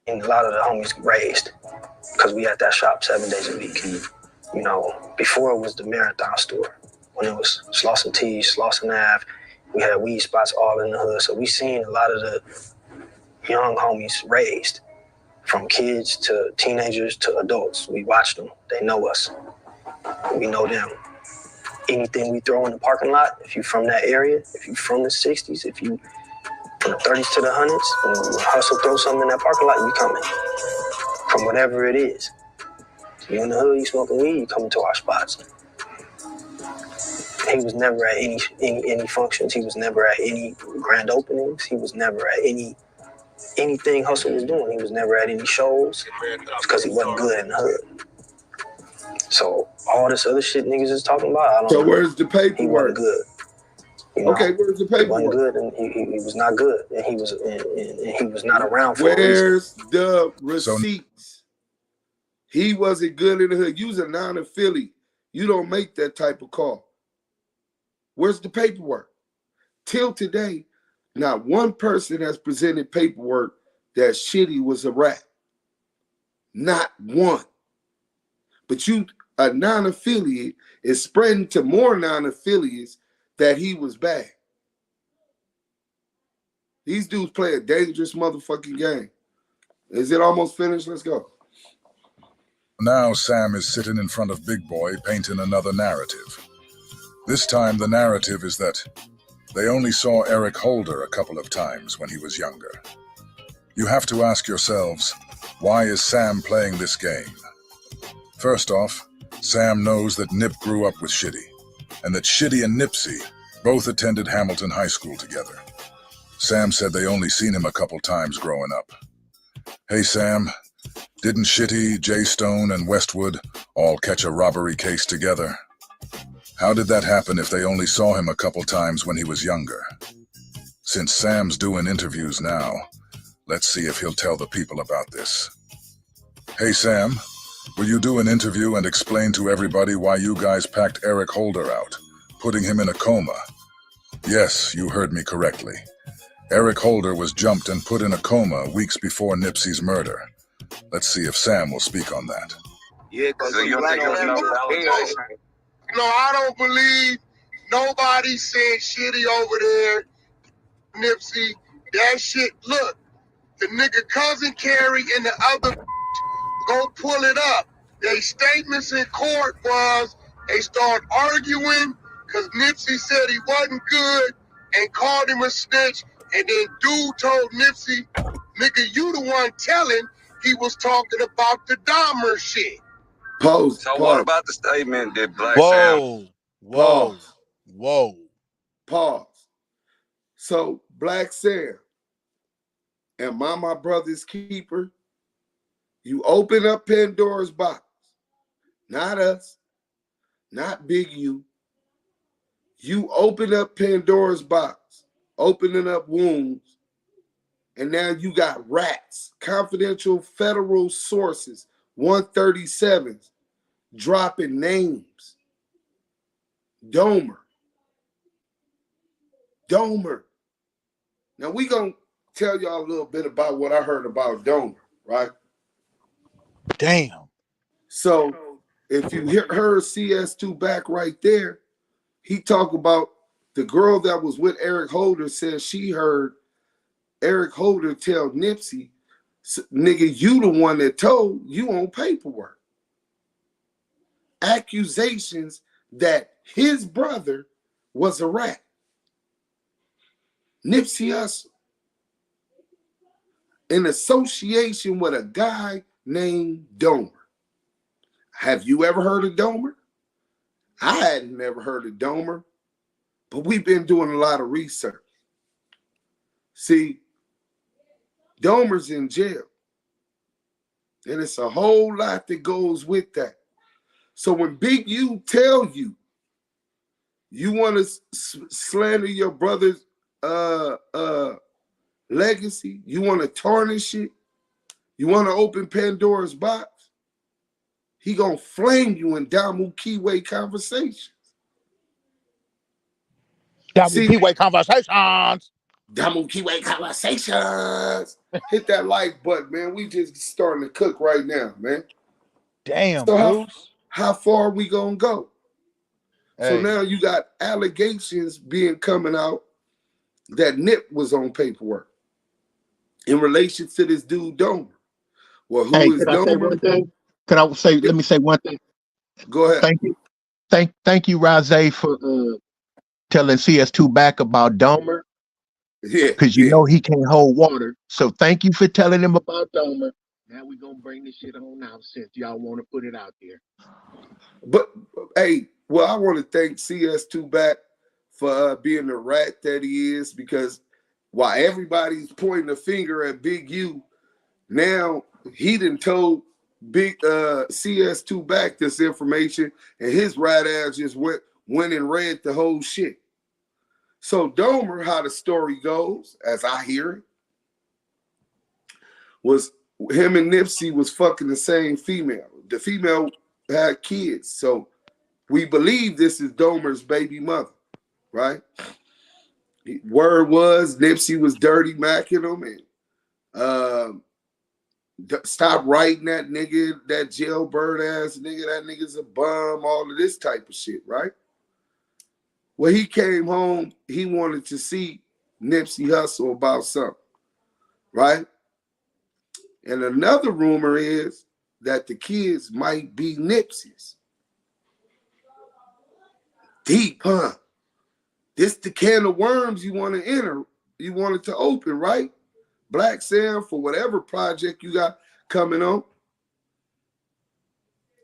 Speaker 13: And a lot of the homies raised because we had that shop 7 days a week. You know, before it was the Marathon store, when it was Slauson T, Slauson Ave, we had weed spots all in the hood. So we seen a lot of the young homies raised, from kids to teenagers to adults. We watched them. They know us. We know them. Anything we throw in the parking lot, if you're from that area, if you're from the 60s, if you from the 30s to the 100s, when Hustle throw something in that parking lot, you coming. From whatever it is. You in the hood, you smoking weed, you coming to our spots. He was never at any functions. He was never at any grand openings. He was never at anything Hustle was doing. He was never at any shows because he wasn't good in the hood. So all this other shit niggas is talking about, I don't know.
Speaker 1: So where's the paperwork?
Speaker 13: He wasn't good. You know,
Speaker 1: okay, where's the paperwork?
Speaker 13: He wasn't good, and he was not good, and he was not around for
Speaker 1: where's the receipts? He wasn't good in the hood. You was a non-affiliate. You don't make that type of call. Where's the paperwork? Till today, not one person has presented paperwork that Shitty was a rat. Not one. But you, a non-affiliate, is spreading to more non-affiliates that he was bad. These dudes play a dangerous motherfucking game. Is it almost finished? Let's go.
Speaker 6: Now Sam is sitting in front of Big Boy painting another narrative. This time the narrative is that they only saw Eric Holder a couple of times when he was younger. You have to ask yourselves, why is Sam playing this game? First off, Sam knows that Nip grew up with Shitty, and that Shitty and Nipsey both attended Hamilton High School together. Sam said they only seen him a couple times growing up. Hey Sam, didn't Shitty, J Stone, and Westwood all catch a robbery case together? How did that happen if they only saw him a couple times when he was younger? Since Sam's doing interviews now, let's see if he'll tell the people about this. Hey Sam, will you do an interview and explain to everybody why you guys packed Eric Holder out, putting him in a coma? Yes, you heard me correctly. Eric Holder was jumped and put in a coma weeks before Nipsey's murder. Let's see if Sam will speak on that.
Speaker 7: Yeah, because you don't think there's no validation. No, I don't believe nobody said Shitty over there, Nipsey. That shit, look, the nigga cousin Carrie and the other go pull it up. Their statements in court was they start arguing because Nipsey said he wasn't good and called him a snitch, and then dude told Nipsey Nigga, you the one telling he was talking about the Dahmer shit.
Speaker 1: Pause.
Speaker 11: So what about the statement that Blacc
Speaker 8: Whoa, whoa,
Speaker 1: Pause.
Speaker 8: whoa.
Speaker 1: Pause. So Blacc Sam, am I my brother's keeper? You open up Pandora's box. Not us. Not Big U. You open up Pandora's box, opening up wounds, and now you got rats, confidential federal sources, 137s, dropping names. Domer. Now we gonna tell y'all a little bit about what I heard about Domer, right?
Speaker 8: Damn.
Speaker 1: So if you heard CS2 back right there, he talked about the girl that was with Eric Holder said she heard Eric Holder tell Nipsey, nigga, you the one that told, you on paperwork. Accusations that his brother was a rat. Nipsey Hussle, in association with a guy named Domer. Have you ever heard of Domer? I hadn't never heard of Domer, but we've been doing a lot of research. See, Domer's in jail, and it's a whole lot that goes with that. So when Big U tell you, you want to slander your brother's legacy, you want to tarnish it, you want to open Pandora's box, he gonna flame you in Damu and Kiwe conversations.
Speaker 8: Damu and Kiwe conversations.
Speaker 1: Damu and Kiwe conversations. Hit that like button, man. We just starting to cook right now, man.
Speaker 8: Damn,
Speaker 1: so how far are we gonna go?
Speaker 8: Hey.
Speaker 1: So now you got allegations being coming out that Nip was on paperwork in relation to this dude Domer. Well, who is Domer?
Speaker 4: Say one thing? Could I say? Let me say one thing.
Speaker 1: Go ahead.
Speaker 4: Thank you, thank you, Razé, for telling CS2 back about Domer.
Speaker 1: Yeah,
Speaker 4: because you know he can't hold water. So thank you for telling him about Domer. Now we're gonna bring this shit on out since y'all want to put it out there.
Speaker 1: But hey, well, I want to thank CS2 back for being the rat that he is, because while everybody's pointing a finger at Big U, now he done told Big CS2 back this information, and his rat ass just went and read the whole shit. So Domer, how the story goes, as I hear it, was him and Nipsey was fucking the same female. The female had kids, so we believe this is Domer's baby mother, right? Word was Nipsey was dirty macking him and stop writing that nigga, that jailbird ass nigga, that nigga's a bum, all of this type of shit, right? When he came home, he wanted to see Nipsey Hussle about something, right? And another rumor is that the kids might be Nipsey's. Deep, huh? This the can of worms you want to enter, you want it to open, right? Blacc Sam, for whatever project you got coming on.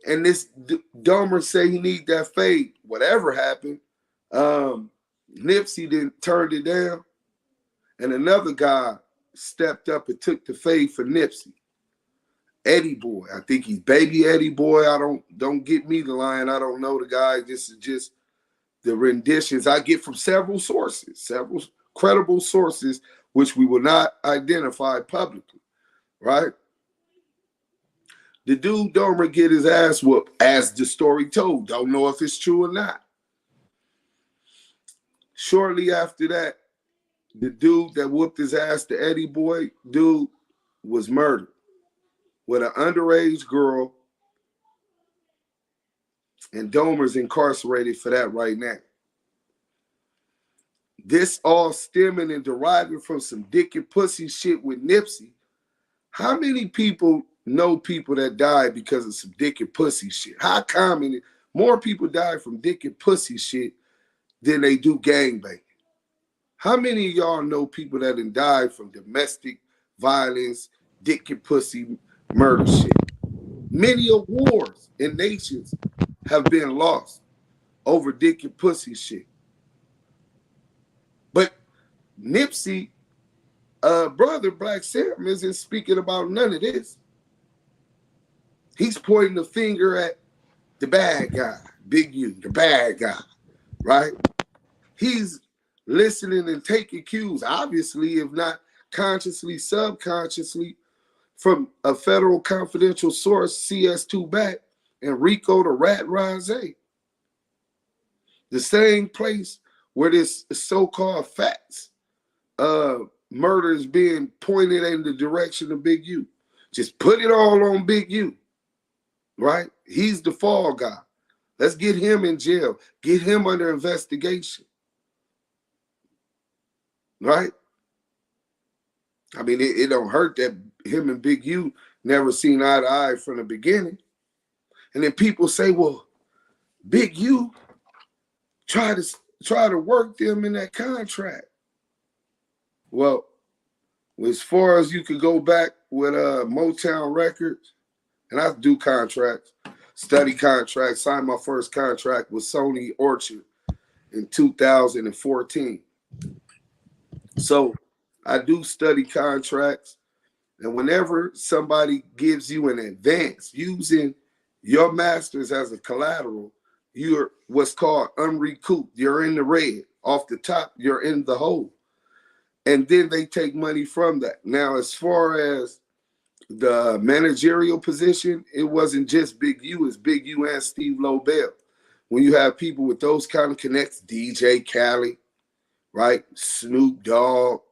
Speaker 1: And this Domer say he need that fade. Whatever happened, Nipsey didn't turn it down. And another guy stepped up and took the fade for Nipsey. Eddie Boy. I think he's Baby Eddie Boy. Don't get me the line. I don't know the guy. This is just the renditions I get from several sources, several credible sources, which we will not identify publicly, right? The dude Domer get his ass whooped, as the story told. Don't know if it's true or not. Shortly after that, the dude that whooped his ass, the Eddie Boy dude, was murdered with an underage girl, and Domer's incarcerated for that right now. This all stemming and deriving from some dick and pussy shit with Nipsey. How many people know people that died because of some dick and pussy shit? How common? More people die from dick and pussy shit than they do gangbanging. How many of y'all know people that have died from domestic violence, dick and pussy, murder shit. Many wars in nations have been lost over dick and pussy shit. But Nipsey, brother Blacc Sam, isn't speaking about none of this. He's pointing the finger at the bad guy, Big U, the bad guy, right? He's listening and taking cues, obviously, if not consciously, subconsciously, from a federal confidential source, CS2 Back, and Rico the Rat Rose. The same place where this so-called facts murder is being pointed in the direction of Big U. Just put it all on Big U, right? He's the fall guy. Let's get him in jail. Get him under investigation, right? I mean, it don't hurt that him and Big U never seen eye to eye from the beginning. And then people say, well, Big U try to work them in that contract. Well, as far as you could go back with Motown Records, and I do contracts, study contracts, signed my first contract with Sony Orchard in 2014. So I do study contracts, and whenever somebody gives you an advance using your masters as a collateral, you're what's called unrecouped. You're in the red. Off the top, you're in the hole. And then they take money from that. Now, as far as the managerial position, it wasn't just Big U, it's Big U and Steve Lobel. When you have people with those kind of connects, DJ Khaled, right? Snoop Dogg,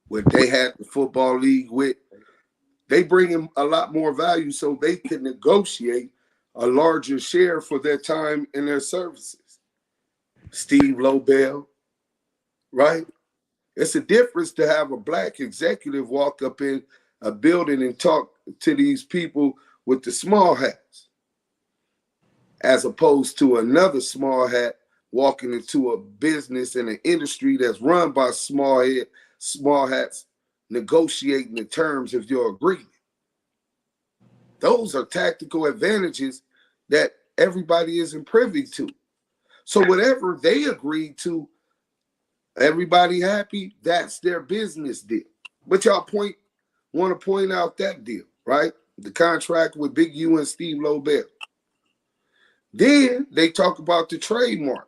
Speaker 1: what they had the football league with, they bring in a lot more value so they can negotiate a larger share for their time and their services. Steve Lobel, right? It's a difference to have a black executive walk up in a building and talk to these people with the small hats, as opposed to another small hat walking into a business and an industry that's run by small hats negotiating the terms of your agreement. Those are tactical advantages that everybody isn't privy to. So whatever they agreed to, everybody happy, that's their business deal. But y'all want to point out that deal, right? The contract with Big U and Steve Lobel. Then they talk about the trademark.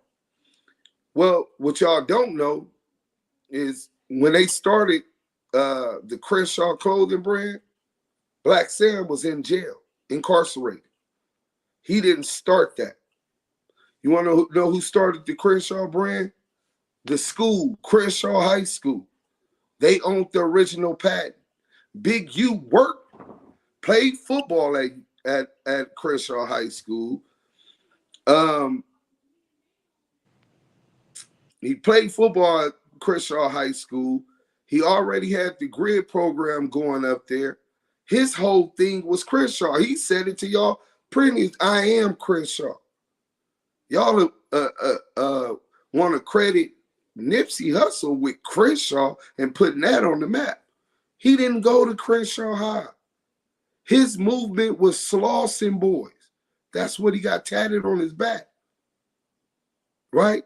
Speaker 1: Well, what y'all don't know is when they started the Crenshaw clothing brand, Blacc Sam was in jail, incarcerated. He didn't start that. You want to know who started the Crenshaw brand? The school, Crenshaw High School. They owned the original patent. Big U worked, played football at Crenshaw High School. He played football at Crenshaw High School. He already had the grid program going up there. His whole thing was Crenshaw. He said it to y'all pretty. I am Crenshaw. Y'all want to credit Nipsey Hussle with Crenshaw and putting that on the map. He didn't go to Crenshaw High. His movement was Slauson Boys. That's what he got tatted on his back. Right?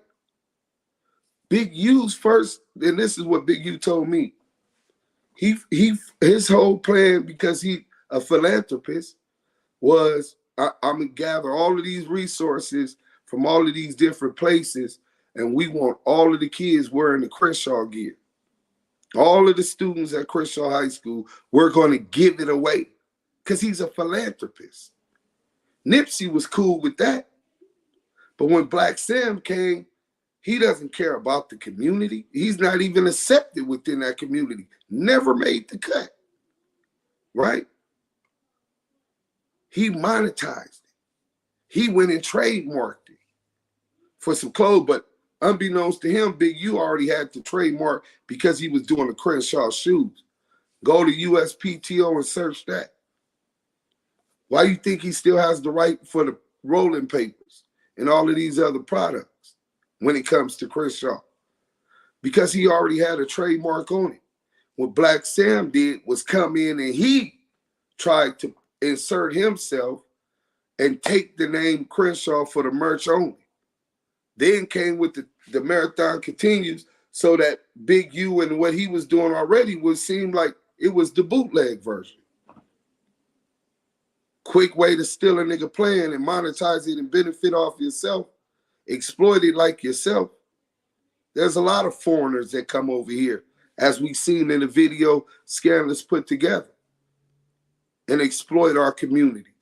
Speaker 1: Big U's first, and this is what Big U told me. His whole plan, because he a philanthropist, was I'm gonna gather all of these resources from all of these different places, and we want all of the kids wearing the Crenshaw gear. All of the students at Crenshaw High School, we're going to give it away because he's a philanthropist. Nipsey was cool with that. But when Blacc Sam came, he doesn't care about the community. He's not even accepted within that community. Never made the cut. Right? He monetized it. He went and trademarked it for some clothes, but unbeknownst to him, Big U already had the trademark because he was doing the Crenshaw shoes. Go to USPTO and search that. Why do you think he still has the right for the rolling papers and all of these other products when it comes to Crenshaw? Because he already had a trademark on it. what Blacc Sam did was come in and he tried to insert himself and take the name Crenshaw for the merch only. Then came with the marathon continues, so that Big U and what he was doing already would seem like it was the bootleg version. Quick way to steal a nigga plan and monetize it and benefit off yourself, exploit it like yourself. There's a lot of foreigners that come over here, as we've seen in the video Scandalous put together, and exploit our communities.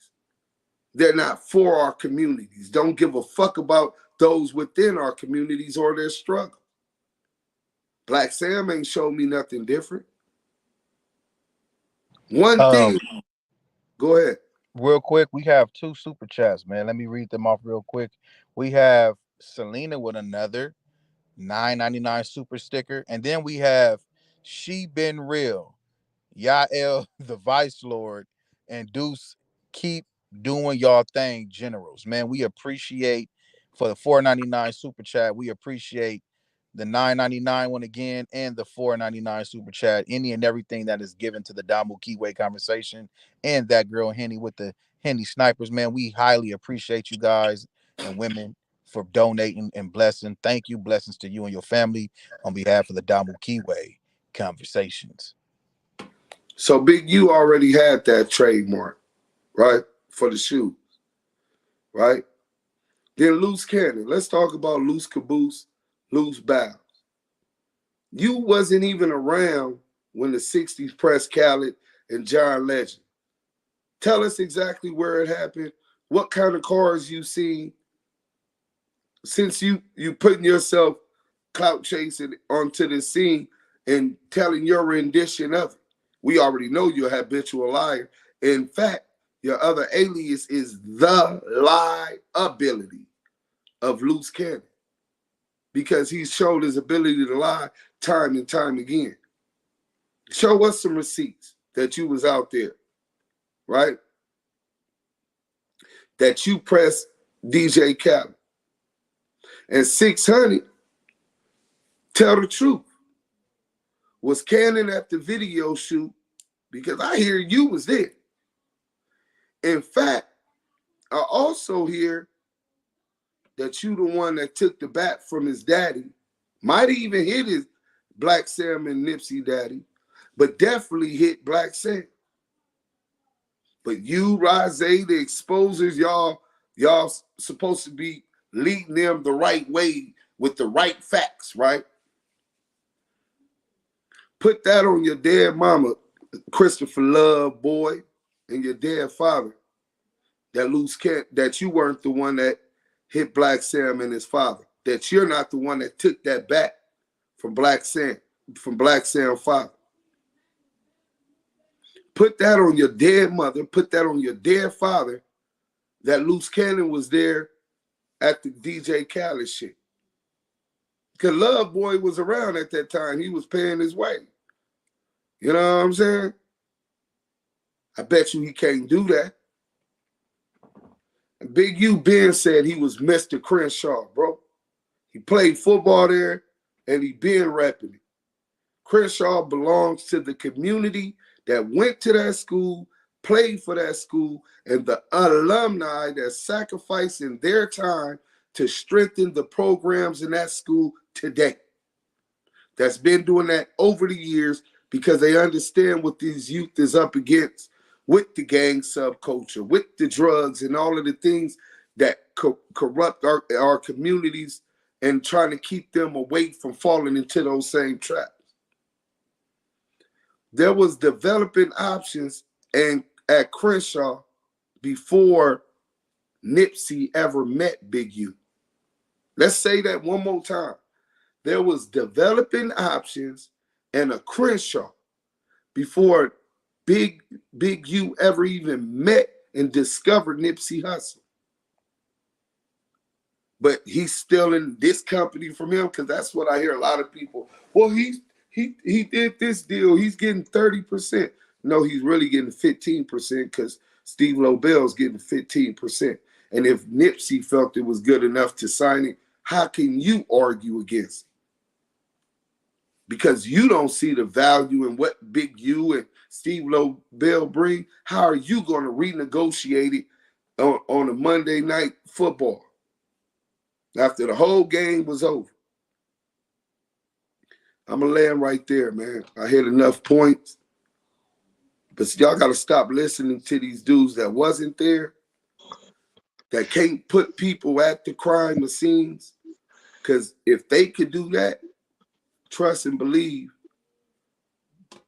Speaker 1: They're not for our communities. Don't give a fuck about those within our communities or their struggle. Blacc Sam ain't showed me nothing different. One thing. Go ahead.
Speaker 9: Real quick, we have 2 super chats, man. Let me read them off real quick. We have Selena with another $9.99 super sticker. And then we have She Been Real, Yael the Vice Lord, and Deuce. Keep doing y'all thing, generals. Man, we appreciate for the $4.99 super chat. We appreciate the $9.99 one again, and the $4.99 super chat. Any and everything that is given to the Damu and Kiwe conversation, and that girl Henny with the Henny snipers. Man, we highly appreciate you guys and women for donating and blessing. Thank you. Blessings to you and your family on behalf of the Damu and Kiwe conversations.
Speaker 1: So Big U already had that trademark, right? For the shoes, right? Then Loose Cannon. Let's talk about Loose Caboose, Loose Bows. You wasn't even around when the 60s pressed Khaled and John Legend. Tell us exactly where it happened, what kind of cars you seen, since you putting yourself clout chasing onto the scene and telling your rendition of it. We already know you're a habitual liar. In fact, your other alias is the liability of Loose Cannon, because he's showed his ability to lie time and time again. Show us some receipts that you was out there, right? That you pressed DJ Khaled. And 600, tell the truth. Was Cannon at the video shoot? Because I hear you was there. In fact, I also hear that you the one that took the bat from his daddy. Might have even hit his Blacc Sam and Nipsey daddy, but definitely hit Blacc Sam. But you, Rose, the exposers, y'all supposed to be leading them the right way with the right facts, right? Put that on your dead mama, Christopher Love, boy, and your dead father. That you weren't the one that hit Blacc Sam and his father. That you're not the one that took that bat from Blacc Sam's father. Put that on your dead mother. Put that on your dead father. That Loose Cannon was there at the DJ Khaled shit. Because Love Boy was around at that time. He was paying his way. You know what I'm saying? I bet you he can't do that. And Big U Ben said he was Mr. Crenshaw, bro. He played football there, and he been repping it. Crenshaw belongs to the community that went to that school, played for that school, and the alumni that sacrificing their time to strengthen the programs in that school today. That's been doing that over the years because they understand what these youth is up against with the gang subculture, with the drugs and all of the things that corrupt our communities and trying to keep them away from falling into those same traps. There was developing options and at Crenshaw before Nipsey ever met Big U. Let's say that one more time. There was developing options and a Crenshaw before Big U ever even met and discovered Nipsey Hussle. But he's still in this company from him, because that's what I hear a lot of people. Well, he did this deal. He's getting 30%. No, he's really getting 15% because Steve Lobel's getting 15%. And if Nipsey felt it was good enough to sign it, how can you argue against it? because you don't see the value in what Big U and Steve Lobel bring. How are you going to renegotiate it on a Monday night football after the whole game was over? I'm going to land right there, man. I hit enough points. But y'all got to stop listening to these dudes that wasn't there, that can't put people at the crime scenes. Because if they could do that, trust and believe,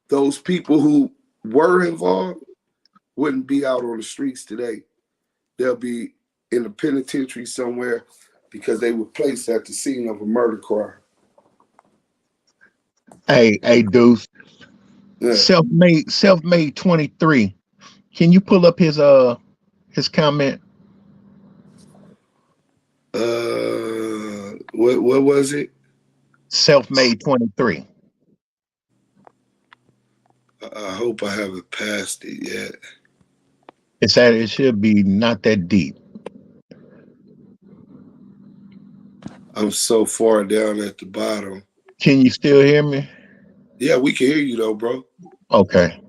Speaker 1: those people who were involved wouldn't be out on the streets today. They'll be in a penitentiary somewhere because they were placed at the scene of a murder crime.
Speaker 4: Hey, Deuce. Yeah. Self-made 23. Can you pull up his comment?
Speaker 1: What was it?
Speaker 4: Self-made 23.
Speaker 1: I hope I haven't passed it yet.
Speaker 4: It should be not that deep.
Speaker 1: I'm so far down at the bottom.
Speaker 4: Can you still hear me?
Speaker 1: Yeah, we can hear you though, bro.
Speaker 4: Okay.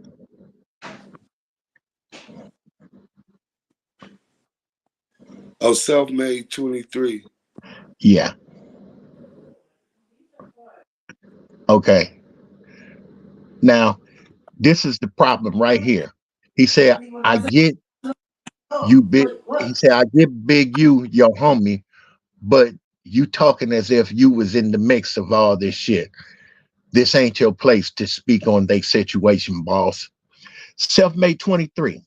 Speaker 1: Oh, self-made 23.
Speaker 4: Yeah. Okay. Now, this is the problem right here. He said, I get you big. He said, I get Big U, your homie, but you talking as if you was in the mix of all this shit. This ain't your place to speak on their situation, boss. Self-made 23.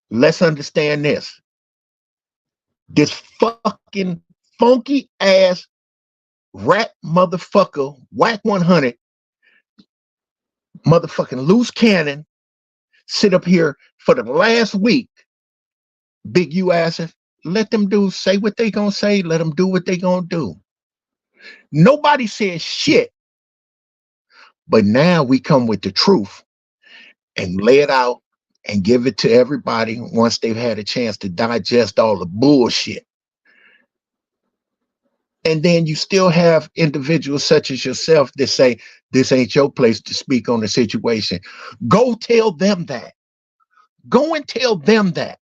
Speaker 4: Let's understand this. This fucking funky ass rat motherfucker, whack 100, motherfucking loose cannon, sit up here for the last week. Big U asses, let them dudes say what they gonna say. Let them do what they gonna do. Nobody says shit. But now we come with the truth and lay it out and give it to everybody once they've had a chance to digest all the bullshit. And then you still have individuals such as yourself that say, this ain't your place to speak on the situation. Go tell them that. Go and tell them that.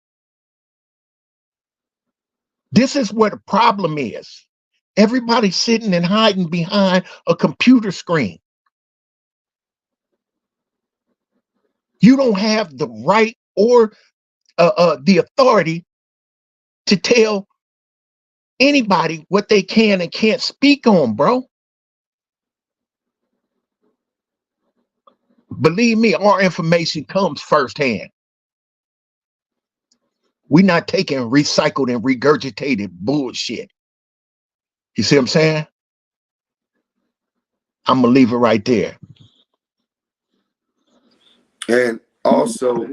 Speaker 4: This is where the problem is. Everybody's sitting and hiding behind a computer screen. You don't have the right or the authority to tell anybody what they can and can't speak on, bro. Believe me, our information comes firsthand. We're not taking recycled and regurgitated bullshit. You see what I'm saying? I'm gonna leave it right there.
Speaker 1: And also,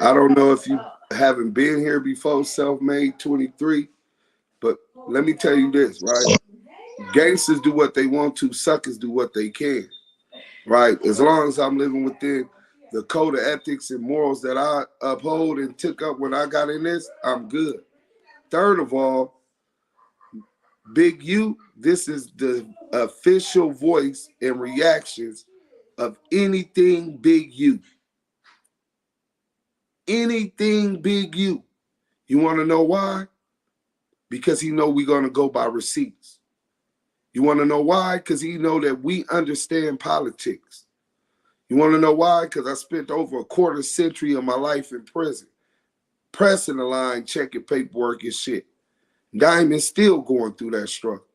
Speaker 1: I don't know if you haven't been here before, self-made 23, but let me tell you this, right? Gangsters do what they want to, suckers do what they can, right? As long as I'm living within the code of ethics and morals that I uphold and took up when I got in this, I'm good. Third of all, Big U, this is the official voice and reactions of anything Big U. Anything Big U. You want to know why? Because he know we're going to go by receipts. You want to know why? Because he know that we understand politics. You want to know why? Because I spent over a quarter century of my life in prison, pressing the line, checking paperwork and shit. Diamond's still going through that struggle.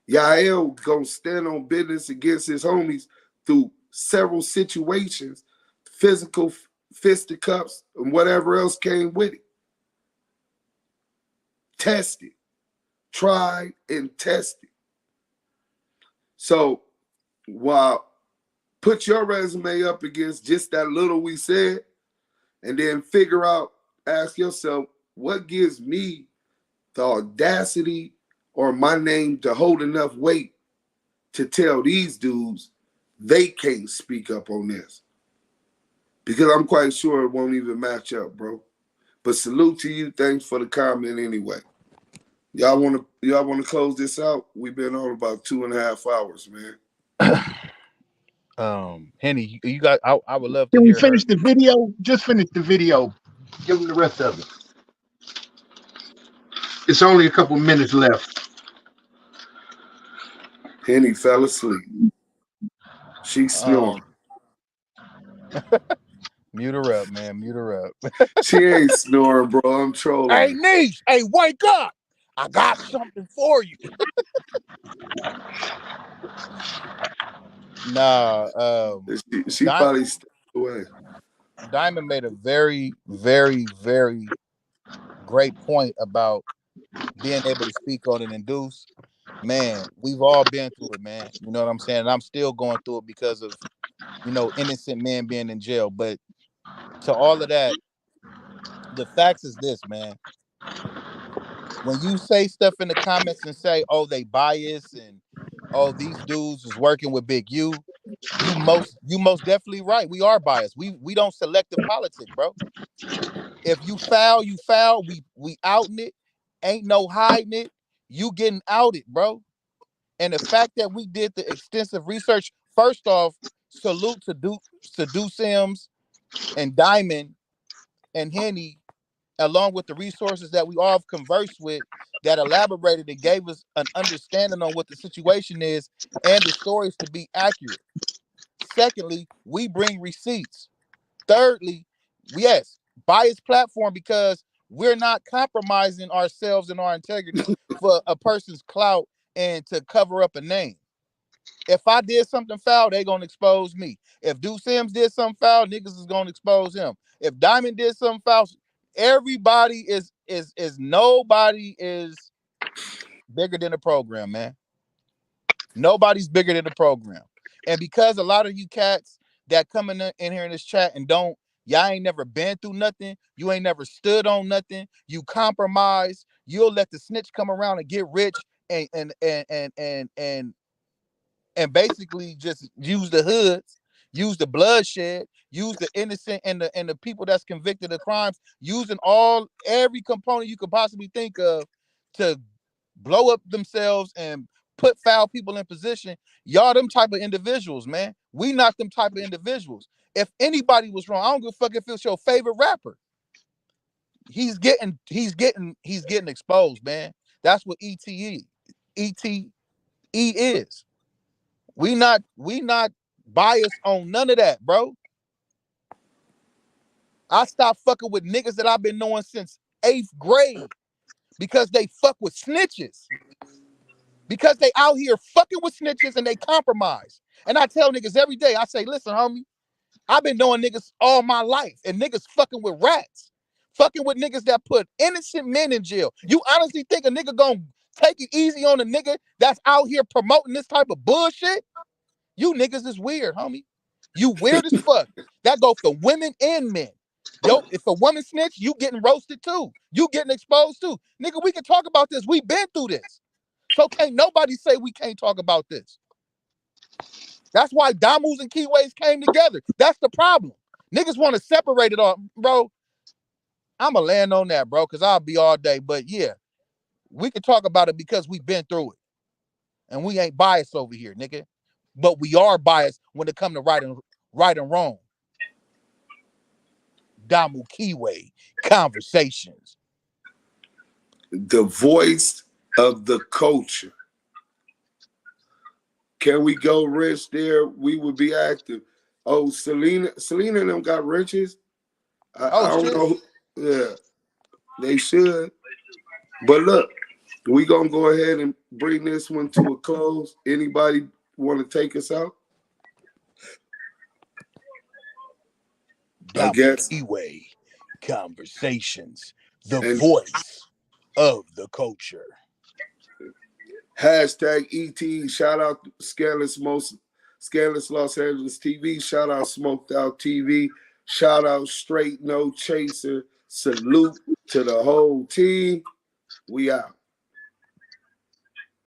Speaker 1: Yael gonna stand on business against his homies through several situations, physical fisticuffs and whatever else came with it. Tested, tried, and tested. So while put your resume up against just that little we said, and then figure out, ask yourself, what gives me the audacity or my name to hold enough weight to tell these dudes they can't speak up on this? Because I'm quite sure it won't even match up, bro. But salute to you. Thanks for the comment anyway. Y'all wanna close this out? We've been on about 2.5 hours, man.
Speaker 9: Henny, you got. I would love to
Speaker 4: Can we
Speaker 9: hear her.
Speaker 4: finish the video? Just finish the video. Give them the rest of it. It's only a couple minutes left.
Speaker 1: Henny fell asleep. She's snoring.
Speaker 9: Mute her up, man. Mute her up.
Speaker 1: She ain't snoring, bro. I'm trolling.
Speaker 8: Hey, niece. Hey, wake up. I got something for you.
Speaker 9: Nah.
Speaker 1: She probably stepped away.
Speaker 9: Diamond made a very, very, very great point about being able to speak on it and Deuce. Man, we've all been through it, man. You know what I'm saying? And I'm still going through it because of, innocent men being in jail. But to all of that, the facts is this, man. When you say stuff in the comments and say, oh, they bias and oh, these dudes is working with Big U, you most definitely right. We are biased. We don't selective politic, bro. If you foul, you foul. We outing it. Ain't no hiding it. You getting outed, bro. And the fact that we did the extensive research, first off, salute to Do Sims and Diamond and Henny, along with the resources that we all have conversed with that elaborated and gave us an understanding on what the situation is and the stories to be accurate. Secondly, we bring receipts. Thirdly, yes, biased platform because we're not compromising ourselves and our integrity for a person's clout and to cover up a name. If I did something foul, they gonna expose me. If Do Sims did something foul, niggas is gonna expose him. If Diamond did something foul, everybody is nobody is bigger than the program, man. Nobody's bigger than the program. And because a lot of you cats that come in here in this chat and y'all ain't never been through nothing, you ain't never stood on nothing, you compromise, you'll let the snitch come around and get rich and basically just use the hoods, use the bloodshed, use the innocent and the people that's convicted of crimes, using every component you could possibly think of to blow up themselves and put foul people in position. Y'all them type of individuals, man. We not them type of individuals. If anybody was wrong, I don't give a fuck if it's your favorite rapper. He's getting exposed, man. That's what ETE is. We not biased on none of that, bro. I stopped fucking with niggas that I've been knowing since 8th grade because they fuck with snitches. Because they out here fucking with snitches and they compromise. And I tell niggas every day, I say, listen, homie, I've been knowing niggas all my life and niggas fucking with rats. Fucking with niggas that put innocent men in jail. You honestly think a nigga gonna take it easy on a nigga that's out here promoting this type of bullshit? You niggas is weird, homie. You weird as fuck. That go for women and men. Yo, if a woman snitch, you getting roasted too. You getting exposed too. Nigga, we can talk about this. We been through this. So can't nobody say we can't talk about this. That's why Damus and Kiwes came together. That's the problem. Niggas want to separate it all, bro. I'ma land on that, bro, because I'll be all day. But yeah, we can talk about it because we've been through it. And we ain't biased over here, nigga. But we are biased when it comes to right and wrong. Damu Kiwe conversations.
Speaker 1: The voice of the culture. Can we go rich there? We would be active. Oh, Selena and them got riches. I don't know. Yeah, they should. But look, we gonna go ahead and bring this one to a close. Anybody want to take us out?
Speaker 8: I guess. Kiwe conversations. The voice of the culture.
Speaker 1: Hashtag ET. Shout out Scandalous Los Angeles TV. Shout out Smoked Out TV. Shout out Straight No Chaser. Salute to the whole team. We out.